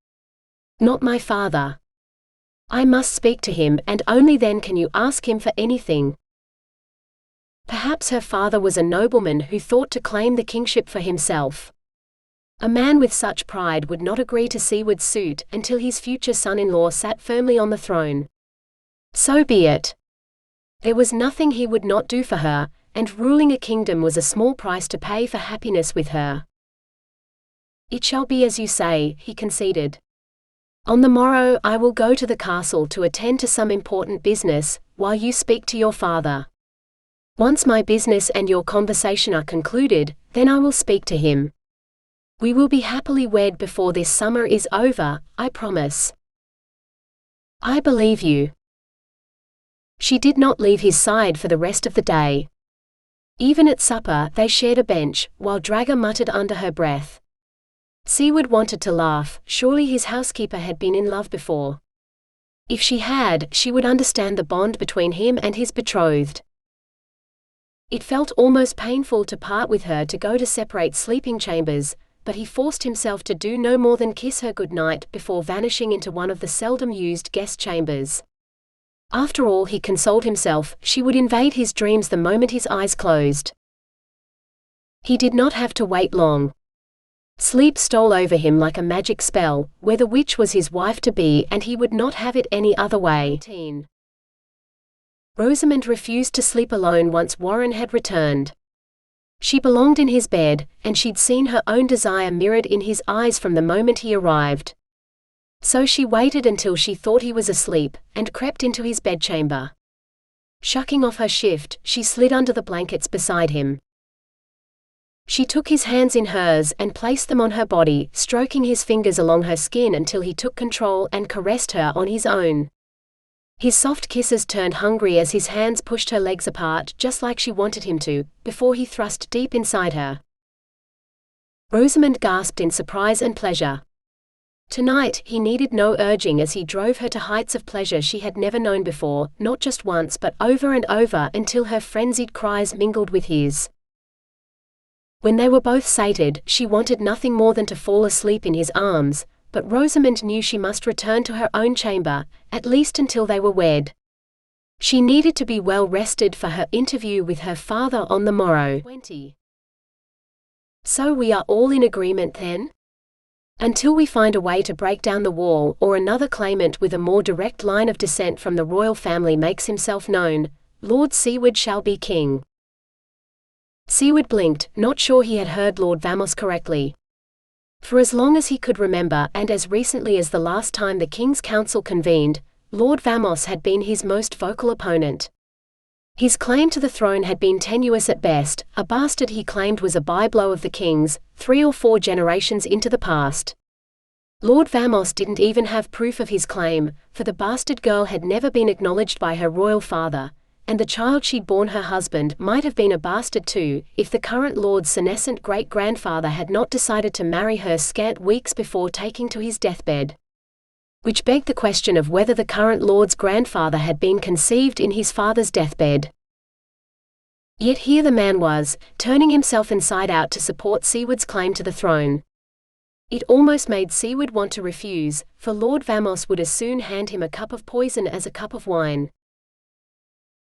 Not my father. I must speak to him, and only then can you ask him for anything." Perhaps her father was a nobleman who thought to claim the kingship for himself. A man with such pride would not agree to Siward's suit until his future son-in-law sat firmly on the throne. So be it. There was nothing he would not do for her, and ruling a kingdom was a small price to pay for happiness with her. "It shall be as you say," he conceded. "On the morrow I will go to the castle to attend to some important business, while you speak to your father. Once my business and your conversation are concluded, then I will speak to him. We will be happily wed before this summer is over, I promise." "I believe you." She did not leave his side for the rest of the day. Even at supper they shared a bench, while Draga muttered under her breath. Siward wanted to laugh, surely his housekeeper had been in love before. If she had, she would understand the bond between him and his betrothed. It felt almost painful to part with her to go to separate sleeping chambers, but he forced himself to do no more than kiss her goodnight before vanishing into one of the seldom-used guest chambers. After all, he consoled himself, she would invade his dreams the moment his eyes closed. He did not have to wait long. Sleep stole over him like a magic spell, where the witch was his wife-to-be and he would not have it any other way. Rosamond refused to sleep alone once Warren had returned. She belonged in his bed, and she'd seen her own desire mirrored in his eyes from the moment he arrived. So she waited until she thought he was asleep, and crept into his bedchamber. Shucking off her shift, she slid under the blankets beside him. She took his hands in hers and placed them on her body, stroking his fingers along her skin until he took control and caressed her on his own. His soft kisses turned hungry as his hands pushed her legs apart just like she wanted him to, before he thrust deep inside her. Rosamond gasped in surprise and pleasure. Tonight, he needed no urging as he drove her to heights of pleasure she had never known before, not just once but over and over until her frenzied cries mingled with his. When they were both sated, she wanted nothing more than to fall asleep in his arms, but Rosamond knew she must return to her own chamber, at least until they were wed. She needed to be well rested for her interview with her father on the morrow. 20. So we are all in agreement then? Until we find a way to break down the wall or another claimant with a more direct line of descent from the royal family makes himself known, Lord Siward shall be king. Siward blinked, not sure he had heard Lord Vamos correctly. For as long as he could remember and as recently as the last time the King's Council convened, Lord Vamos had been his most vocal opponent. His claim to the throne had been tenuous at best, a bastard he claimed was a byblow of the king's, 3 or 4 generations into the past. Lord Vamos didn't even have proof of his claim, for the bastard girl had never been acknowledged by her royal father, and the child she'd borne her husband might have been a bastard too, if the current lord's senescent great-grandfather had not decided to marry her scant weeks before taking to his deathbed. Which begged the question of whether the current lord's grandfather had been conceived in his father's deathbed. Yet here the man was, turning himself inside out to support Siward's claim to the throne. It almost made Siward want to refuse, for Lord Vamos would as soon hand him a cup of poison as a cup of wine.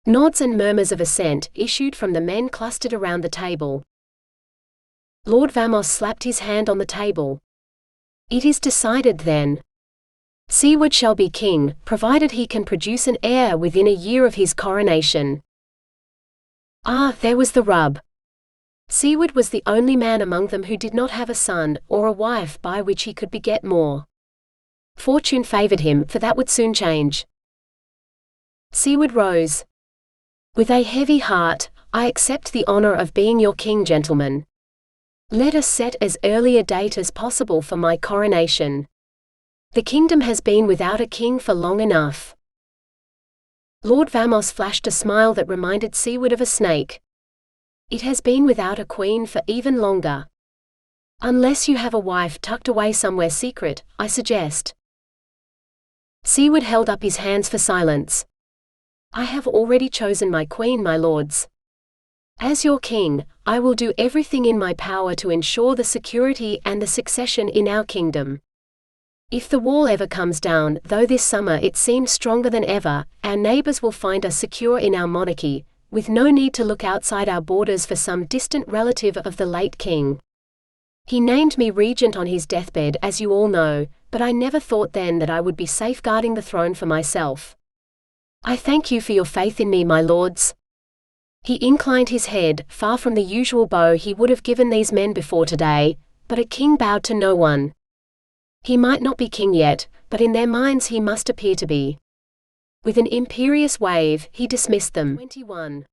Nods and murmurs of assent issued from the men clustered around the table. Lord Vamos slapped his hand on the table. It is decided then. Siward shall be king, provided he can produce an heir within a year of his coronation. Ah, there was the rub. Siward was the only man among them who did not have a son, or a wife by which he could beget more. Fortune favored him, for that would soon change. Siward rose. With a heavy heart, I accept the honor of being your king, gentlemen. Let us set as early a date as possible for my coronation. The kingdom has been without a king for long enough. Lord Vamos flashed a smile that reminded Siward of a snake. It has been without a queen for even longer. Unless you have a wife tucked away somewhere secret, I suggest. Siward held up his hands for silence. I have already chosen my queen, my lords. As your king, I will do everything in my power to ensure the security and the succession in our kingdom. If the wall ever comes down, though this summer it seems stronger than ever, our neighbors will find us secure in our monarchy, with no need to look outside our borders for some distant relative of the late king. He named me regent on his deathbed, as you all know, but I never thought then that I would be safeguarding the throne for myself. I thank you for your faith in me, my lords. He inclined his head, far from the usual bow he would have given these men before today, but a king bowed to no one. He might not be king yet, but in their minds he must appear to be. With an imperious wave, he dismissed them. 21.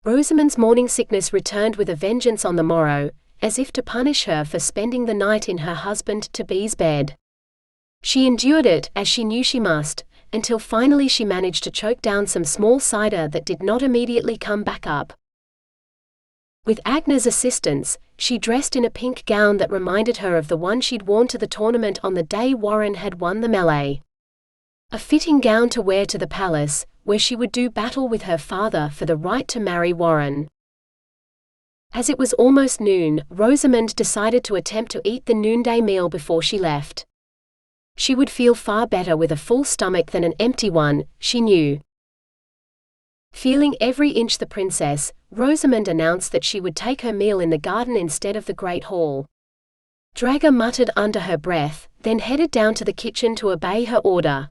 Rosamond's morning sickness returned with a vengeance on the morrow, as if to punish her for spending the night in her husband-to-be's bed. She endured it, as she knew she must, until finally she managed to choke down some small cider that did not immediately come back up. With Agnes' assistance, she dressed in a pink gown that reminded her of the one she'd worn to the tournament on the day Warren had won the melee. A fitting gown to wear to the palace, where she would do battle with her father for the right to marry Warren. As it was almost noon, Rosamond decided to attempt to eat the noonday meal before she left. She would feel far better with a full stomach than an empty one, she knew. Feeling every inch the princess, Rosamond announced that she would take her meal in the garden instead of the great hall. Draga muttered under her breath, then headed down to the kitchen to obey her order.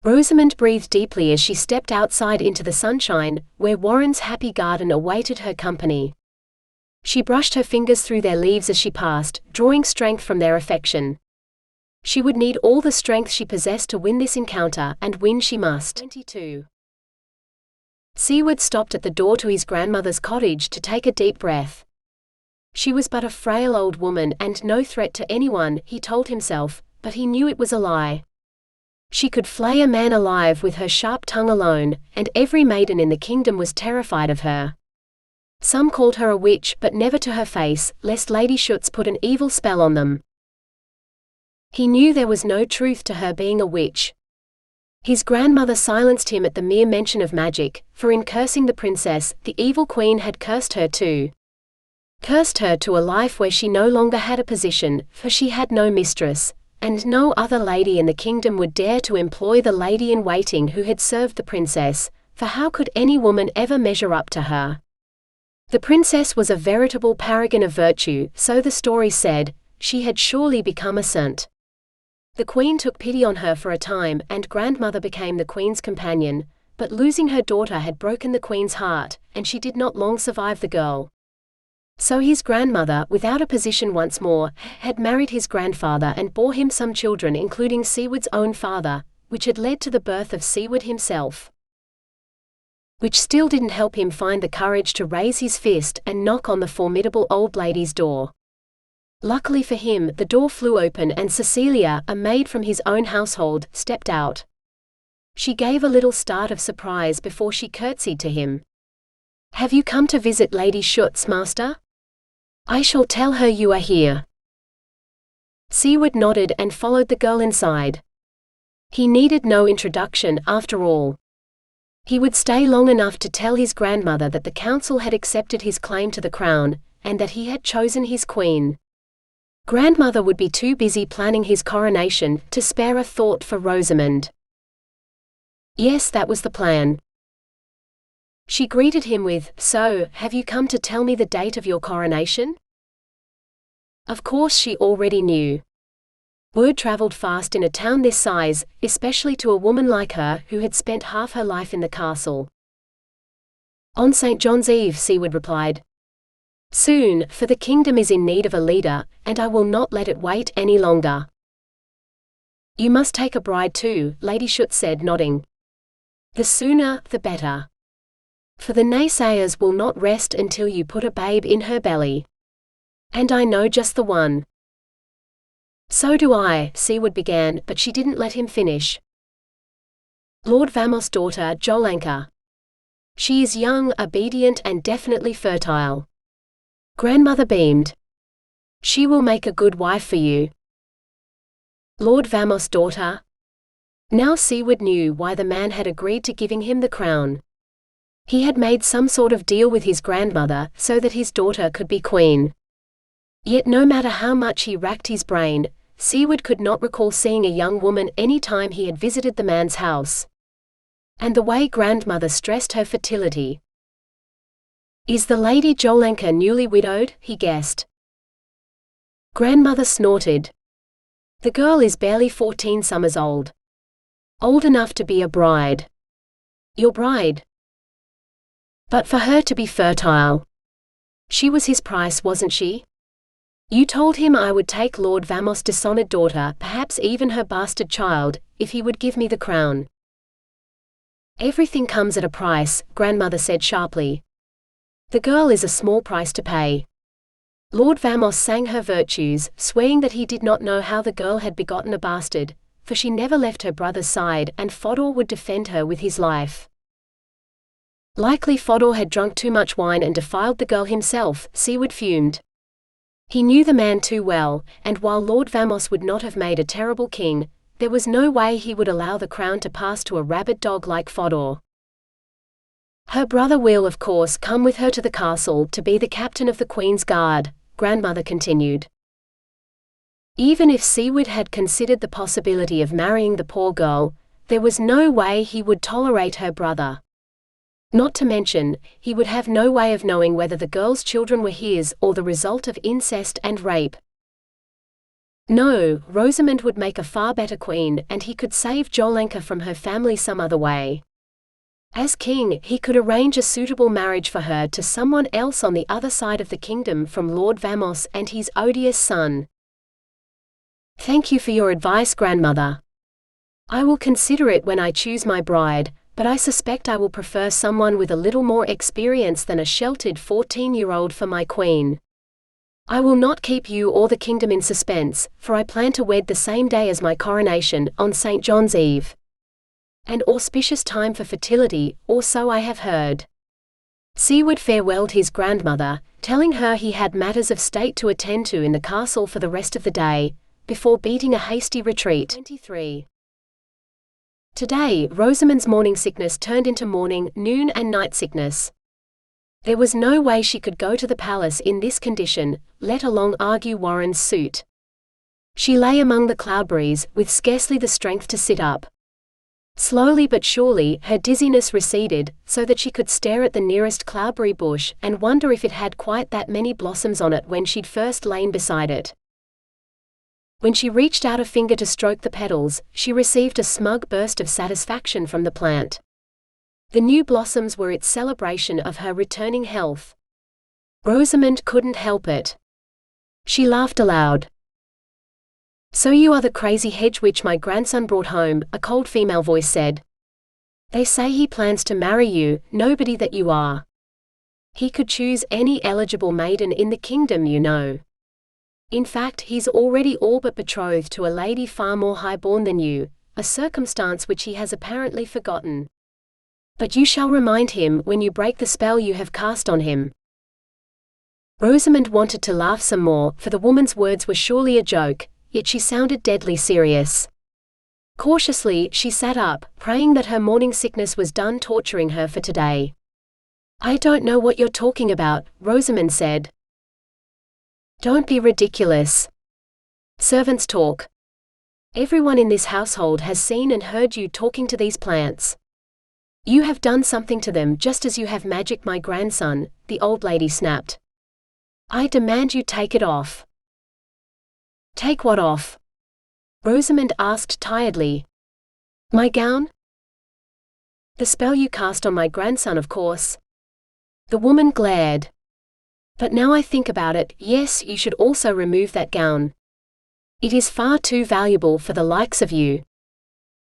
Rosamond breathed deeply as she stepped outside into the sunshine, where Warren's happy garden awaited her company. She brushed her fingers through their leaves as she passed, drawing strength from their affection. She would need all the strength she possessed to win this encounter, and win she must. 22. Siward stopped at the door to his grandmother's cottage to take a deep breath. She was but a frail old woman and no threat to anyone, he told himself, but he knew it was a lie. She could flay a man alive with her sharp tongue alone, and every maiden in the kingdom was terrified of her. Some called her a witch, but never to her face, lest Lady Schutz put an evil spell on them. He knew there was no truth to her being a witch. His grandmother silenced him at the mere mention of magic, for in cursing the princess, the evil queen had cursed her too. Cursed her to a life where she no longer had a position, for she had no mistress, and no other lady in the kingdom would dare to employ the lady-in-waiting who had served the princess, for how could any woman ever measure up to her? The princess was a veritable paragon of virtue, so the story said. She had surely become a saint. The queen took pity on her for a time, and grandmother became the queen's companion, but losing her daughter had broken the queen's heart, and she did not long survive the girl. So his grandmother, without a position once more, had married his grandfather and bore him some children including Siward's own father, which had led to the birth of Siward himself. Which still didn't help him find the courage to raise his fist and knock on the formidable old lady's door. Luckily for him, the door flew open and Cecilia, a maid from his own household, stepped out. She gave a little start of surprise before she curtsied to him. "Have you come to visit Lady Schutz, master? I shall tell her you are here." Siward nodded and followed the girl inside. He needed no introduction, after all. He would stay long enough to tell his grandmother that the council had accepted his claim to the crown, and that he had chosen his queen. Grandmother would be too busy planning his coronation to spare a thought for Rosamond. Yes, that was the plan. She greeted him with, "So, have you come to tell me the date of your coronation?" Of course she already knew. Word traveled fast in a town this size, especially to a woman like her who had spent half her life in the castle. "On St. John's Eve," Siward replied. "Soon, for the kingdom is in need of a leader, and I will not let it wait any longer." "You must take a bride too," Lady Schutz said, nodding. "The sooner, the better. For the naysayers will not rest until you put a babe in her belly. And I know just the one." "So do I," Siward began, but she didn't let him finish. "Lord Vamos' daughter, Jolanka. She is young, obedient and definitely fertile." Grandmother beamed. "She will make a good wife for you." Lord Vamos' daughter? Now Siward knew why the man had agreed to giving him the crown. He had made some sort of deal with his grandmother so that his daughter could be queen. Yet no matter how much he racked his brain, Siward could not recall seeing a young woman any time he had visited the man's house. And the way grandmother stressed her fertility. "Is the Lady Jolanka newly widowed?" he guessed. Grandmother snorted. "The girl is barely 14 summers old. Old enough to be a bride." "Your bride?" "But for her to be fertile. She was his price, wasn't she? You told him I would take Lord Vamos' dishonored daughter, perhaps even her bastard child, if he would give me the crown." "Everything comes at a price," grandmother said sharply. "The girl is a small price to pay." Lord Vamos sang her virtues, swearing that he did not know how the girl had begotten a bastard, for she never left her brother's side and Fodor would defend her with his life. Likely Fodor had drunk too much wine and defiled the girl himself, Siward fumed. He knew the man too well, and while Lord Vamos would not have made a terrible king, there was no way he would allow the crown to pass to a rabid dog like Fodor. "Her brother will of course come with her to the castle to be the captain of the Queen's Guard," grandmother continued. Even if Siward had considered the possibility of marrying the poor girl, there was no way he would tolerate her brother. Not to mention, he would have no way of knowing whether the girl's children were his or the result of incest and rape. No, Rosamond would make a far better queen, and he could save Jolenka from her family some other way. As king, he could arrange a suitable marriage for her to someone else on the other side of the kingdom from Lord Vamos and his odious son. Thank you for your advice, grandmother. I will consider it when I choose my bride, but I suspect I will prefer someone with a little more experience than a sheltered 14-year-old for my queen. I will not keep you or the kingdom in suspense, for I plan to wed the same day as my coronation, on St. John's Eve. An auspicious time for fertility, or so I have heard. Siward farewelled his grandmother, telling her he had matters of state to attend to in the castle for the rest of the day, before beating a hasty retreat. 23. Today, Rosamond's morning sickness turned into morning, noon and night sickness. There was no way she could go to the palace in this condition, let alone argue Warren's suit. She lay among the cloudberries, with scarcely the strength to sit up. Slowly but surely, her dizziness receded, so that she could stare at the nearest cloudberry bush and wonder if it had quite that many blossoms on it when she'd first lain beside it. When she reached out a finger to stroke the petals, she received a smug burst of satisfaction from the plant. The new blossoms were its celebration of her returning health. Rosamond couldn't help it. She laughed aloud. So you are the crazy hedge witch my grandson brought home, a cold female voice said. They say he plans to marry you, nobody that you are. He could choose any eligible maiden in the kingdom, you know. In fact, he's already all but betrothed to a lady far more high-born than you, a circumstance which he has apparently forgotten. But you shall remind him when you break the spell you have cast on him. Rosamond wanted to laugh some more, for the woman's words were surely a joke, yet she sounded deadly serious. Cautiously, she sat up, praying that her morning sickness was done torturing her for today. I don't know what you're talking about, Rosamond said. Don't be ridiculous. Servants talk. Everyone in this household has seen and heard you talking to these plants. You have done something to them just as you have magicked my grandson, the old lady snapped. I demand you take it off. Take what off? Rosamond asked tiredly. My gown? The spell you cast on my grandson, of course. The woman glared. But now I think about it, yes, you should also remove that gown. It is far too valuable for the likes of you.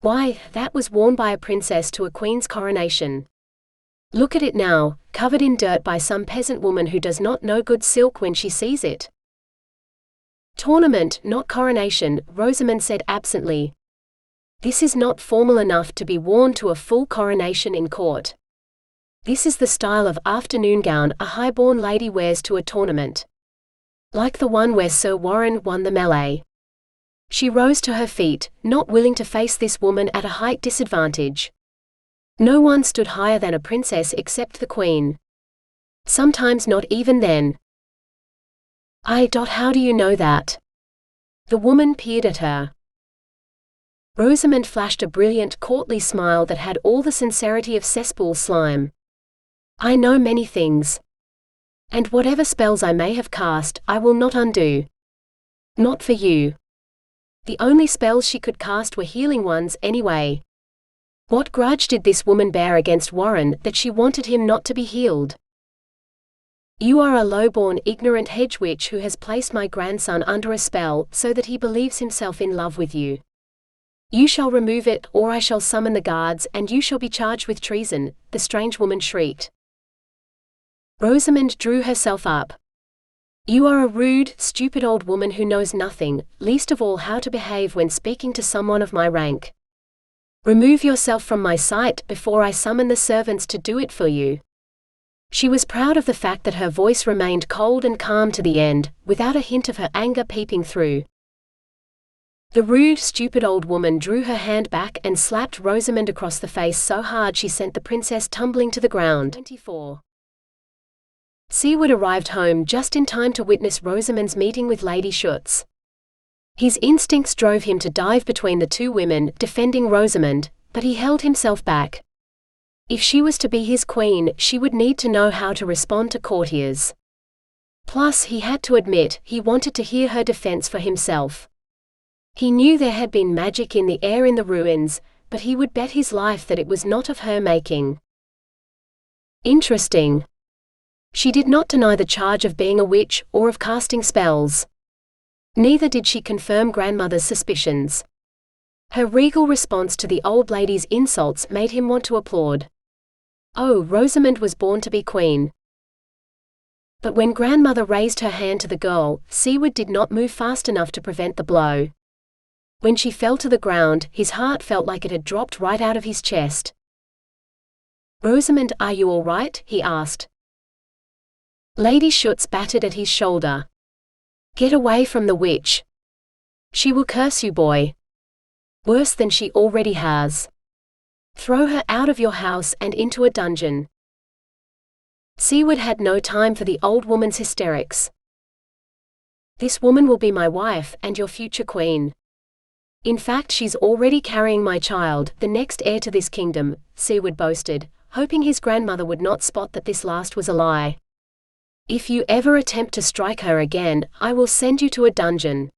Why, that was worn by a princess to a queen's coronation. Look at it now, covered in dirt by some peasant woman who does not know good silk when she sees it. Tournament, not coronation, Rosamond said absently. This is not formal enough to be worn to a full coronation in court. This is the style of afternoon gown a high-born lady wears to a tournament. Like the one where Sir Warren won the melee. She rose to her feet, not willing to face this woman at a height disadvantage. No one stood higher than a princess except the queen. Sometimes not even then. How do you know that? The woman peered at her. Rosamond flashed a brilliant courtly smile that had all the sincerity of cesspool slime. I know many things. And whatever spells I may have cast, I will not undo. Not for you. The only spells she could cast were healing ones anyway. What grudge did this woman bear against Warren that she wanted him not to be healed? You are a low-born, ignorant hedge witch who has placed my grandson under a spell so that he believes himself in love with you. You shall remove it, or I shall summon the guards and you shall be charged with treason, the strange woman shrieked. Rosamond drew herself up. You are a rude, stupid old woman who knows nothing, least of all how to behave when speaking to someone of my rank. Remove yourself from my sight before I summon the servants to do it for you. She was proud of the fact that her voice remained cold and calm to the end, without a hint of her anger peeping through. The rude, stupid old woman drew her hand back and slapped Rosamond across the face so hard she sent the princess tumbling to the ground. 24. Siward arrived home just in time to witness Rosamond's meeting with Lady Schutz. His instincts drove him to dive between the two women, defending Rosamond, but he held himself back. If she was to be his queen, she would need to know how to respond to courtiers. Plus, he had to admit, he wanted to hear her defense for himself. He knew there had been magic in the air in the ruins, but he would bet his life that it was not of her making. Interesting. She did not deny the charge of being a witch, or of casting spells. Neither did she confirm grandmother's suspicions. Her regal response to the old lady's insults made him want to applaud. Oh, Rosamond was born to be queen. But when grandmother raised her hand to the girl, Siward did not move fast enough to prevent the blow. When she fell to the ground, his heart felt like it had dropped right out of his chest. Rosamond, are you all right? He asked. Lady Schutz battered at his shoulder. Get away from the witch. She will curse you, boy. Worse than she already has. Throw her out of your house and into a dungeon. Siward had no time for the old woman's hysterics. This woman will be my wife and your future queen. In fact, she's already carrying my child, the next heir to this kingdom, Siward boasted, hoping his grandmother would not spot that this last was a lie. If you ever attempt to strike her again, I will send you to a dungeon.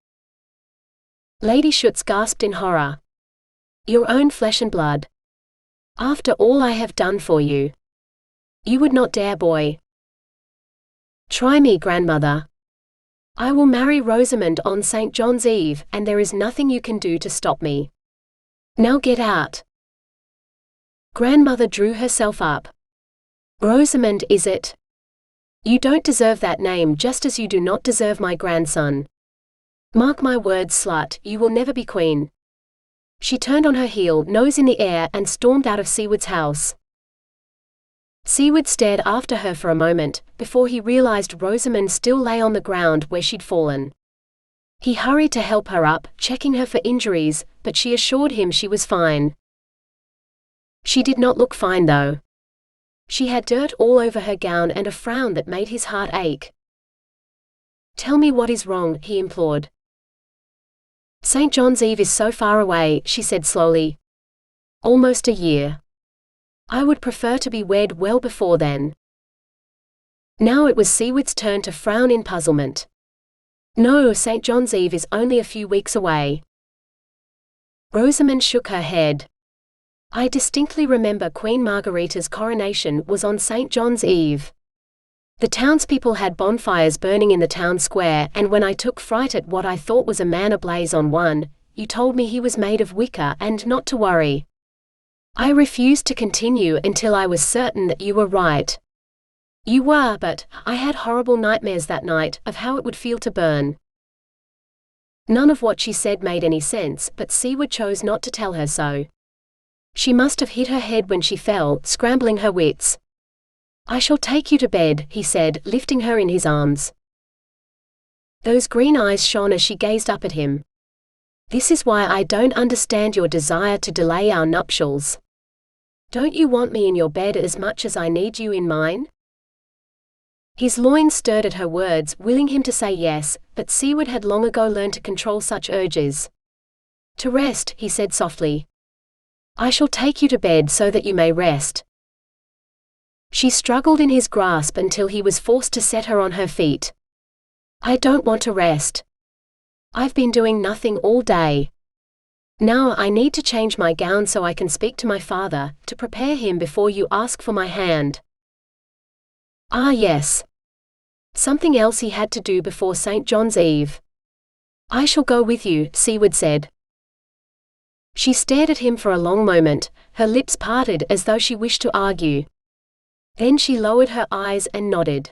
Lady Schutz gasped in horror. Your own flesh and blood. After all I have done for you. You would not dare, boy. Try me, grandmother. I will marry Rosamond on St. John's Eve, and there is nothing you can do to stop me. Now get out. Grandmother drew herself up. Rosamond, is it? You don't deserve that name, just as you do not deserve my grandson. Mark my words, slut, you will never be queen. She turned on her heel, nose in the air, and stormed out of Siward's house. Siward stared after her for a moment, before he realized Rosamond still lay on the ground where she'd fallen. He hurried to help her up, checking her for injuries, but she assured him she was fine. She did not look fine, though. She had dirt all over her gown and a frown that made his heart ache. Tell me what is wrong, he implored. St. John's Eve is so far away, she said slowly. Almost a year. I would prefer to be wed well before then. Now it was Siward's turn to frown in puzzlement. No, St. John's Eve is only a few weeks away. Rosamond shook her head. I distinctly remember Queen Margarita's coronation was on St. John's Eve. The townspeople had bonfires burning in the town square, and when I took fright at what I thought was a man ablaze on one, you told me he was made of wicker and not to worry. I refused to continue until I was certain that you were right. You were, but I had horrible nightmares that night of how it would feel to burn. None of what she said made any sense, but Siward chose not to tell her so. She must have hit her head when she fell, scrambling her wits. I shall take you to bed, he said, lifting her in his arms. Those green eyes shone as she gazed up at him. This is why I don't understand your desire to delay our nuptials. Don't you want me in your bed as much as I need you in mine? His loins stirred at her words, willing him to say yes, but Siward had long ago learned to control such urges. To rest, he said softly. I shall take you to bed so that you may rest. She struggled in his grasp until he was forced to set her on her feet. I don't want to rest. I've been doing nothing all day. Now I need to change my gown so I can speak to my father, to prepare him before you ask for my hand. Ah yes. Something else he had to do before St. John's Eve. I shall go with you, Siward said. She stared at him for a long moment, her lips parted as though she wished to argue. Then she lowered her eyes and nodded.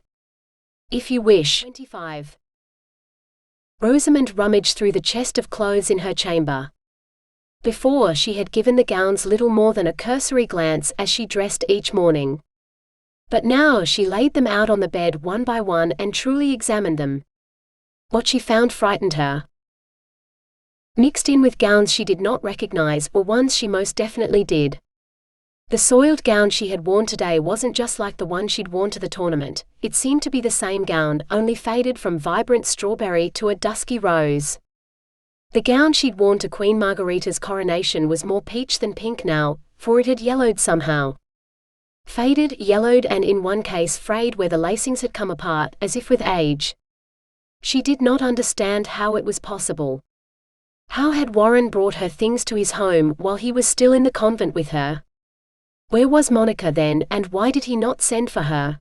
If you wish. 25. Rosamond rummaged through the chest of clothes in her chamber. Before, she had given the gowns little more than a cursory glance as she dressed each morning. But now she laid them out on the bed one by one and truly examined them. What she found frightened her. Mixed in with gowns she did not recognize were ones she most definitely did. The soiled gown she had worn today wasn't just like the one she'd worn to the tournament, it seemed to be the same gown, only faded from vibrant strawberry to a dusky rose. The gown she'd worn to Queen Margarita's coronation was more peach than pink now, for it had yellowed somehow. Faded, yellowed, and in one case frayed where the lacings had come apart, as if with age. She did not understand how it was possible. How had Warren brought her things to his home while he was still in the convent with her? Where was Monica then, and why did he not send for her?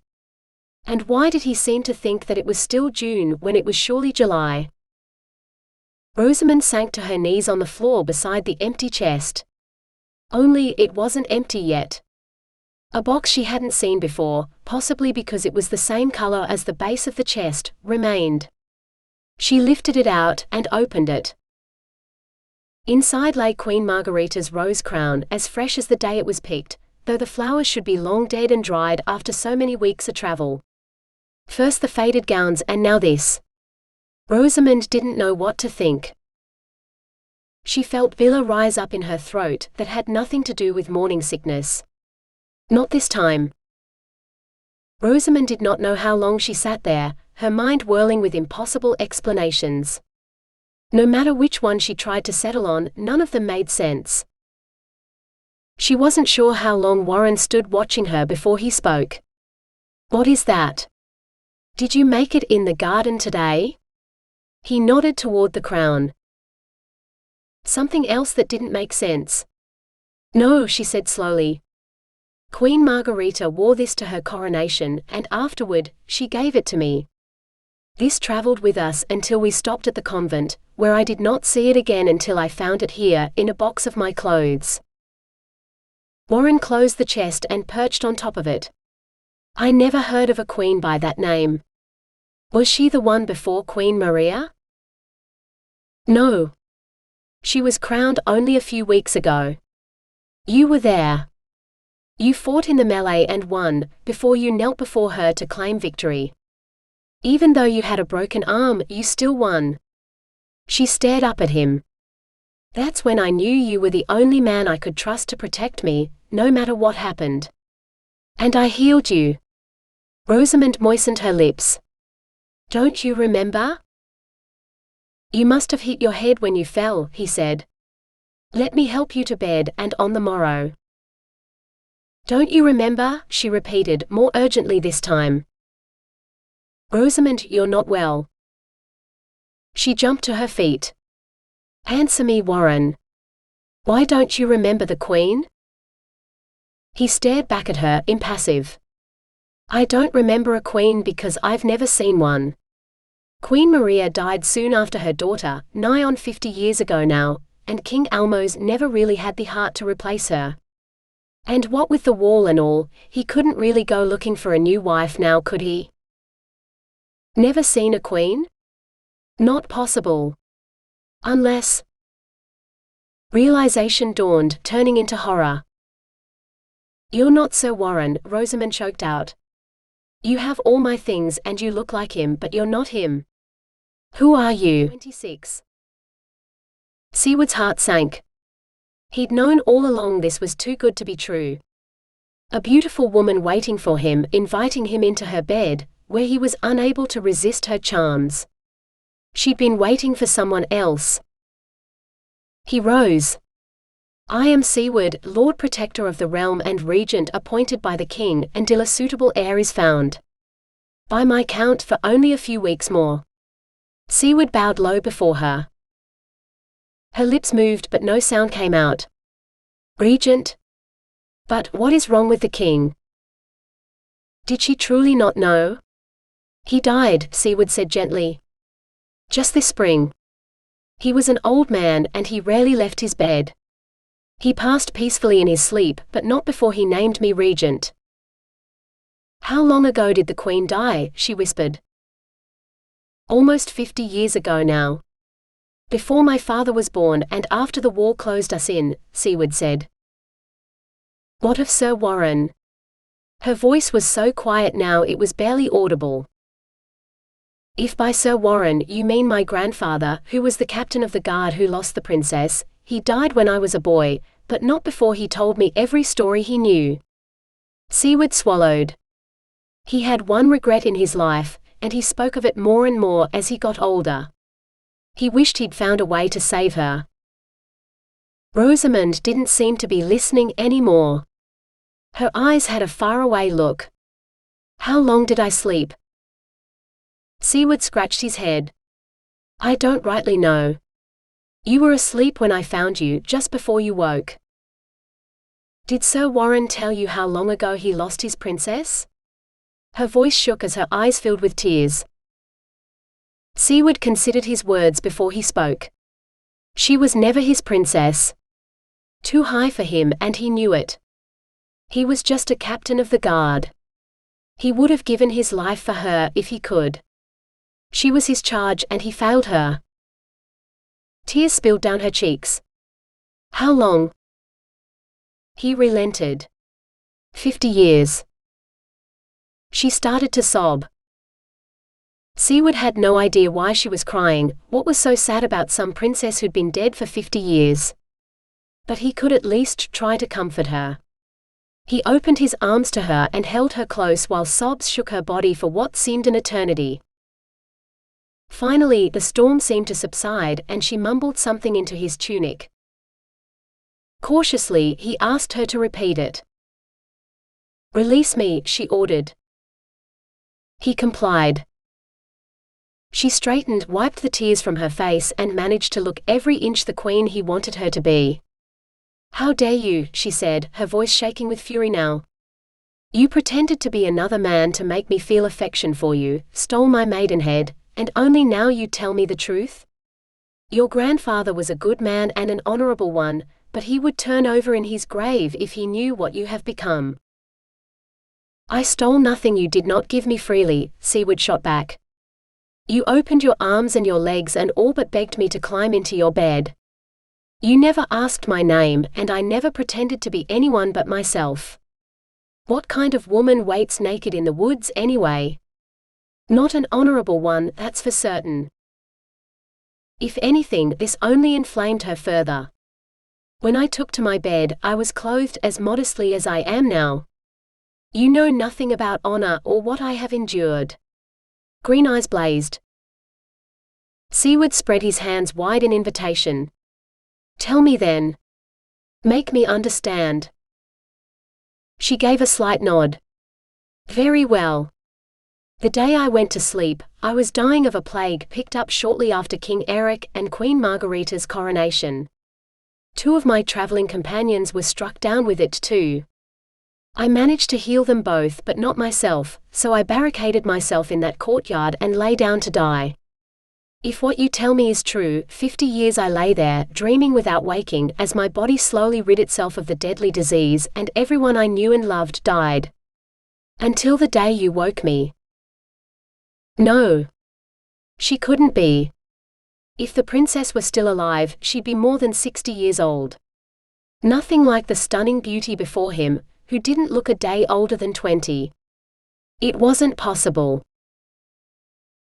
And why did he seem to think that it was still June when it was surely July? Rosamond sank to her knees on the floor beside the empty chest. Only it wasn't empty yet. A box she hadn't seen before, possibly because it was the same color as the base of the chest, remained. She lifted it out and opened it. Inside lay Queen Margarita's rose crown, as fresh as the day it was picked, though the flowers should be long dead and dried after so many weeks of travel. First the faded gowns and now this. Rosamond didn't know what to think. She felt Villa rise up in her throat that had nothing to do with morning sickness. Not this time. Rosamond did not know how long she sat there, her mind whirling with impossible explanations. No matter which one she tried to settle on, none of them made sense. She wasn't sure how long Warren stood watching her before he spoke. "What is that? Did you make it in the garden today?" He nodded toward the crown. Something else that didn't make sense. "No," she said slowly. "Queen Margarita wore this to her coronation, and afterward, she gave it to me. This traveled with us until we stopped at the convent, where I did not see it again until I found it here, in a box of my clothes." Warren closed the chest and perched on top of it. "I never heard of a queen by that name. Was she the one before Queen Maria?" "No. She was crowned only a few weeks ago. You were there. You fought in the melee and won, before you knelt before her to claim victory. Even though you had a broken arm, you still won." She stared up at him. "That's when I knew you were the only man I could trust to protect me, no matter what happened. And I healed you." Rosamond moistened her lips. "Don't you remember?" "You must have hit your head when you fell," he said. "Let me help you to bed, and on the morrow." "Don't you remember?" she repeated, more urgently this time. "Rosamond, you're not well." She jumped to her feet. "Answer me, Warren. Why don't you remember the Queen?" He stared back at her, impassive. "I don't remember a queen because I've never seen one. Queen Maria died soon after her daughter, nigh on 50 years ago now, and King Almos never really had the heart to replace her. And what with the wall and all, he couldn't really go looking for a new wife now, could he?" "Never seen a queen?" "Not possible. Unless—" Realization dawned, turning into horror. "You're not Sir Warren," Rosamond choked out. "You have all my things and you look like him, but you're not him. Who are you?" 26. Siward's heart sank. He'd known all along this was too good to be true. A beautiful woman waiting for him, inviting him into her bed, where he was unable to resist her charms. She'd been waiting for someone else. He rose. "I am Siward, Lord Protector of the realm and regent appointed by the king, until a suitable heir is found. By my count, for only a few weeks more." Siward bowed low before her. Her lips moved but no sound came out. "Regent? But what is wrong with the king?" Did she truly not know? "He died," Siward said gently. "Just this spring. He was an old man and he rarely left his bed. He passed peacefully in his sleep, but not before he named me regent." "How long ago did the queen die?" she whispered. "Almost 50 years ago now. Before my father was born and after the war closed us in," Siward said. "What of Sir Warren?" Her voice was so quiet now it was barely audible. "If by Sir Warren you mean my grandfather, who was the captain of the guard who lost the princess, he died when I was a boy, but not before he told me every story he knew." Siward swallowed. He had one regret in his life, and he spoke of it more and more as he got older. He wished he'd found a way to save her. Rosamond didn't seem to be listening anymore. Her eyes had a faraway look. How long did I sleep? Siward scratched his head. I don't rightly know. You were asleep when I found you, just before you woke. Did Sir Warren tell you how long ago he lost his princess? Her voice shook as her eyes filled with tears. Siward considered his words before he spoke. She was never his princess. Too high for him, and he knew it. He was just a captain of the guard. He would have given his life for her if he could. She was his charge, and he failed her. Tears spilled down her cheeks. How long? He relented. 50 years. She started to sob. Siward had no idea why she was crying, what was so sad about some princess who'd been dead for 50 years. But he could at least try to comfort her. He opened his arms to her and held her close while sobs shook her body for what seemed an eternity. Finally, the storm seemed to subside, and she mumbled something into his tunic. Cautiously, he asked her to repeat it. Release me, she ordered. He complied. She straightened, wiped the tears from her face, and managed to look every inch the queen he wanted her to be. How dare you, she said, her voice shaking with fury now. You pretended to be another man to make me feel affection for you, stole my maidenhead, and only now you tell me the truth? Your grandfather was a good man and an honorable one, but he would turn over in his grave if he knew what you have become. I stole nothing you did not give me freely, Siward shot back. You opened your arms and your legs and all but begged me to climb into your bed. You never asked my name, and I never pretended to be anyone but myself. What kind of woman waits naked in the woods anyway? Not an honorable one, that's for certain. If anything, this only inflamed her further. When I took to my bed, I was clothed as modestly as I am now. You know nothing about honor or what I have endured. Green eyes blazed. Siward spread his hands wide in invitation. Tell me then. Make me understand. She gave a slight nod. Very well. The day I went to sleep, I was dying of a plague picked up shortly after King Eric and Queen Margarita's coronation. 2 of my traveling companions were struck down with it too. I managed to heal them both but not myself, so I barricaded myself in that courtyard and lay down to die. If what you tell me is true, 50 years I lay there, dreaming without waking, as my body slowly rid itself of the deadly disease, and everyone I knew and loved died. Until the day you woke me. No. She couldn't be. If the princess were still alive, she'd be more than 60 years old. Nothing like the stunning beauty before him, who didn't look a day older than 20. It wasn't possible.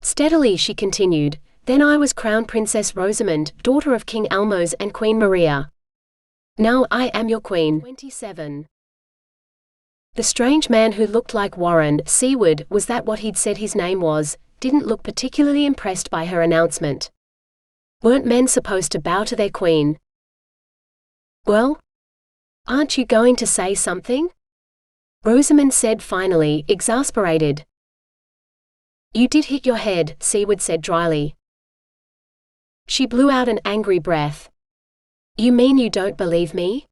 Steadily she continued, then I was crowned Princess Rosamond, daughter of King Almos and Queen Maria. Now I am your queen. 27. The strange man who looked like Warren, Siward, was that what he'd said his name was, didn't look particularly impressed by her announcement. Weren't men supposed to bow to their queen? Well? Aren't you going to say something? Rosamond said finally, exasperated. You did hit your head, Siward said dryly. She blew out an angry breath. You mean you don't believe me?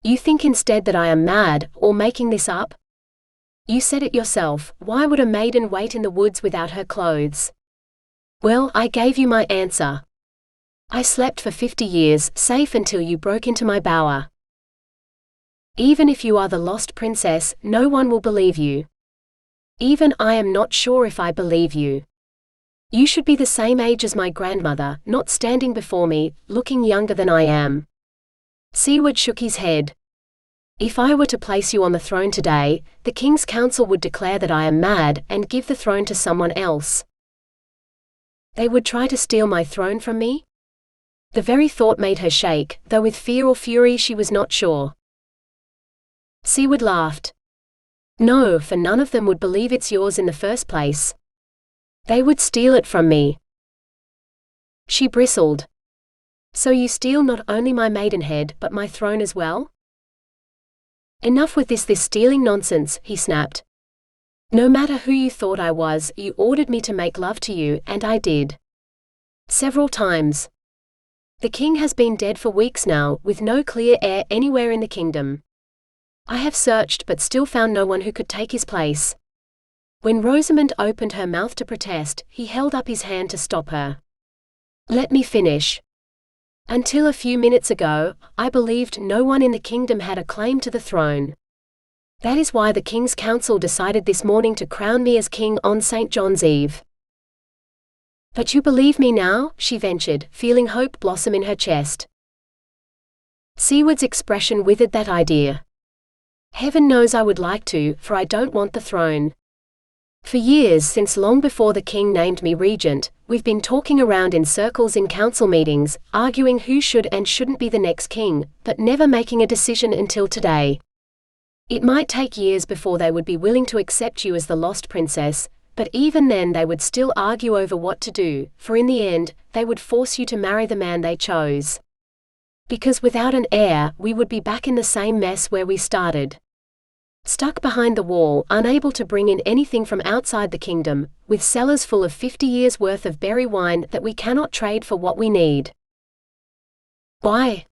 You think instead that I am mad, or making this up? You said it yourself, why would a maiden wait in the woods without her clothes? Well, I gave you my answer. I slept for 50 years, safe until you broke into my bower. Even if you are the lost princess, no one will believe you. Even I am not sure if I believe you. You should be the same age as my grandmother, not standing before me, looking younger than I am. Siward shook his head. If I were to place you on the throne today, the King's Council would declare that I am mad and give the throne to someone else. They would try to steal my throne from me? The very thought made her shake, though with fear or fury she was not sure. Siward laughed. No, for none of them would believe it's yours in the first place. They would steal it from me. She bristled. So you steal not only my maidenhead but my throne as well? Enough with this stealing nonsense, he snapped. No matter who you thought I was, you ordered me to make love to you, and I did. Several times. The king has been dead for weeks now, with no clear heir anywhere in the kingdom. I have searched but still found no one who could take his place. When Rosamond opened her mouth to protest, he held up his hand to stop her. Let me finish. Until a few minutes ago, I believed no one in the kingdom had a claim to the throne. That is why the King's Council decided this morning to crown me as king on St. John's Eve. But you believe me now? She ventured, feeling hope blossom in her chest. Siward's expression withered that idea. Heaven knows I would like to, for I don't want the throne. For years, since long before the king named me regent, we've been talking around in circles in council meetings, arguing who should and shouldn't be the next king, but never making a decision until today. It might take years before they would be willing to accept you as the lost princess, but even then they would still argue over what to do, for in the end, they would force you to marry the man they chose. Because without an heir, we would be back in the same mess where we started. Stuck behind the wall, unable to bring in anything from outside the kingdom, with cellars full of 50 years' worth of berry wine that we cannot trade for what we need. Why?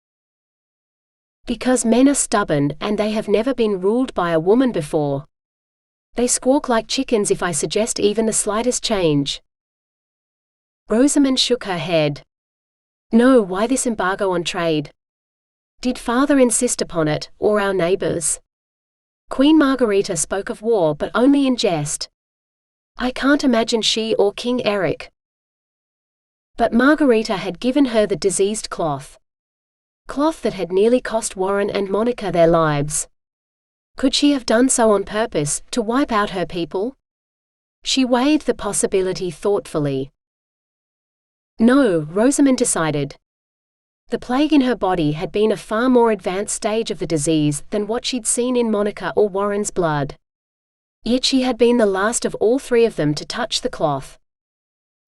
Because men are stubborn, and they have never been ruled by a woman before. They squawk like chickens if I suggest even the slightest change. Rosamond shook her head. No, why this embargo on trade? Did father insist upon it, or our neighbors? Queen Margarita spoke of war but only in jest. I can't imagine she or King Eric. But Margarita had given her the diseased cloth. Cloth that had nearly cost Warren and Monica their lives. Could she have done so on purpose, to wipe out her people? She weighed the possibility thoughtfully. No, Rosamond decided. The plague in her body had been a far more advanced stage of the disease than what she'd seen in Monica or Warren's blood. Yet she had been the last of all three of them to touch the cloth.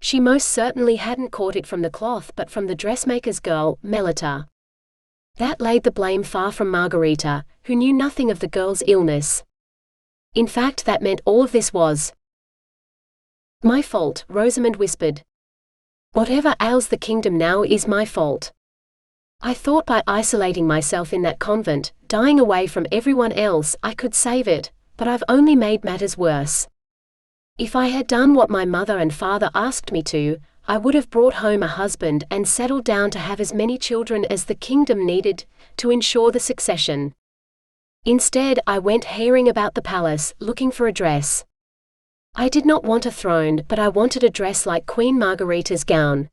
She most certainly hadn't caught it from the cloth but from the dressmaker's girl, Melita. That laid the blame far from Margarita, who knew nothing of the girl's illness. In fact, that meant all of this was my fault, Rosamond whispered. Whatever ails the kingdom now is my fault. I thought by isolating myself in that convent, dying away from everyone else, I could save it, but I've only made matters worse. If I had done what my mother and father asked me to, I would have brought home a husband and settled down to have as many children as the kingdom needed to ensure the succession. Instead, I went herring about the palace, looking for a dress. I did not want a throne, but I wanted a dress like Queen Margarita's gown.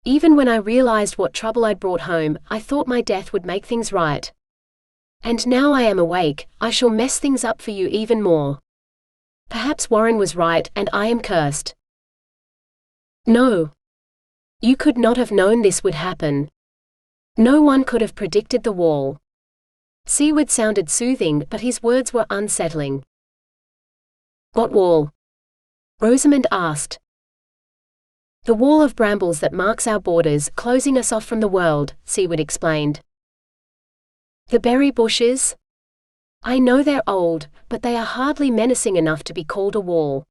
Even when I realized what trouble I'd brought home, I thought my death would make things right. And now I am awake, I shall mess things up for you even more. Perhaps Warren was right and I am cursed. No. You could not have known this would happen. No one could have predicted the wall. Siward sounded soothing, but his words were unsettling. What wall? Rosamond asked. The wall of brambles that marks our borders, closing us off from the world, Siward explained. The berry bushes? I know they're old, but they are hardly menacing enough to be called a wall.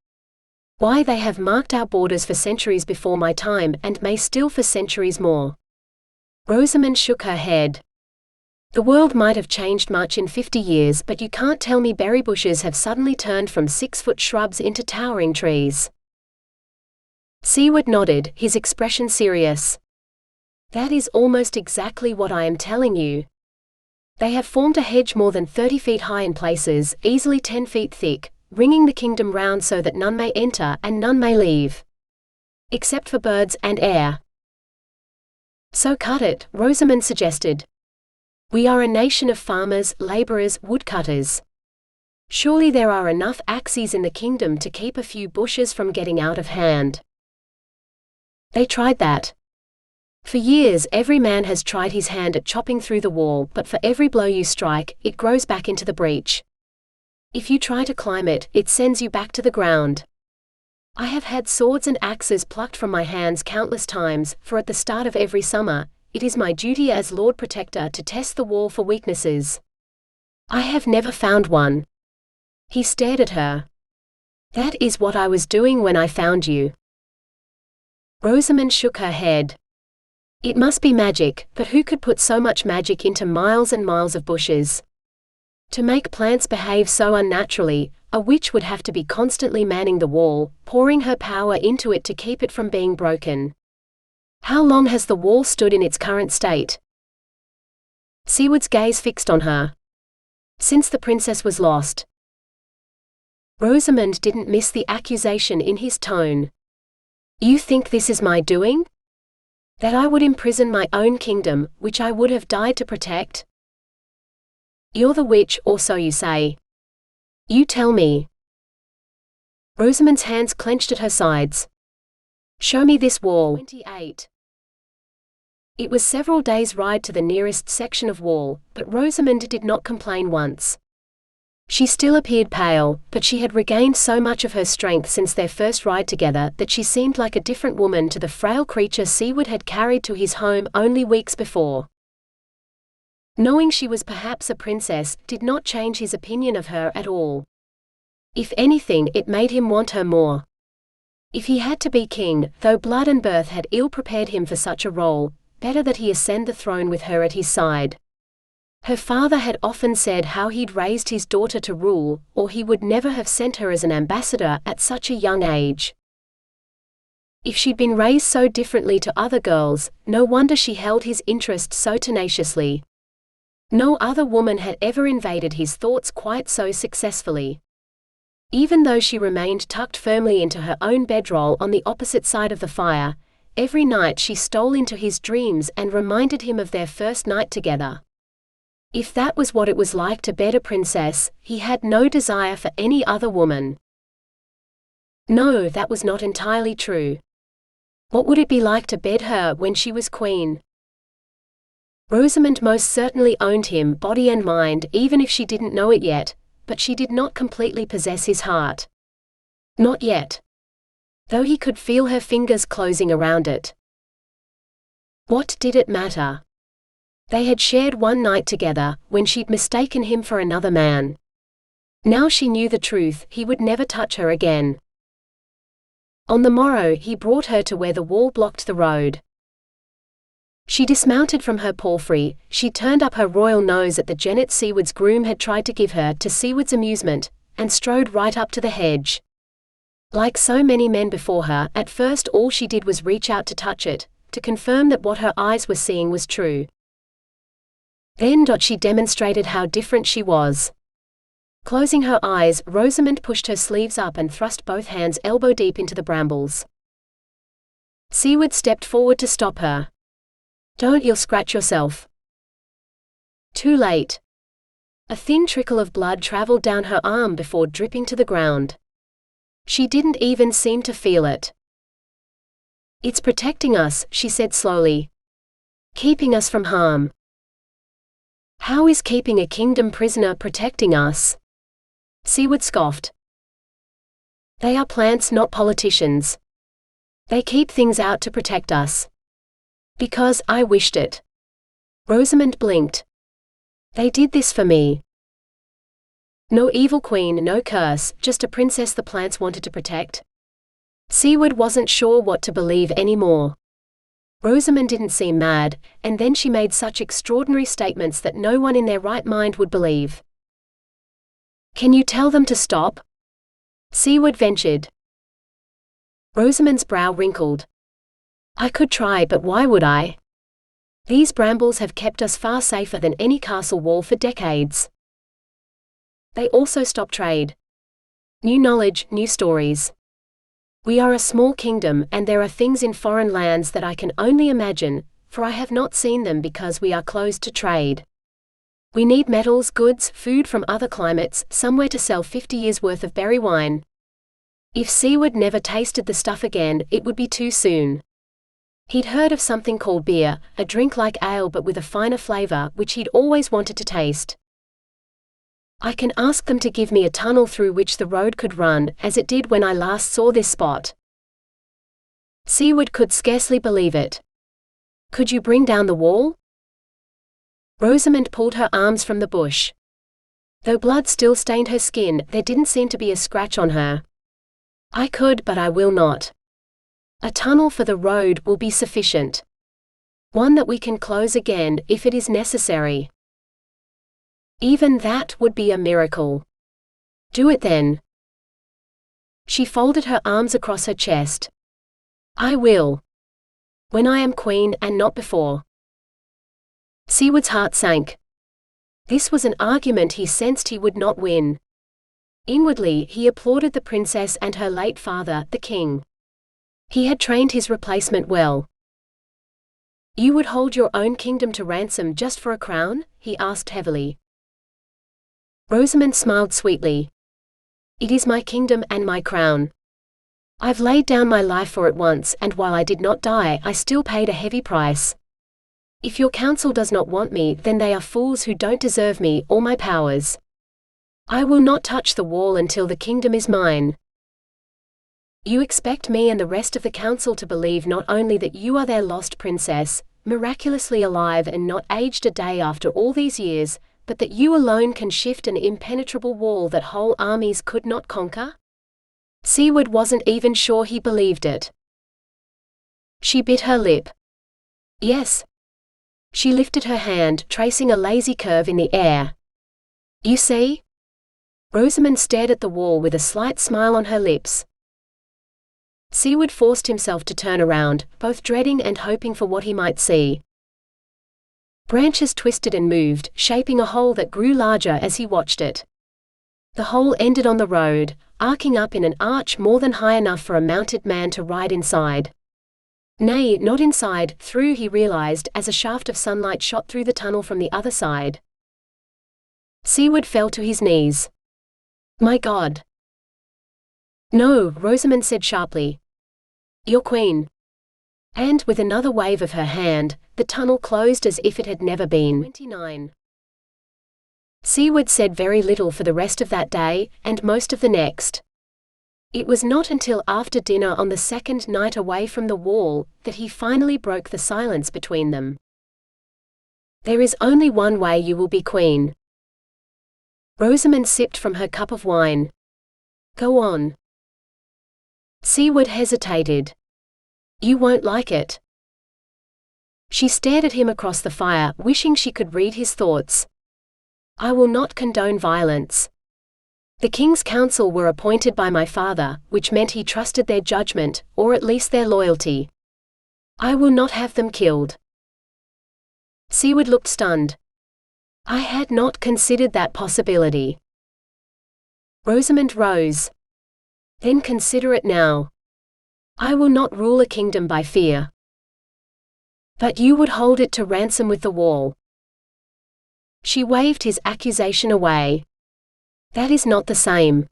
Why, they have marked our borders for centuries before my time and may still for centuries more. Rosamond shook her head. The world might have changed much in 50 years, but you can't tell me berry bushes have suddenly turned from 6-foot shrubs into towering trees. Siward nodded, his expression serious. That is almost exactly what I am telling you. They have formed a hedge more than 30 feet high in places, easily 10 feet thick, ringing the kingdom round so that none may enter and none may leave. Except for birds and air. So cut it, Rosamond suggested. We are a nation of farmers, laborers, woodcutters. Surely there are enough axes in the kingdom to keep a few bushes from getting out of hand. They tried that. For years every man has tried his hand at chopping through the wall, but for every blow you strike, it grows back into the breach. If you try to climb it, it sends you back to the ground. I have had swords and axes plucked from my hands countless times, for at the start of every summer, it is my duty as Lord Protector to test the wall for weaknesses. I have never found one. He stared at her. That is what I was doing when I found you. Rosamond shook her head. It must be magic, but who could put so much magic into miles and miles of bushes? To make plants behave so unnaturally, a witch would have to be constantly manning the wall, pouring her power into it to keep it from being broken. How long has the wall stood in its current state? Siward's gaze fixed on her. Since the princess was lost. Rosamond didn't miss the accusation in his tone. You think this is my doing? That I would imprison my own kingdom, which I would have died to protect? You're the witch, or so you say. You tell me. Rosamond's hands clenched at her sides. Show me this wall. 28. It was several days' ride to the nearest section of wall, but Rosamond did not complain once. She still appeared pale, but she had regained so much of her strength since their first ride together that she seemed like a different woman to the frail creature Siward had carried to his home only weeks before. Knowing she was perhaps a princess did not change his opinion of her at all. If anything, it made him want her more. If he had to be king, though blood and birth had ill-prepared him for such a role, better that he ascend the throne with her at his side. Her father had often said how he'd raised his daughter to rule, or he would never have sent her as an ambassador at such a young age. If she'd been raised so differently to other girls, no wonder she held his interest so tenaciously. No other woman had ever invaded his thoughts quite so successfully. Even though she remained tucked firmly into her own bedroll on the opposite side of the fire, every night she stole into his dreams and reminded him of their first night together. If that was what it was like to bed a princess, he had no desire for any other woman. No, that was not entirely true. What would it be like to bed her when she was queen? Rosamond most certainly owned him body and mind, even if she didn't know it yet, but she did not completely possess his heart. Not yet. Though he could feel her fingers closing around it. What did it matter? They had shared one night together, when she'd mistaken him for another man. Now she knew the truth, he would never touch her again. On the morrow he brought her to where the wall blocked the road. She dismounted from her palfrey, she turned up her royal nose at the jennet Siward's groom had tried to give her to Siward's amusement, and strode right up to the hedge. Like so many men before her, at first all she did was reach out to touch it, to confirm that what her eyes were seeing was true. Then she demonstrated how different she was. Closing her eyes, Rosamond pushed her sleeves up and thrust both hands elbow-deep into the brambles. Siward stepped forward to stop her. Don't, you'll scratch yourself. Too late. A thin trickle of blood traveled down her arm before dripping to the ground. She didn't even seem to feel it. It's protecting us, she said slowly. Keeping us from harm. How is keeping a kingdom prisoner protecting us? Siward scoffed. They are plants, not politicians. They keep things out to protect us. Because I wished it. Rosamond blinked. They did this for me. No evil queen, no curse, just a princess the plants wanted to protect. Siward wasn't sure what to believe anymore. Rosamond didn't seem mad, and then she made such extraordinary statements that no one in their right mind would believe. Can you tell them to stop? Siward ventured. Rosamond's brow wrinkled. I could try, but why would I? These brambles have kept us far safer than any castle wall for decades. They also stop trade. New knowledge, new stories. We are a small kingdom, and there are things in foreign lands that I can only imagine, for I have not seen them because we are closed to trade. We need metals, goods, food from other climates, somewhere to sell 50 years' worth of berry wine. If Siward never tasted the stuff again, it would be too soon. He'd heard of something called beer, a drink like ale but with a finer flavor, which he'd always wanted to taste. I can ask them to give me a tunnel through which the road could run, as it did when I last saw this spot. Siward could scarcely believe it. Could you bring down the wall? Rosamond pulled her arms from the bush. Though blood still stained her skin, there didn't seem to be a scratch on her. I could, but I will not. A tunnel for the road will be sufficient. One that we can close again, if it is necessary. Even that would be a miracle. Do it then. She folded her arms across her chest. I will. When I am queen and not before. Siward's heart sank. This was an argument he sensed he would not win. Inwardly, he applauded the princess and her late father, the king. He had trained his replacement well. You would hold your own kingdom to ransom just for a crown? He asked heavily. Rosamond smiled sweetly. It is my kingdom and my crown. I've laid down my life for it once, and while I did not die, I still paid a heavy price. If your council does not want me, then they are fools who don't deserve me or my powers. I will not touch the wall until the kingdom is mine. You expect me and the rest of the council to believe not only that you are their lost princess, miraculously alive and not aged a day after all these years, but that you alone can shift an impenetrable wall that whole armies could not conquer? Siward wasn't even sure he believed it. She bit her lip. Yes. She lifted her hand, tracing a lazy curve in the air. You see? Rosamond stared at the wall with a slight smile on her lips. Siward forced himself to turn around, both dreading and hoping for what he might see. Branches twisted and moved, shaping a hole that grew larger as he watched it. The hole ended on the road, arcing up in an arch more than high enough for a mounted man to ride inside. Nay, not inside, through, he realized, as a shaft of sunlight shot through the tunnel from the other side. Siward fell to his knees. My God! No, Rosamond said sharply. Your queen. And, with another wave of her hand, the tunnel closed as if it had never been. 29. Siward said very little for the rest of that day, and most of the next. It was not until after dinner on the second night away from the wall, that he finally broke the silence between them. There is only one way you will be queen. Rosamond sipped from her cup of wine. Go on. Siward hesitated. You won't like it. She stared at him across the fire, wishing she could read his thoughts. I will not condone violence. The king's council were appointed by my father, which meant he trusted their judgment, or at least their loyalty. I will not have them killed. Siward looked stunned. I had not considered that possibility. Rosamond rose. Then consider it now. I will not rule a kingdom by fear. But you would hold it to ransom with the wall. She waved his accusation away. That is not the same.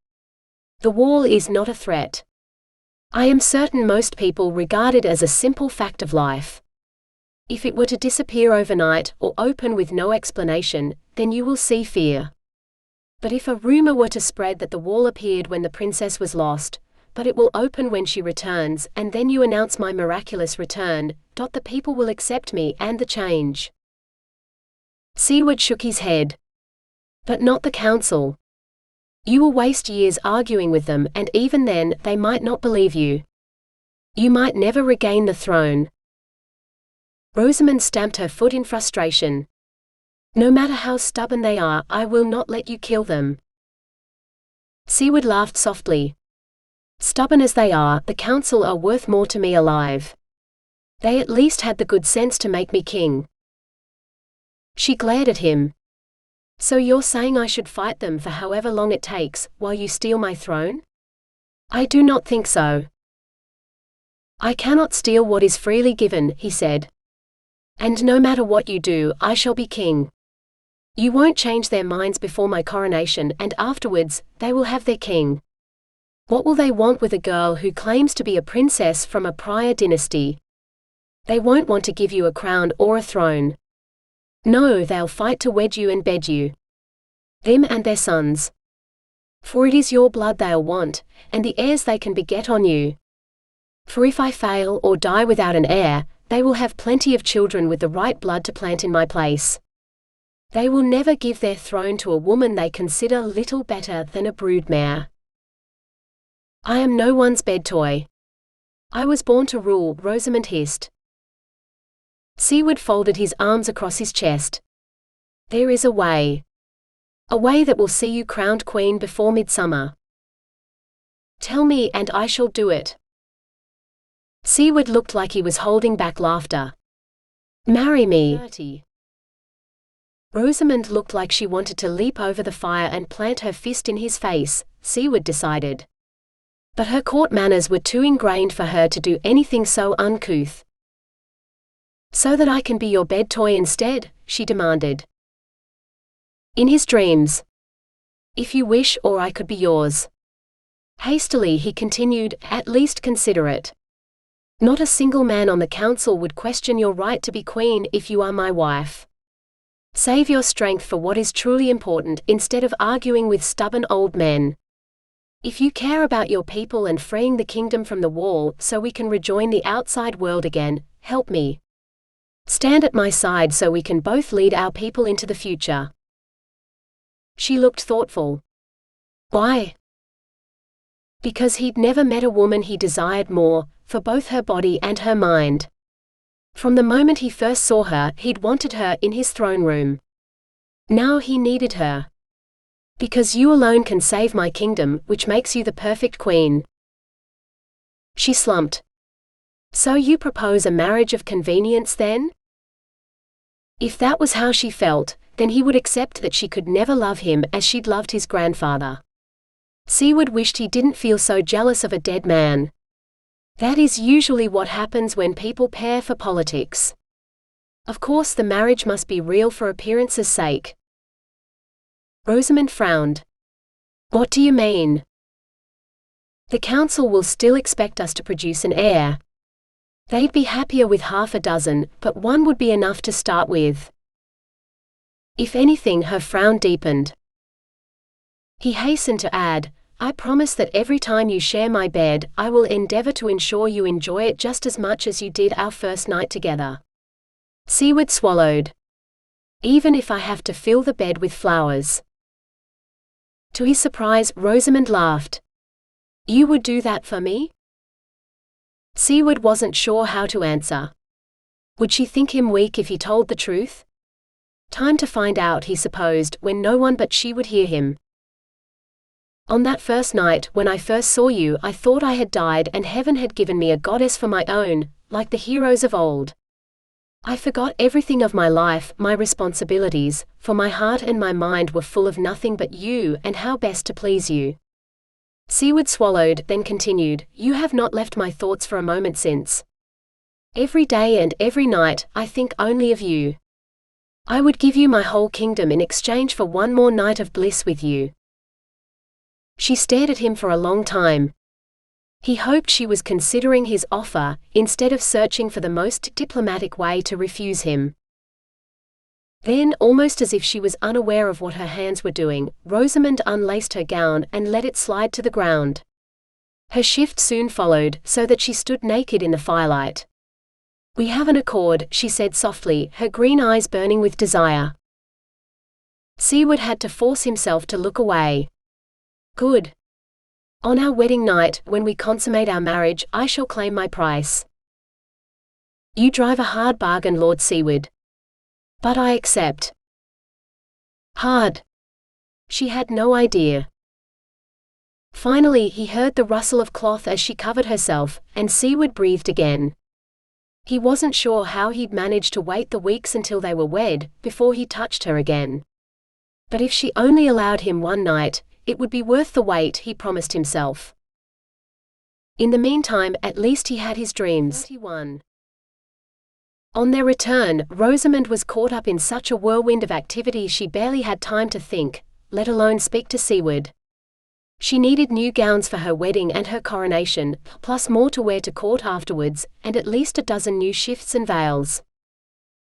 The wall is not a threat. I am certain most people regard it as a simple fact of life. If it were to disappear overnight, or open with no explanation, then you will see fear. But if a rumor were to spread that the wall appeared when the princess was lost, but it will open when she returns, and then you announce my miraculous return, the people will accept me and the change. Siward shook his head. But not the council. You will waste years arguing with them, and even then, they might not believe you. You might never regain the throne. Rosamond stamped her foot in frustration. No matter how stubborn they are, I will not let you kill them. Siward laughed softly. Stubborn as they are, the council are worth more to me alive. They at least had the good sense to make me king. She glared at him. So you're saying I should fight them for however long it takes, while you steal my throne? I do not think so. I cannot steal what is freely given, he said. And no matter what you do, I shall be king. You won't change their minds before my coronation, and afterwards, they will have their king. What will they want with a girl who claims to be a princess from a prior dynasty? They won't want to give you a crown or a throne. No, they'll fight to wed you and bed you. Them and their sons. For it is your blood they'll want, and the heirs they can beget on you. For if I fail or die without an heir, they will have plenty of children with the right blood to plant in my place. They will never give their throne to a woman they consider little better than a broodmare. I am no one's bed toy. I was born to rule, Rosamond hissed. Siward folded his arms across his chest. There is a way. A way that will see you crowned queen before midsummer. Tell me and I shall do it. Siward looked like he was holding back laughter. Marry me. 30. Rosamond looked like she wanted to leap over the fire and plant her fist in his face, Siward decided. But her court manners were too ingrained for her to do anything so uncouth. So that I can be your bed toy instead, she demanded. In his dreams. If you wish, or I could be yours. Hastily he continued, at least consider it. Not a single man on the council would question your right to be queen if you are my wife. Save your strength for what is truly important instead of arguing with stubborn old men. If you care about your people and freeing the kingdom from the wall so we can rejoin the outside world again, help me. Stand at my side so we can both lead our people into the future. She looked thoughtful. Why? Because he'd never met a woman he desired more, for both her body and her mind. From the moment he first saw her, he'd wanted her in his throne room. Now he needed her. Because you alone can save my kingdom, which makes you the perfect queen. She slumped. So you propose a marriage of convenience then? If that was how she felt, then he would accept that she could never love him as she'd loved his grandfather. Siward wished he didn't feel so jealous of a dead man. That is usually what happens when people pair for politics. Of course the marriage must be real for appearance's sake. Rosamond frowned. What do you mean? The council will still expect us to produce an heir. They'd be happier with half a dozen, but one would be enough to start with. If anything, her frown deepened. He hastened to add, I promise that every time you share my bed, I will endeavor to ensure you enjoy it just as much as you did our first night together. Siward swallowed. Even if I have to fill the bed with flowers. To his surprise, Rosamond laughed. You would do that for me? Siward wasn't sure how to answer. Would she think him weak if he told the truth? Time to find out, he supposed, when no one but she would hear him. On that first night, when I first saw you, I thought I had died and heaven had given me a goddess for my own, like the heroes of old. I forgot everything of my life, my responsibilities, for my heart and my mind were full of nothing but you and how best to please you. Siward swallowed, then continued, You have not left my thoughts for a moment since. Every day and every night, I think only of you. I would give you my whole kingdom in exchange for one more night of bliss with you. She stared at him for a long time. He hoped she was considering his offer, instead of searching for the most diplomatic way to refuse him. Then, almost as if she was unaware of what her hands were doing, Rosamond unlaced her gown and let it slide to the ground. Her shift soon followed, so that she stood naked in the firelight. We have an accord, she said softly, her green eyes burning with desire. Siward had to force himself to look away. Good. On our wedding night, when we consummate our marriage, I shall claim my price. You drive a hard bargain, Lord Siward. But I accept. Hard. She had no idea. Finally he heard the rustle of cloth as she covered herself, and Siward breathed again. He wasn't sure how he'd manage to wait the weeks until they were wed, before he touched her again. But if she only allowed him one night, it would be worth the wait, he promised himself. In the meantime, at least he had his dreams. 31. On their return, Rosamond was caught up in such a whirlwind of activity she barely had time to think, let alone speak to Siward. She needed new gowns for her wedding and her coronation, plus more to wear to court afterwards, and at least a dozen new shifts and veils.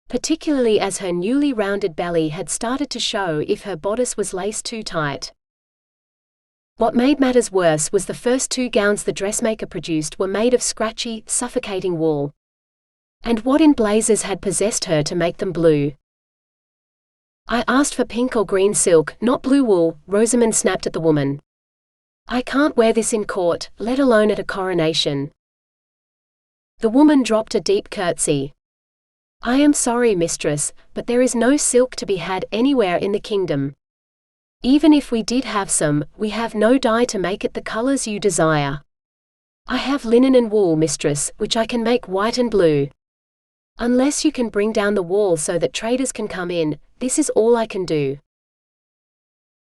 Particularly as her newly rounded belly had started to show if her bodice was laced too tight. What made matters worse was the first two gowns the dressmaker produced were made of scratchy, suffocating wool. And what in blazes had possessed her to make them blue? I asked for pink or green silk, not blue wool, Rosamond snapped at the woman. I can't wear this in court, let alone at a coronation. The woman dropped a deep curtsy. I am sorry, mistress, but there is no silk to be had anywhere in the kingdom. Even if we did have some, we have no dye to make it the colors you desire. I have linen and wool, mistress, which I can make white and blue. Unless you can bring down the wall so that traders can come in, this is all I can do.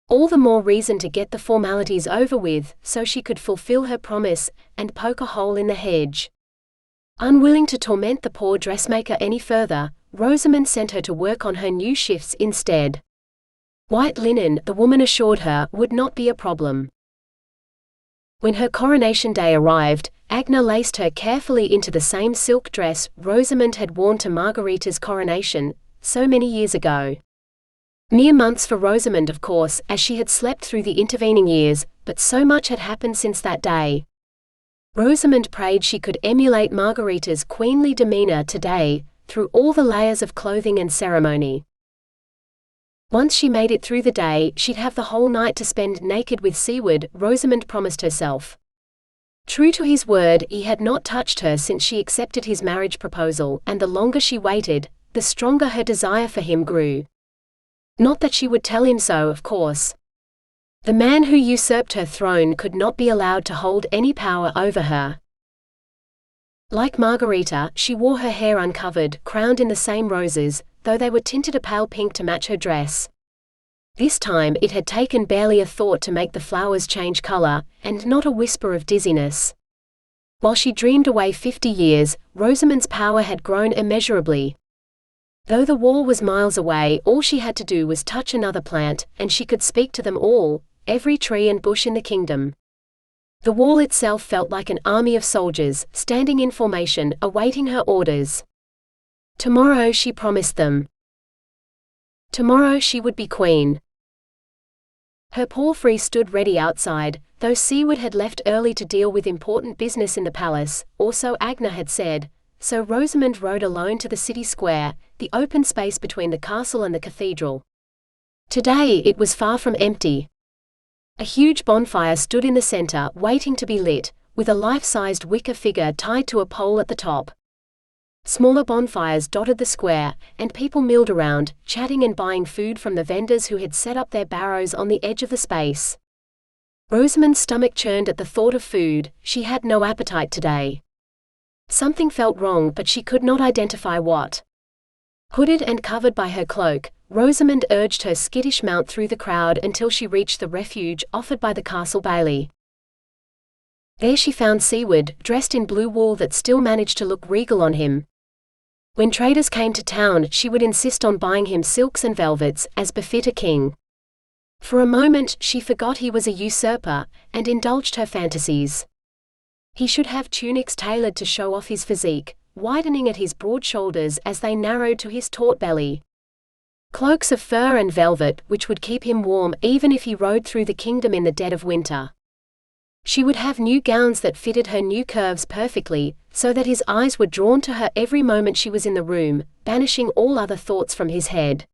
All the more reason to get the formalities over with, so she could fulfill her promise, and poke a hole in the hedge. Unwilling to torment the poor dressmaker any further, Rosamond sent her to work on her new shifts instead. White linen, the woman assured her, would not be a problem. When her coronation day arrived, Agna laced her carefully into the same silk dress Rosamond had worn to Margarita's coronation, so many years ago. Mere months for Rosamond, of course, as she had slept through the intervening years, but so much had happened since that day. Rosamond prayed she could emulate Margarita's queenly demeanor today, through all the layers of clothing and ceremony. Once she made it through the day, she'd have the whole night to spend naked with Siward, Rosamond promised herself. True to his word, he had not touched her since she accepted his marriage proposal, and the longer she waited, the stronger her desire for him grew. Not that she would tell him so, of course. The man who usurped her throne could not be allowed to hold any power over her. Like Margarita, she wore her hair uncovered, crowned in the same roses, though they were tinted a pale pink to match her dress. This time it had taken barely a thought to make the flowers change color, and not a whisper of dizziness. While she dreamed away 50 years, Rosamond's power had grown immeasurably. Though the wall was miles away, all she had to do was touch another plant, and she could speak to them all, every tree and bush in the kingdom. The wall itself felt like an army of soldiers, standing in formation, awaiting her orders. Tomorrow, she promised them. Tomorrow she would be queen. Her palfrey stood ready outside, though Siward had left early to deal with important business in the palace, or so Agna had said, so Rosamond rode alone to the city square, the open space between the castle and the cathedral. Today it was far from empty. A huge bonfire stood in the center, waiting to be lit, with a life-sized wicker figure tied to a pole at the top. Smaller bonfires dotted the square, and people milled around, chatting and buying food from the vendors who had set up their barrows on the edge of the space. Rosamond's stomach churned at the thought of food. She had no appetite today. Something felt wrong, but she could not identify what. Hooded and covered by her cloak, Rosamond urged her skittish mount through the crowd until she reached the refuge offered by the castle bailey. There she found Siward, dressed in blue wool that still managed to look regal on him. When traders came to town, she would insist on buying him silks and velvets, as befit a king. For a moment, she forgot he was a usurper, and indulged her fantasies. He should have tunics tailored to show off his physique, widening at his broad shoulders as they narrowed to his taut belly. Cloaks of fur and velvet, which would keep him warm even if he rode through the kingdom in the dead of winter. She would have new gowns that fitted her new curves perfectly, so that his eyes were drawn to her every moment she was in the room, banishing all other thoughts from his head.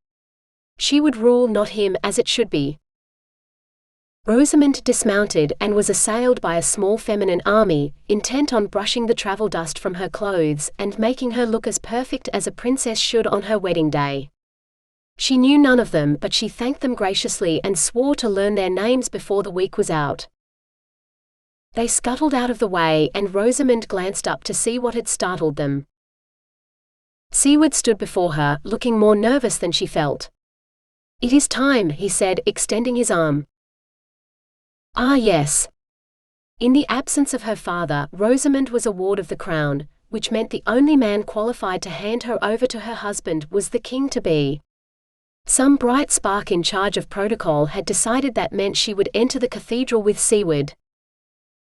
She would rule, not him, as it should be. Rosamond dismounted and was assailed by a small feminine army, intent on brushing the travel dust from her clothes and making her look as perfect as a princess should on her wedding day. She knew none of them, but she thanked them graciously and swore to learn their names before the week was out. They scuttled out of the way, and Rosamond glanced up to see what had startled them. Siward stood before her, looking more nervous than she felt. "It is time," he said, extending his arm. "Ah, yes." In the absence of her father, Rosamond was a ward of the crown, which meant the only man qualified to hand her over to her husband was the king-to-be. Some bright spark in charge of protocol had decided that meant she would enter the cathedral with Siward.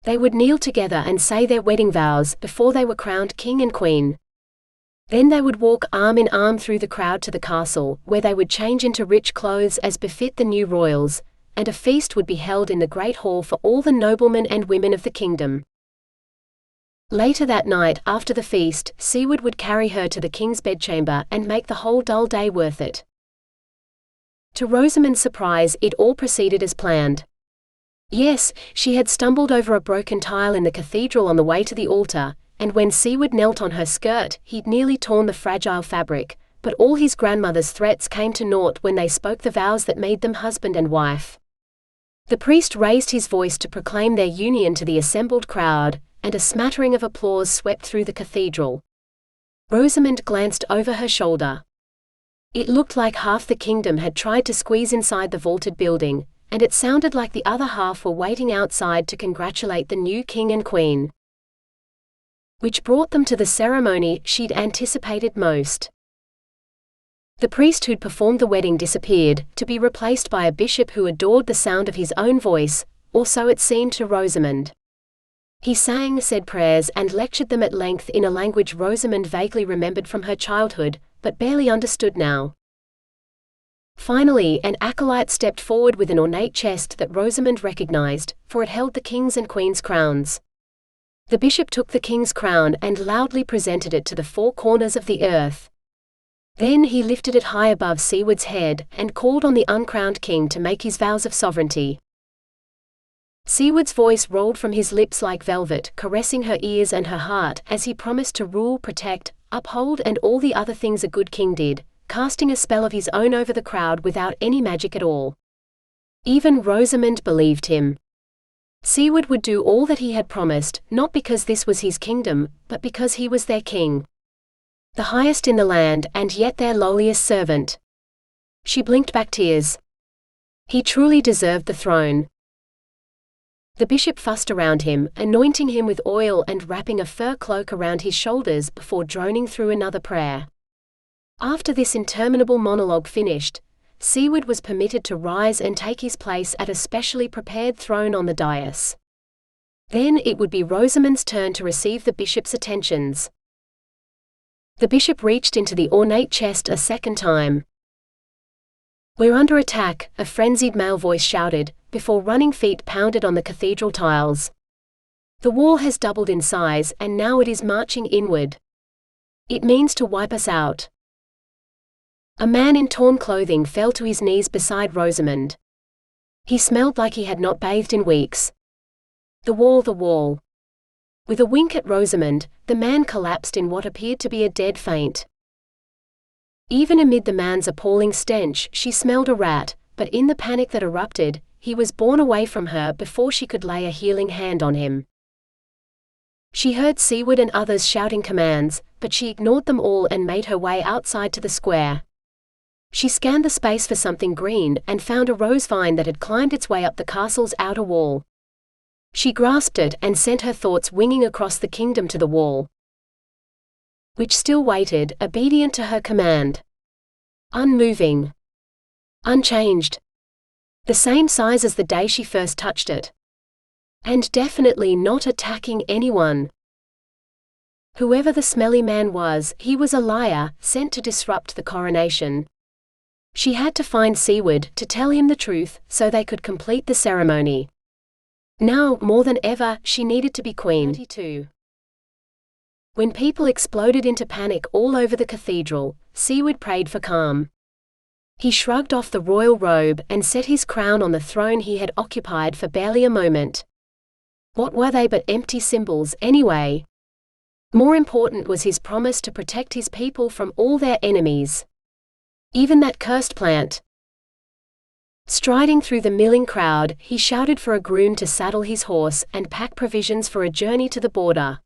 They would kneel together and say their wedding vows before they were crowned king and queen. Then they would walk arm in arm through the crowd to the castle, where they would change into rich clothes as befit the new royals, and a feast would be held in the great hall for all the noblemen and women of the kingdom. Later that night, after the feast, Siward would carry her to the king's bedchamber and make the whole dull day worth it. To Rosamond's surprise, it all proceeded as planned. Yes, she had stumbled over a broken tile in the cathedral on the way to the altar, and when Siward knelt on her skirt, he'd nearly torn the fragile fabric, but all his grandmother's threats came to naught when they spoke the vows that made them husband and wife. The priest raised his voice to proclaim their union to the assembled crowd, and a smattering of applause swept through the cathedral. Rosamond glanced over her shoulder. It looked like half the kingdom had tried to squeeze inside the vaulted building, and it sounded like the other half were waiting outside to congratulate the new king and queen. Which brought them to the ceremony she'd anticipated most. The priest who'd performed the wedding disappeared, to be replaced by a bishop who adored the sound of his own voice, or so it seemed to Rosamond. He sang, said prayers, and lectured them at length in a language Rosamond vaguely remembered from her childhood, but barely understood now. Finally, an acolyte stepped forward with an ornate chest that Rosamond recognized, for it held the king's and queen's crowns. The bishop took the king's crown and loudly presented it to the four corners of the earth. Then he lifted it high above Siward's head, and called on the uncrowned king to make his vows of sovereignty. Siward's voice rolled from his lips like velvet, caressing her ears and her heart, as he promised to rule, protect, uphold, and all the other things a good king did, casting a spell of his own over the crowd without any magic at all. Even Rosamond believed him. Siward would do all that he had promised, not because this was his kingdom, but because he was their king. The highest in the land, and yet their lowliest servant. She blinked back tears. He truly deserved the throne. The bishop fussed around him, anointing him with oil and wrapping a fur cloak around his shoulders before droning through another prayer. After this interminable monologue finished, Siward was permitted to rise and take his place at a specially prepared throne on the dais. Then it would be Rosamond's turn to receive the bishop's attentions. The bishop reached into the ornate chest a second time. "We're under attack," a frenzied male voice shouted, before running feet pounded on the cathedral tiles. "The wall has doubled in size, and now it is marching inward. It means to wipe us out." A man in torn clothing fell to his knees beside Rosamond. He smelled like he had not bathed in weeks. The wall, the wall." With a wink at Rosamond, the man collapsed in what appeared to be a dead faint. Even amid the man's appalling stench, she smelled a rat, but in the panic that erupted, he was borne away from her before she could lay a healing hand on him. She heard Siward and others shouting commands, but she ignored them all and made her way outside to the square. She scanned the space for something green and found a rose vine that had climbed its way up the castle's outer wall. She grasped it and sent her thoughts winging across the kingdom to the wall, which still waited, obedient to her command. Unmoving. Unchanged. The same size as the day she first touched it. And definitely not attacking anyone. Whoever the smelly man was, he was a liar, sent to disrupt the coronation. She had to find Siward, to tell him the truth, so they could complete the ceremony. Now, more than ever, she needed to be queen. 32. When people exploded into panic all over the cathedral, Siward prayed for calm. He shrugged off the royal robe and set his crown on the throne he had occupied for barely a moment. What were they but empty symbols, anyway? More important was his promise to protect his people from all their enemies. Even that cursed plant. Striding through the milling crowd, he shouted for a groom to saddle his horse and pack provisions for a journey to the border.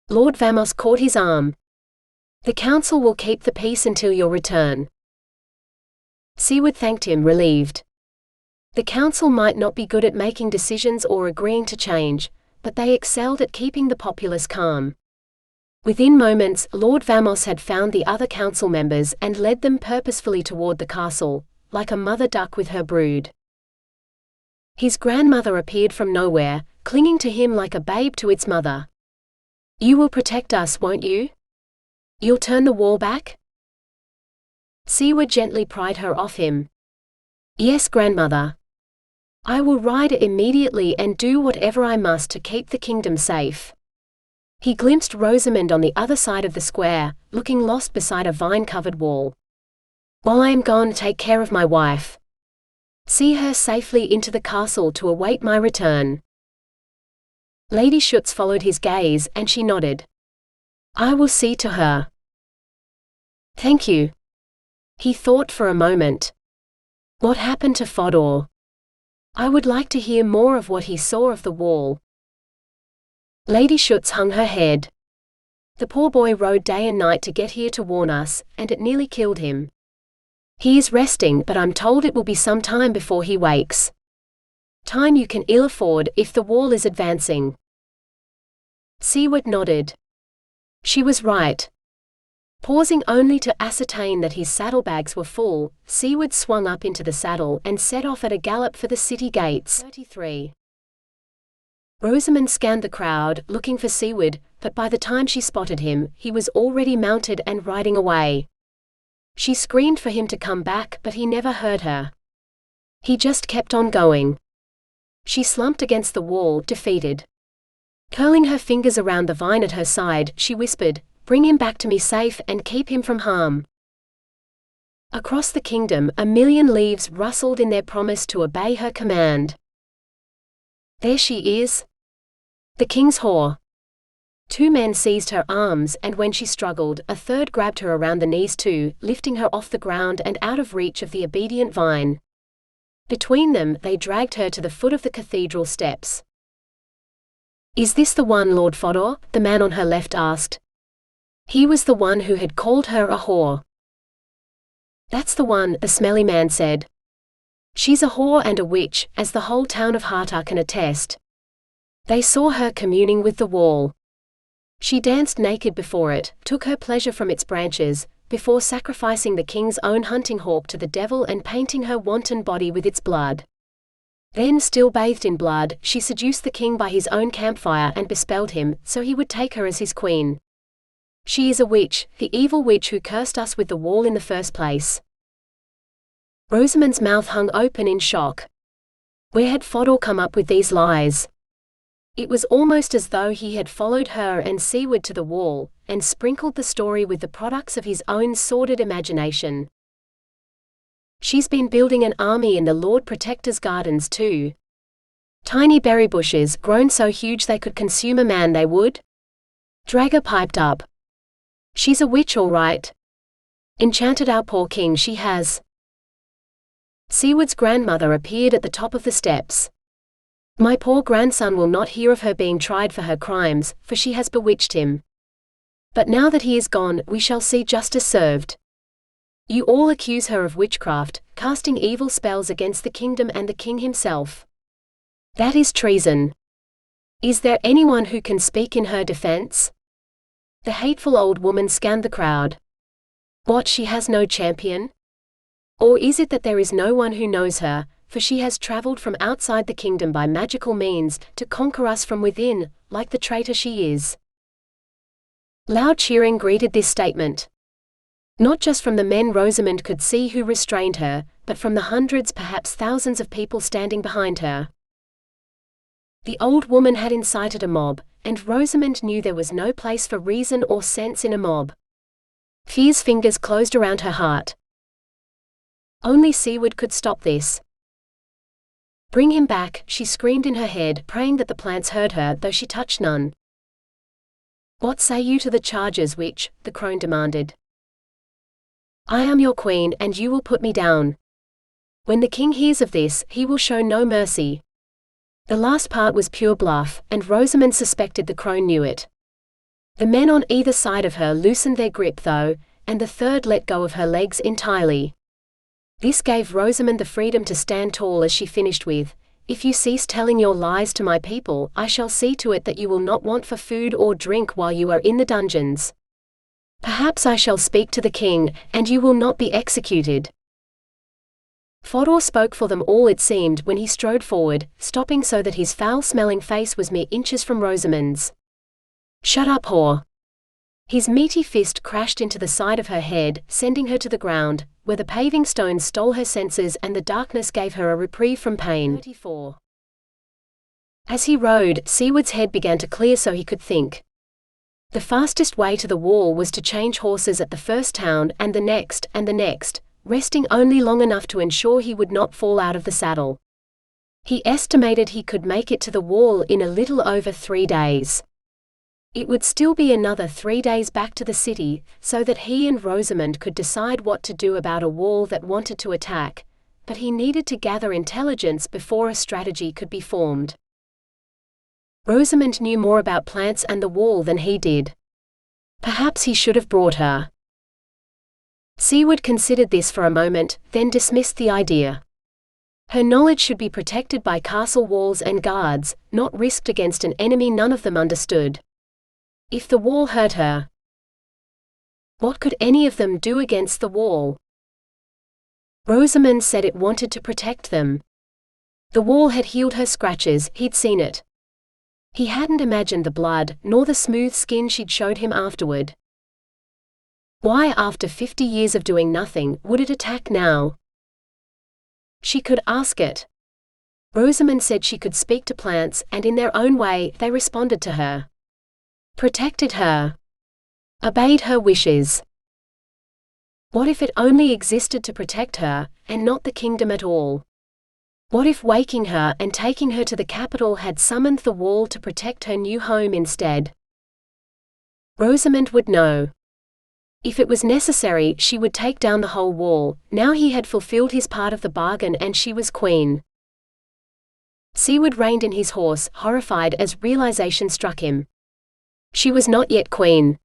Lord Vamos caught his arm. "The council will keep the peace until your return." Siward thanked him, relieved. The council might not be good at making decisions or agreeing to change, but they excelled at keeping the populace calm. Within moments, Lord Vamos had found the other council members and led them purposefully toward the castle, like a mother duck with her brood. His grandmother appeared from nowhere, clinging to him like a babe to its mother. "You will protect us, won't you? You'll turn the wall back?" Siward gently pried her off him. "Yes, grandmother. I will ride immediately and do whatever I must to keep the kingdom safe." He glimpsed Rosamond on the other side of the square, looking lost beside a vine-covered wall. While I am gone, take care of my wife. See her safely into the castle to await my return." Lady Schutz followed his gaze, and she nodded. "I will see to her." "Thank you." He thought for a moment. What happened to Fodor? I would like to hear more of what he saw of the wall. Lady Schutz hung her head. "The poor boy rode day and night to get here to warn us, and it nearly killed him. He is resting, but I'm told it will be some time before he wakes. Time you can ill afford if the wall is advancing." Siward nodded. She was right. Pausing only to ascertain that his saddlebags were full, Siward swung up into the saddle and set off at a gallop for the city gates. 33. Rosamond scanned the crowd, looking for Siward, but by the time she spotted him, he was already mounted and riding away. She screamed for him to come back, but he never heard her. He just kept on going. She slumped against the wall, defeated. Curling her fingers around the vine at her side, she whispered, "Bring him back to me safe and keep him from harm." Across the kingdom, a million leaves rustled in their promise to obey her command. There she is. The king's whore. Two men seized her arms, and when she struggled, a third grabbed her around the knees too, lifting her off the ground and out of reach of the obedient vine. Between them, they dragged her to the foot of the cathedral steps. "Is this the one, Lord Fodor?" the man on her left asked. He was the one who had called her a whore. "That's the one," the smelly man said. "She's a whore and a witch, as the whole town of Hartar can attest. They saw her communing with the wall. She danced naked before it, took her pleasure from its branches, before sacrificing the king's own hunting hawk to the devil and painting her wanton body with its blood. Then, still bathed in blood, she seduced the king by his own campfire and bespelled him, so he would take her as his queen. She is a witch, the evil witch who cursed us with the wall in the first place." Rosamond's mouth hung open in shock. Where had Fodor come up with these lies? It was almost as though he had followed her and Siward to the wall, and sprinkled the story with the products of his own sordid imagination. "She's been building an army in the Lord Protector's gardens too. Tiny berry bushes, grown so huge they could consume a man, they would." Drager piped up. "She's a witch all right. Enchanted our poor king, she has." Siward's grandmother appeared at the top of the steps. "My poor grandson will not hear of her being tried for her crimes, for she has bewitched him. But now that he is gone, we shall see justice served. You all accuse her of witchcraft, casting evil spells against the kingdom and the king himself. That is treason. Is there anyone who can speak in her defense?" The hateful old woman scanned the crowd. "What, she has no champion? Or is it that there is no one who knows her, for she has traveled from outside the kingdom by magical means, to conquer us from within, like the traitor she is?" Loud cheering greeted this statement. Not just from the men Rosamond could see who restrained her, but from the hundreds, perhaps thousands of people standing behind her. The old woman had incited a mob, and Rosamond knew there was no place for reason or sense in a mob. Fear's fingers closed around her heart. Only Siward could stop this. "Bring him back," she screamed in her head, praying that the plants heard her, though she touched none. "What say you to the charges, witch?" the crone demanded. "I am your queen, and you will put me down. When the king hears of this, he will show no mercy." The last part was pure bluff, and Rosamond suspected the crone knew it. The men on either side of her loosened their grip though, and the third let go of her legs entirely. This gave Rosamond the freedom to stand tall as she finished with, "If you cease telling your lies to my people, I shall see to it that you will not want for food or drink while you are in the dungeons. Perhaps I shall speak to the king, and you will not be executed." Fodor spoke for them all, it seemed, when he strode forward, stopping so that his foul-smelling face was mere inches from Rosamond's. "Shut up, whore!" His meaty fist crashed into the side of her head, sending her to the ground, where the paving stones stole her senses and the darkness gave her a reprieve from pain. 34. As he rode, Siward's head began to clear so he could think. The fastest way to the wall was to change horses at the first town, and the next, resting only long enough to ensure he would not fall out of the saddle. He estimated he could make it to the wall in a little over 3 days. It would still be another 3 days back to the city, so that he and Rosamond could decide what to do about a wall that wanted to attack, but he needed to gather intelligence before a strategy could be formed. Rosamond knew more about plants and the wall than he did. Perhaps he should have brought her. Siward considered this for a moment, then dismissed the idea. Her knowledge should be protected by castle walls and guards, not risked against an enemy none of them understood. If the wall hurt her, what could any of them do against the wall? Rosamond said it wanted to protect them. The wall had healed her scratches, he'd seen it. He hadn't imagined the blood, nor the smooth skin she'd showed him afterward. Why, after 50 years of doing nothing, would it attack now? She could ask it. Rosamond said she could speak to plants, and in their own way, they responded to her. Protected her. Obeyed her wishes. What if it only existed to protect her, and not the kingdom at all? What if waking her and taking her to the capital had summoned the wall to protect her new home instead? Rosamond would know. If it was necessary, she would take down the whole wall. Now he had fulfilled his part of the bargain and she was queen. Siward reined in his horse, horrified as realization struck him. She was not yet queen.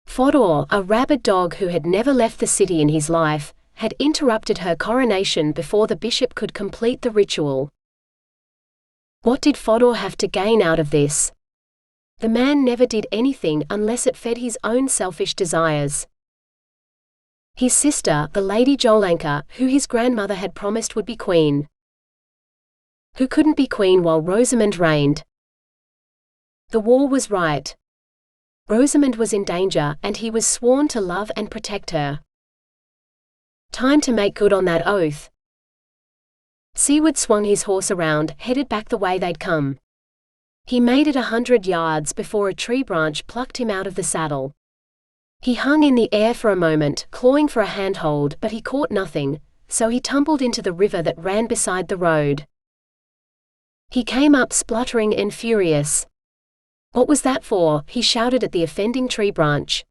Fodor, a rabid dog who had never left the city in his life, had interrupted her coronation before the bishop could complete the ritual. What did Fodor have to gain out of this? The man never did anything unless it fed his own selfish desires. His sister, the Lady Jolanka, who his grandmother had promised would be queen. Who couldn't be queen while Rosamond reigned? The war was right. Rosamond was in danger, and he was sworn to love and protect her. Time to make good on that oath. Siward swung his horse around, headed back the way they'd come. He made it 100 yards before a tree branch plucked him out of the saddle. He hung in the air for a moment, clawing for a handhold, but he caught nothing, so he tumbled into the river that ran beside the road. He came up spluttering and furious. What was that for? He shouted at the offending tree branch.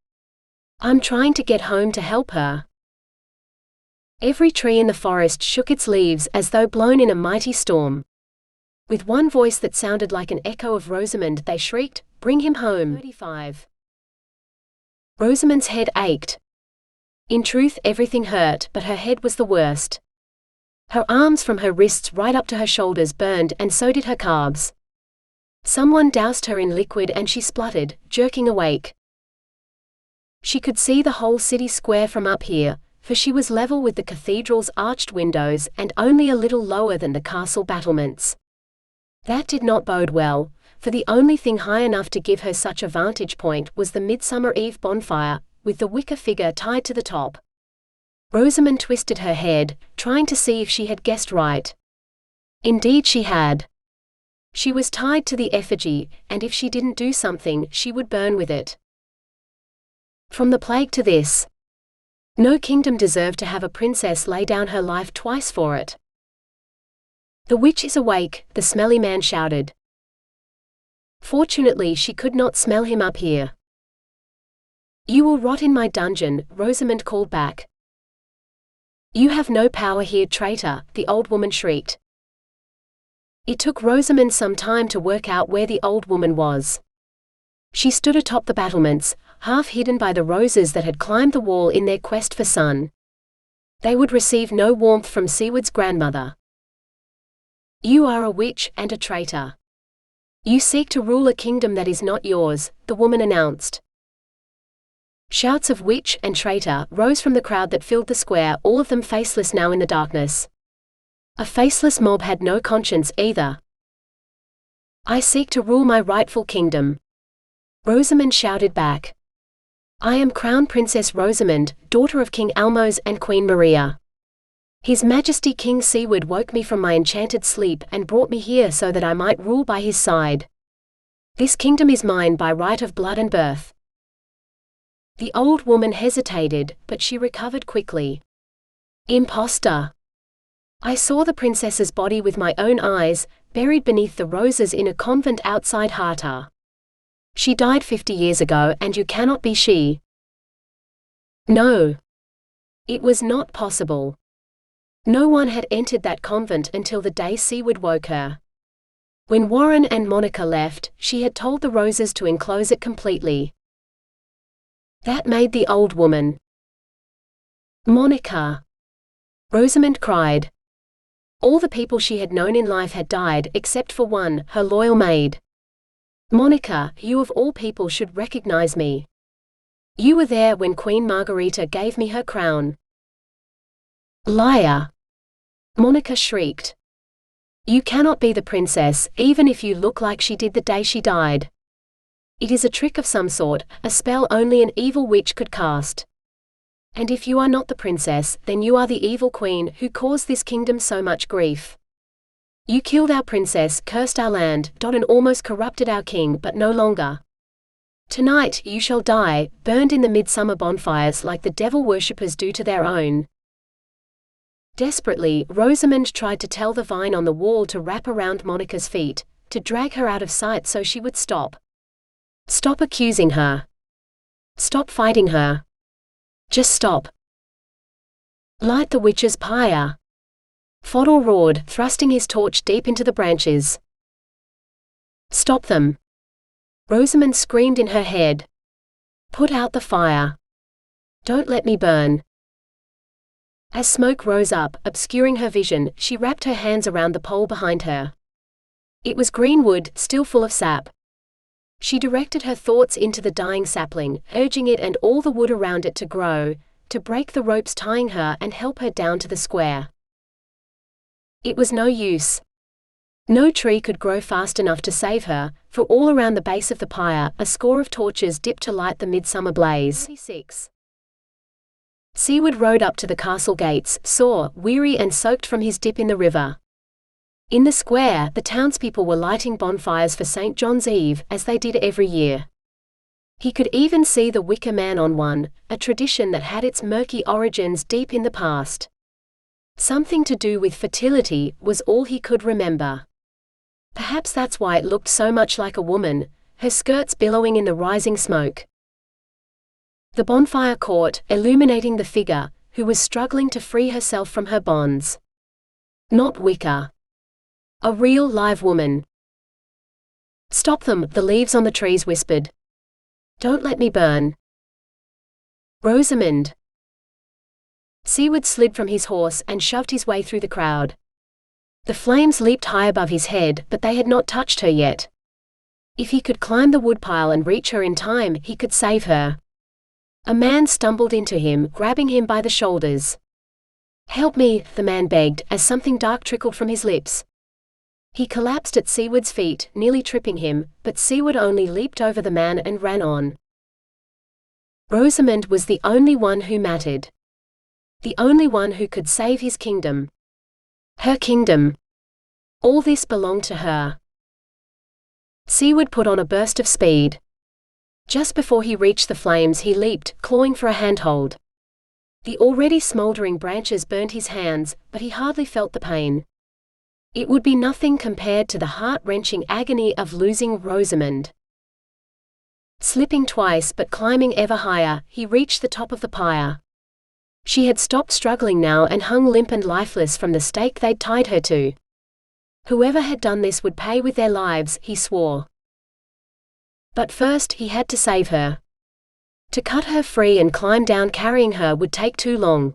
I'm trying to get home to help her. Every tree in the forest shook its leaves as though blown in a mighty storm. With one voice that sounded like an echo of Rosamond, they shrieked, "Bring him home!" 35. Rosamond's head ached. In truth, everything hurt, but her head was the worst. Her arms from her wrists right up to her shoulders burned, and so did her calves. Someone doused her in liquid and she spluttered, jerking awake. She could see the whole city square from up here, for she was level with the cathedral's arched windows and only a little lower than the castle battlements. That did not bode well, for the only thing high enough to give her such a vantage point was the Midsummer Eve bonfire, with the wicker figure tied to the top. Rosamond twisted her head, trying to see if she had guessed right. Indeed she had. She was tied to the effigy, and if she didn't do something, she would burn with it. From the plague to this. No kingdom deserved to have a princess lay down her life twice for it. The witch is awake, the smelly man shouted. Fortunately she could not smell him up here. You will rot in my dungeon, Rosamond called back. You have no power here, traitor, the old woman shrieked. It took Rosamond some time to work out where the old woman was. She stood atop the battlements, half hidden by the roses that had climbed the wall in their quest for sun. They would receive no warmth from Siward's grandmother. You are a witch and a traitor. You seek to rule a kingdom that is not yours, the woman announced. Shouts of witch and traitor rose from the crowd that filled the square, all of them faceless now in the darkness. A faceless mob had no conscience either. I seek to rule my rightful kingdom. Rosamond shouted back. I am Crown Princess Rosamond, daughter of King Almos and Queen Maria. His Majesty King Siward woke me from my enchanted sleep and brought me here so that I might rule by his side. This kingdom is mine by right of blood and birth. The old woman hesitated, but she recovered quickly. Imposter! I saw the princess's body with my own eyes, buried beneath the roses in a convent outside Harta. She died 50 years ago, and you cannot be she. No. It was not possible. No one had entered that convent until the day Siward woke her. When Warren and Monica left, she had told the roses to enclose it completely. That made the old woman. Monica! Rosamond cried. All the people she had known in life had died except for one, her loyal maid. Monica, you of all people should recognize me. You were there when Queen Margarita gave me her crown. Liar! Monica shrieked. You cannot be the princess, even if you look like she did the day she died. It is a trick of some sort, a spell only an evil witch could cast. And if you are not the princess, then you are the evil queen who caused this kingdom so much grief. You killed our princess, cursed our land, and almost corrupted our king, but no longer. Tonight you shall die, burned in the midsummer bonfires like the devil worshippers do to their own. Desperately, Rosamond tried to tell the vine on the wall to wrap around Monica's feet, to drag her out of sight so she would stop. Stop accusing her. Stop fighting her. Just stop. Light the witch's pyre. Fodor roared, thrusting his torch deep into the branches. Stop them. Rosamond screamed in her head. Put out the fire. Don't let me burn. As smoke rose up, obscuring her vision, she wrapped her hands around the pole behind her. It was green wood, still full of sap. She directed her thoughts into the dying sapling, urging it and all the wood around it to grow, to break the ropes tying her and help her down to the square. It was no use. No tree could grow fast enough to save her, for all around the base of the pyre, a score of torches dipped to light the midsummer blaze. 36. Siward rode up to the castle gates, sore, weary and soaked from his dip in the river. In the square, the townspeople were lighting bonfires for St. John's Eve, as they did every year. He could even see the wicker man on one, a tradition that had its murky origins deep in the past. Something to do with fertility was all he could remember. Perhaps that's why it looked so much like a woman, her skirts billowing in the rising smoke. The bonfire caught, illuminating the figure, who was struggling to free herself from her bonds. Not wicker. A real live woman. Stop them, the leaves on the trees whispered. Don't let me burn. Rosamond. Siward slid from his horse and shoved his way through the crowd. The flames leaped high above his head, but they had not touched her yet. If he could climb the woodpile and reach her in time, he could save her. A man stumbled into him, grabbing him by the shoulders. Help me, the man begged, as something dark trickled from his lips. He collapsed at Siward's feet, nearly tripping him, but Siward only leaped over the man and ran on. Rosamond was the only one who mattered. The only one who could save his kingdom. Her kingdom. All this belonged to her. Siward put on a burst of speed. Just before he reached the flames he leaped, clawing for a handhold. The already smouldering branches burned his hands, but he hardly felt the pain. It would be nothing compared to the heart-wrenching agony of losing Rosamond. Slipping twice but climbing ever higher, he reached the top of the pyre. She had stopped struggling now and hung limp and lifeless from the stake they'd tied her to. Whoever had done this would pay with their lives, he swore. But first he had to save her. To cut her free and climb down carrying her would take too long.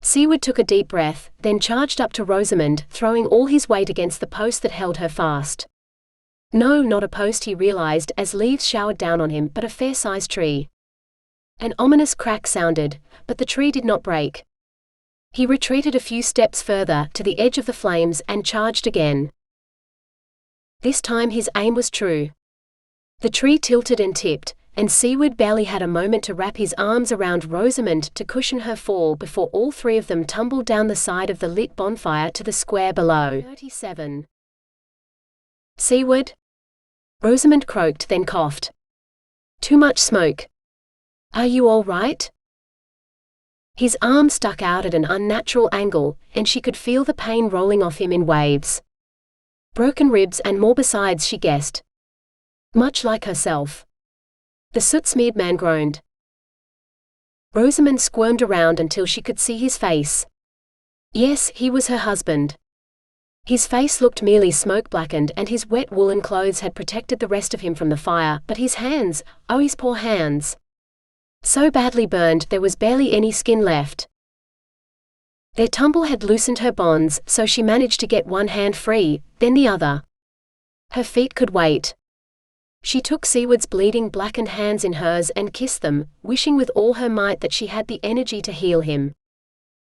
Siward took a deep breath, then charged up to Rosamond, throwing all his weight against the post that held her fast. No, not a post, he realized as leaves showered down on him, but a fair-sized tree. An ominous crack sounded, but the tree did not break. He retreated a few steps further, to the edge of the flames, and charged again. This time his aim was true. The tree tilted and tipped, and Siward barely had a moment to wrap his arms around Rosamond to cushion her fall before all three of them tumbled down the side of the lit bonfire to the square below. 37. Siward? Rosamond croaked, then coughed. Too much smoke. Are you all right? His arm stuck out at an unnatural angle, and she could feel the pain rolling off him in waves. Broken ribs and more besides, she guessed. Much like herself. The soot-smeared man groaned. Rosamond squirmed around until she could see his face. Yes, he was her husband. His face looked merely smoke-blackened, and his wet woolen clothes had protected the rest of him from the fire, but his hands, oh his poor hands! So badly burned there was barely any skin left. Their tumble had loosened her bonds, so she managed to get one hand free, then the other. Her feet could wait. She took Siward's bleeding blackened hands in hers and kissed them, wishing with all her might that she had the energy to heal him.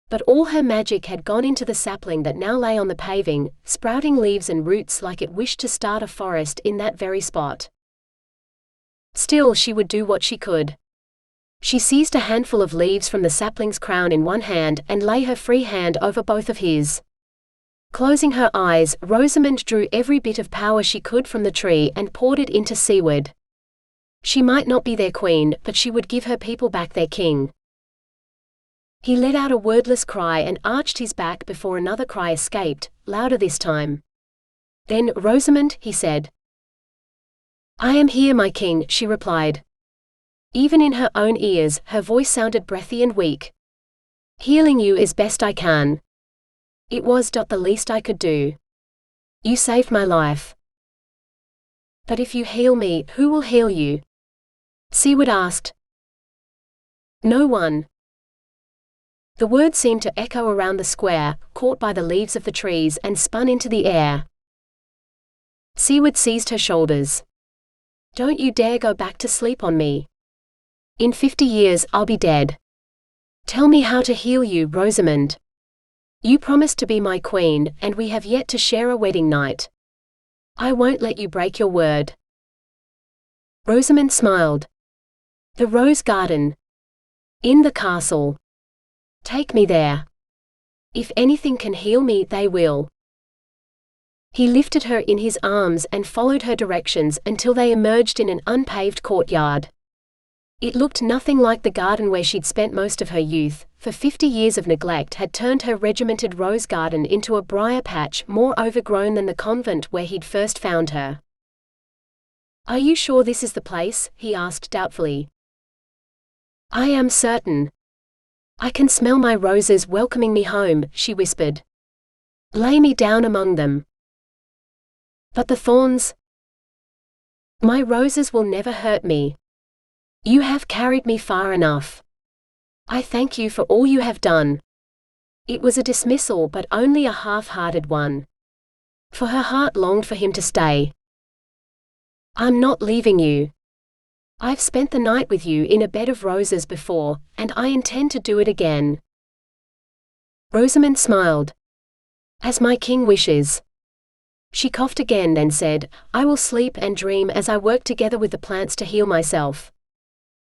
But all her magic had gone into the sapling that now lay on the paving, sprouting leaves and roots like it wished to start a forest in that very spot. Still, she would do what she could. She seized a handful of leaves from the sapling's crown in one hand and lay her free hand over both of his. Closing her eyes, Rosamond drew every bit of power she could from the tree and poured it into Siward. She might not be their queen, but she would give her people back their king. He let out a wordless cry and arched his back before another cry escaped, louder this time. Then, Rosamond, he said. I am here, my king, she replied. Even in her own ears, her voice sounded breathy and weak. Healing you is best I can. It was the least I could do. You saved my life. But if you heal me, who will heal you? Siward asked. No one. The words seemed to echo around the square, caught by the leaves of the trees and spun into the air. Siward seized her shoulders. Don't you dare go back to sleep on me. In 50 years I'll be dead. Tell me how to heal you, Rosamond. You promised to be my queen, and we have yet to share a wedding night. I won't let you break your word. Rosamond smiled. The rose garden. In the castle. Take me there. If anything can heal me, they will. He lifted her in his arms and followed her directions until they emerged in an unpaved courtyard. It looked nothing like the garden where she'd spent most of her youth, for 50 years of neglect had turned her regimented rose garden into a briar patch more overgrown than the convent where he'd first found her. Are you sure this is the place? He asked doubtfully. I am certain. I can smell my roses welcoming me home, she whispered. Lay me down among them. But the thorns? My roses will never hurt me. You have carried me far enough. I thank you for all you have done. It was a dismissal, but only a half-hearted one. For her heart longed for him to stay. I'm not leaving you. I've spent the night with you in a bed of roses before, and I intend to do it again. Rosamond smiled. As my king wishes. She coughed again and said, I will sleep and dream as I work together with the plants to heal myself.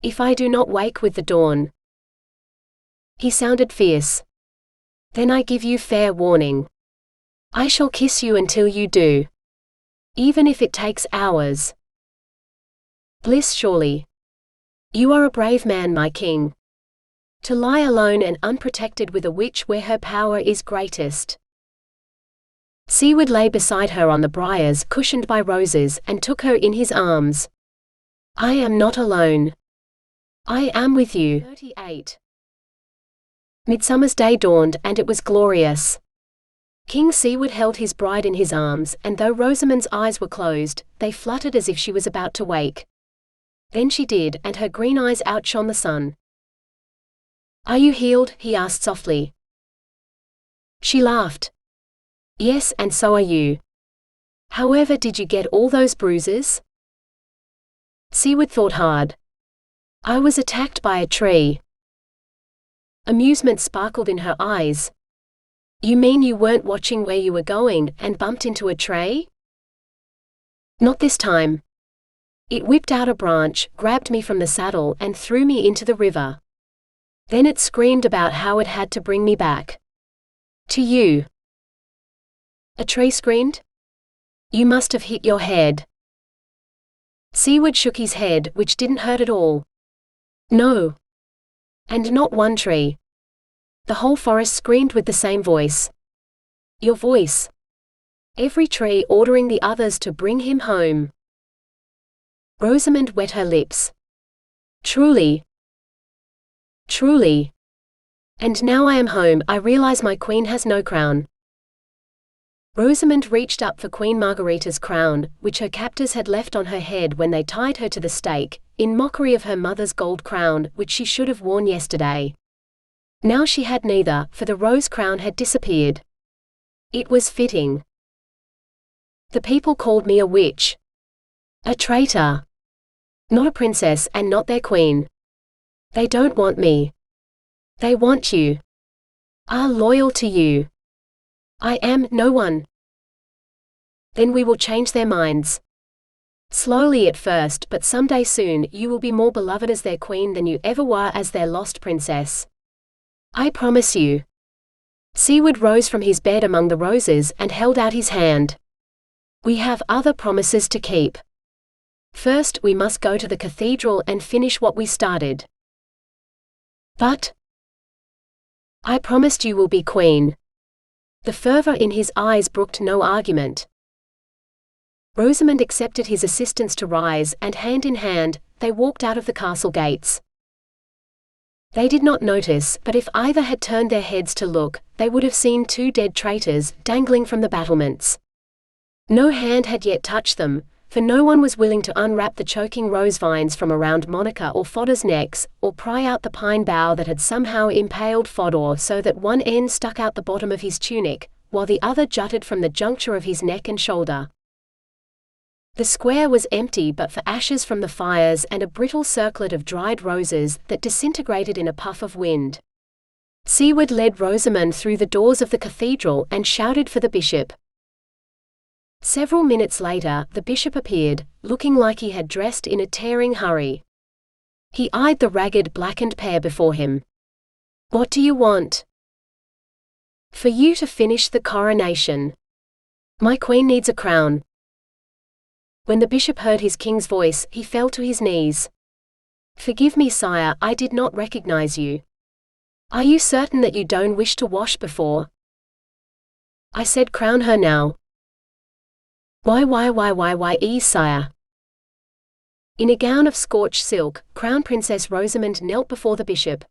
If I do not wake with the dawn. He sounded fierce. Then I give you fair warning. I shall kiss you until you do. Even if it takes hours. Bliss surely. You are a brave man, my king. To lie alone and unprotected with a witch where her power is greatest. Siward lay beside her on the briars cushioned by roses and took her in his arms. I am not alone. I am with you. 38. Midsummer's day dawned, and it was glorious. King Siward held his bride in his arms, and though Rosamond's eyes were closed, they fluttered as if she was about to wake. Then she did, and her green eyes outshone the sun. Are you healed? He asked softly. She laughed. Yes, and so are you. However, did you get all those bruises? Siward thought hard. I was attacked by a tree. Amusement sparkled in her eyes. You mean you weren't watching where you were going, and bumped into a tree? Not this time. It whipped out a branch, grabbed me from the saddle, and threw me into the river. Then it screamed about how it had to bring me back. To you. A tree screamed? You must have hit your head. Siward shook his head, which didn't hurt at all. No. And not one tree. The whole forest screamed with the same voice. Your voice. Every tree ordering the others to bring him home. Rosamond wet her lips. Truly. Truly. And now I am home, I realize my queen has no crown. Rosamond reached up for Queen Margarita's crown, which her captors had left on her head when they tied her to the stake, in mockery of her mother's gold crown, which she should have worn yesterday. Now she had neither, for the rose crown had disappeared. It was fitting. The people called me a witch. A traitor. Not a princess and not their queen. They don't want me. They want you. Are loyal to you. I am no one. Then we will change their minds. Slowly at first, but someday soon you will be more beloved as their queen than you ever were as their lost princess. I promise you. Siward rose from his bed among the roses and held out his hand. We have other promises to keep. First, we must go to the cathedral and finish what we started. But I promised you will be queen. The fervor in his eyes brooked no argument. Rosamond accepted his assistance to rise, and hand in hand, they walked out of the castle gates. They did not notice, but if either had turned their heads to look, they would have seen two dead traitors dangling from the battlements. No hand had yet touched them, for no one was willing to unwrap the choking rose vines from around Monica or Fodor's necks, or pry out the pine bough that had somehow impaled Fodor so that one end stuck out the bottom of his tunic, while the other jutted from the juncture of his neck and shoulder. The square was empty but for ashes from the fires and a brittle circlet of dried roses that disintegrated in a puff of wind. Siward led Rosamond through the doors of the cathedral and shouted for the bishop. Several minutes later, the bishop appeared, looking like he had dressed in a tearing hurry. He eyed the ragged, blackened pair before him. What do you want? For you to finish the coronation. My queen needs a crown. When the bishop heard his king's voice, he fell to his knees. Forgive me, sire, I did not recognize you. Are you certain that you don't wish to wash before? I said crown her now. Why, sire? In a gown of scorched silk, Crown Princess Rosamond knelt before the bishop.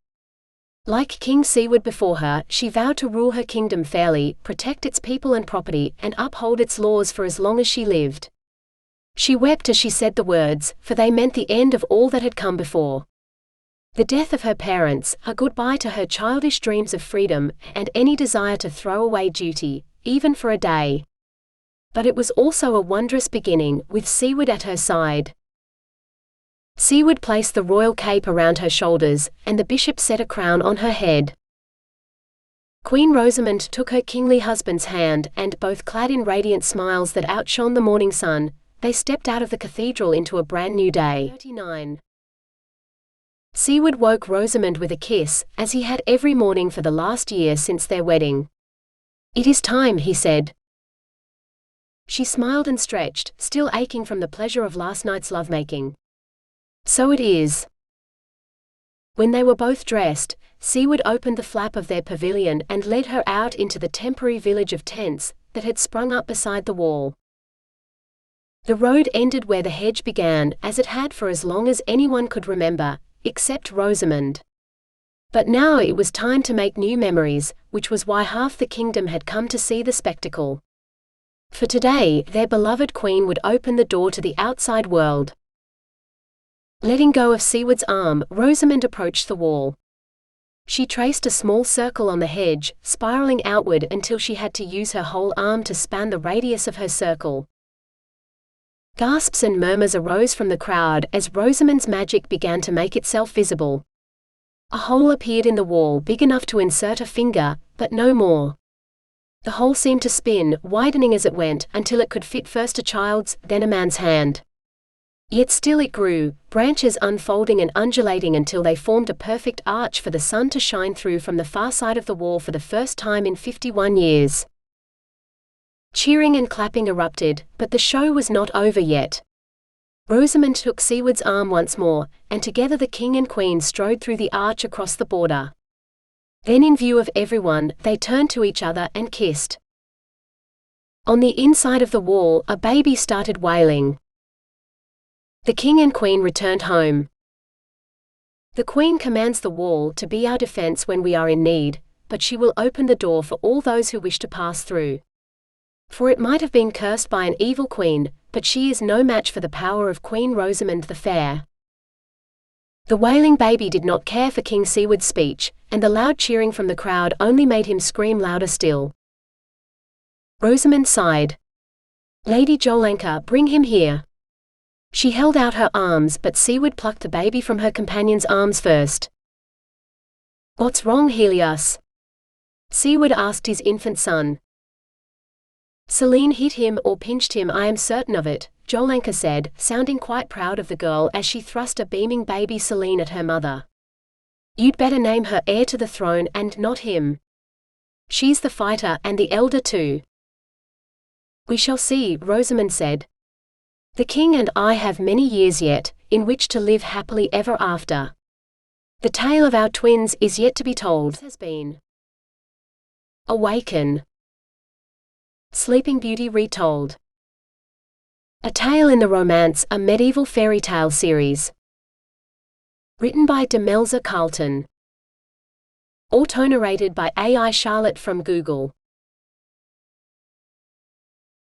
Like King Siward before her, she vowed to rule her kingdom fairly, protect its people and property, and uphold its laws for as long as she lived. She wept as she said the words, for they meant the end of all that had come before. The death of her parents, a goodbye to her childish dreams of freedom, and any desire to throw away duty, even for a day. But it was also a wondrous beginning, with Siward at her side. Siward placed the royal cape around her shoulders, and the bishop set a crown on her head. Queen Rosamond took her kingly husband's hand, and, both clad in radiant smiles that outshone the morning sun, they stepped out of the cathedral into a brand new day. 39. Siward woke Rosamond with a kiss, as he had every morning for the last year since their wedding. It is time, he said. She smiled and stretched, still aching from the pleasure of last night's lovemaking. So it is. When they were both dressed, Siward opened the flap of their pavilion and led her out into the temporary village of tents that had sprung up beside the wall. The road ended where the hedge began, as it had for as long as anyone could remember, except Rosamond. But now it was time to make new memories, which was why half the kingdom had come to see the spectacle. For today, their beloved queen would open the door to the outside world. Letting go of Siward's arm, Rosamond approached the wall. She traced a small circle on the hedge, spiraling outward until she had to use her whole arm to span the radius of her circle. Gasps and murmurs arose from the crowd as Rosamond's magic began to make itself visible. A hole appeared in the wall big enough to insert a finger, but no more. The hole seemed to spin, widening as it went, until it could fit first a child's, then a man's hand. Yet still it grew, branches unfolding and undulating until they formed a perfect arch for the sun to shine through from the far side of the wall for the first time in 51 years. Cheering and clapping erupted, but the show was not over yet. Rosamond took Siward's arm once more, and together the king and queen strode through the arch across the border. Then in view of everyone, they turned to each other and kissed. On the inside of the wall, a baby started wailing. The king and queen returned home. The queen commands the wall to be our defense when we are in need, but she will open the door for all those who wish to pass through. For it might have been cursed by an evil queen, but she is no match for the power of Queen Rosamond the Fair. The wailing baby did not care for King Siward's speech, and the loud cheering from the crowd only made him scream louder still. Rosamond sighed. "Lady Jolanka, bring him here." She held out her arms, but Siward plucked the baby from her companion's arms first. "What's wrong, Helios?" Siward asked his infant son. "Selene hit him or pinched him, I am certain of it," Jolanka said, sounding quite proud of the girl as she thrust a beaming baby Selene at her mother. "You'd better name her heir to the throne and not him. She's the fighter and the elder too." "We shall see," Rosamond said. "The king and I have many years yet, in which to live happily ever after. The tale of our twins is yet to be told." Has been Awaken. Sleeping Beauty Retold. A tale in the romance, a medieval fairy tale series. Written by Demelza Carlton. Autonarrated by AI Charlotte from Google.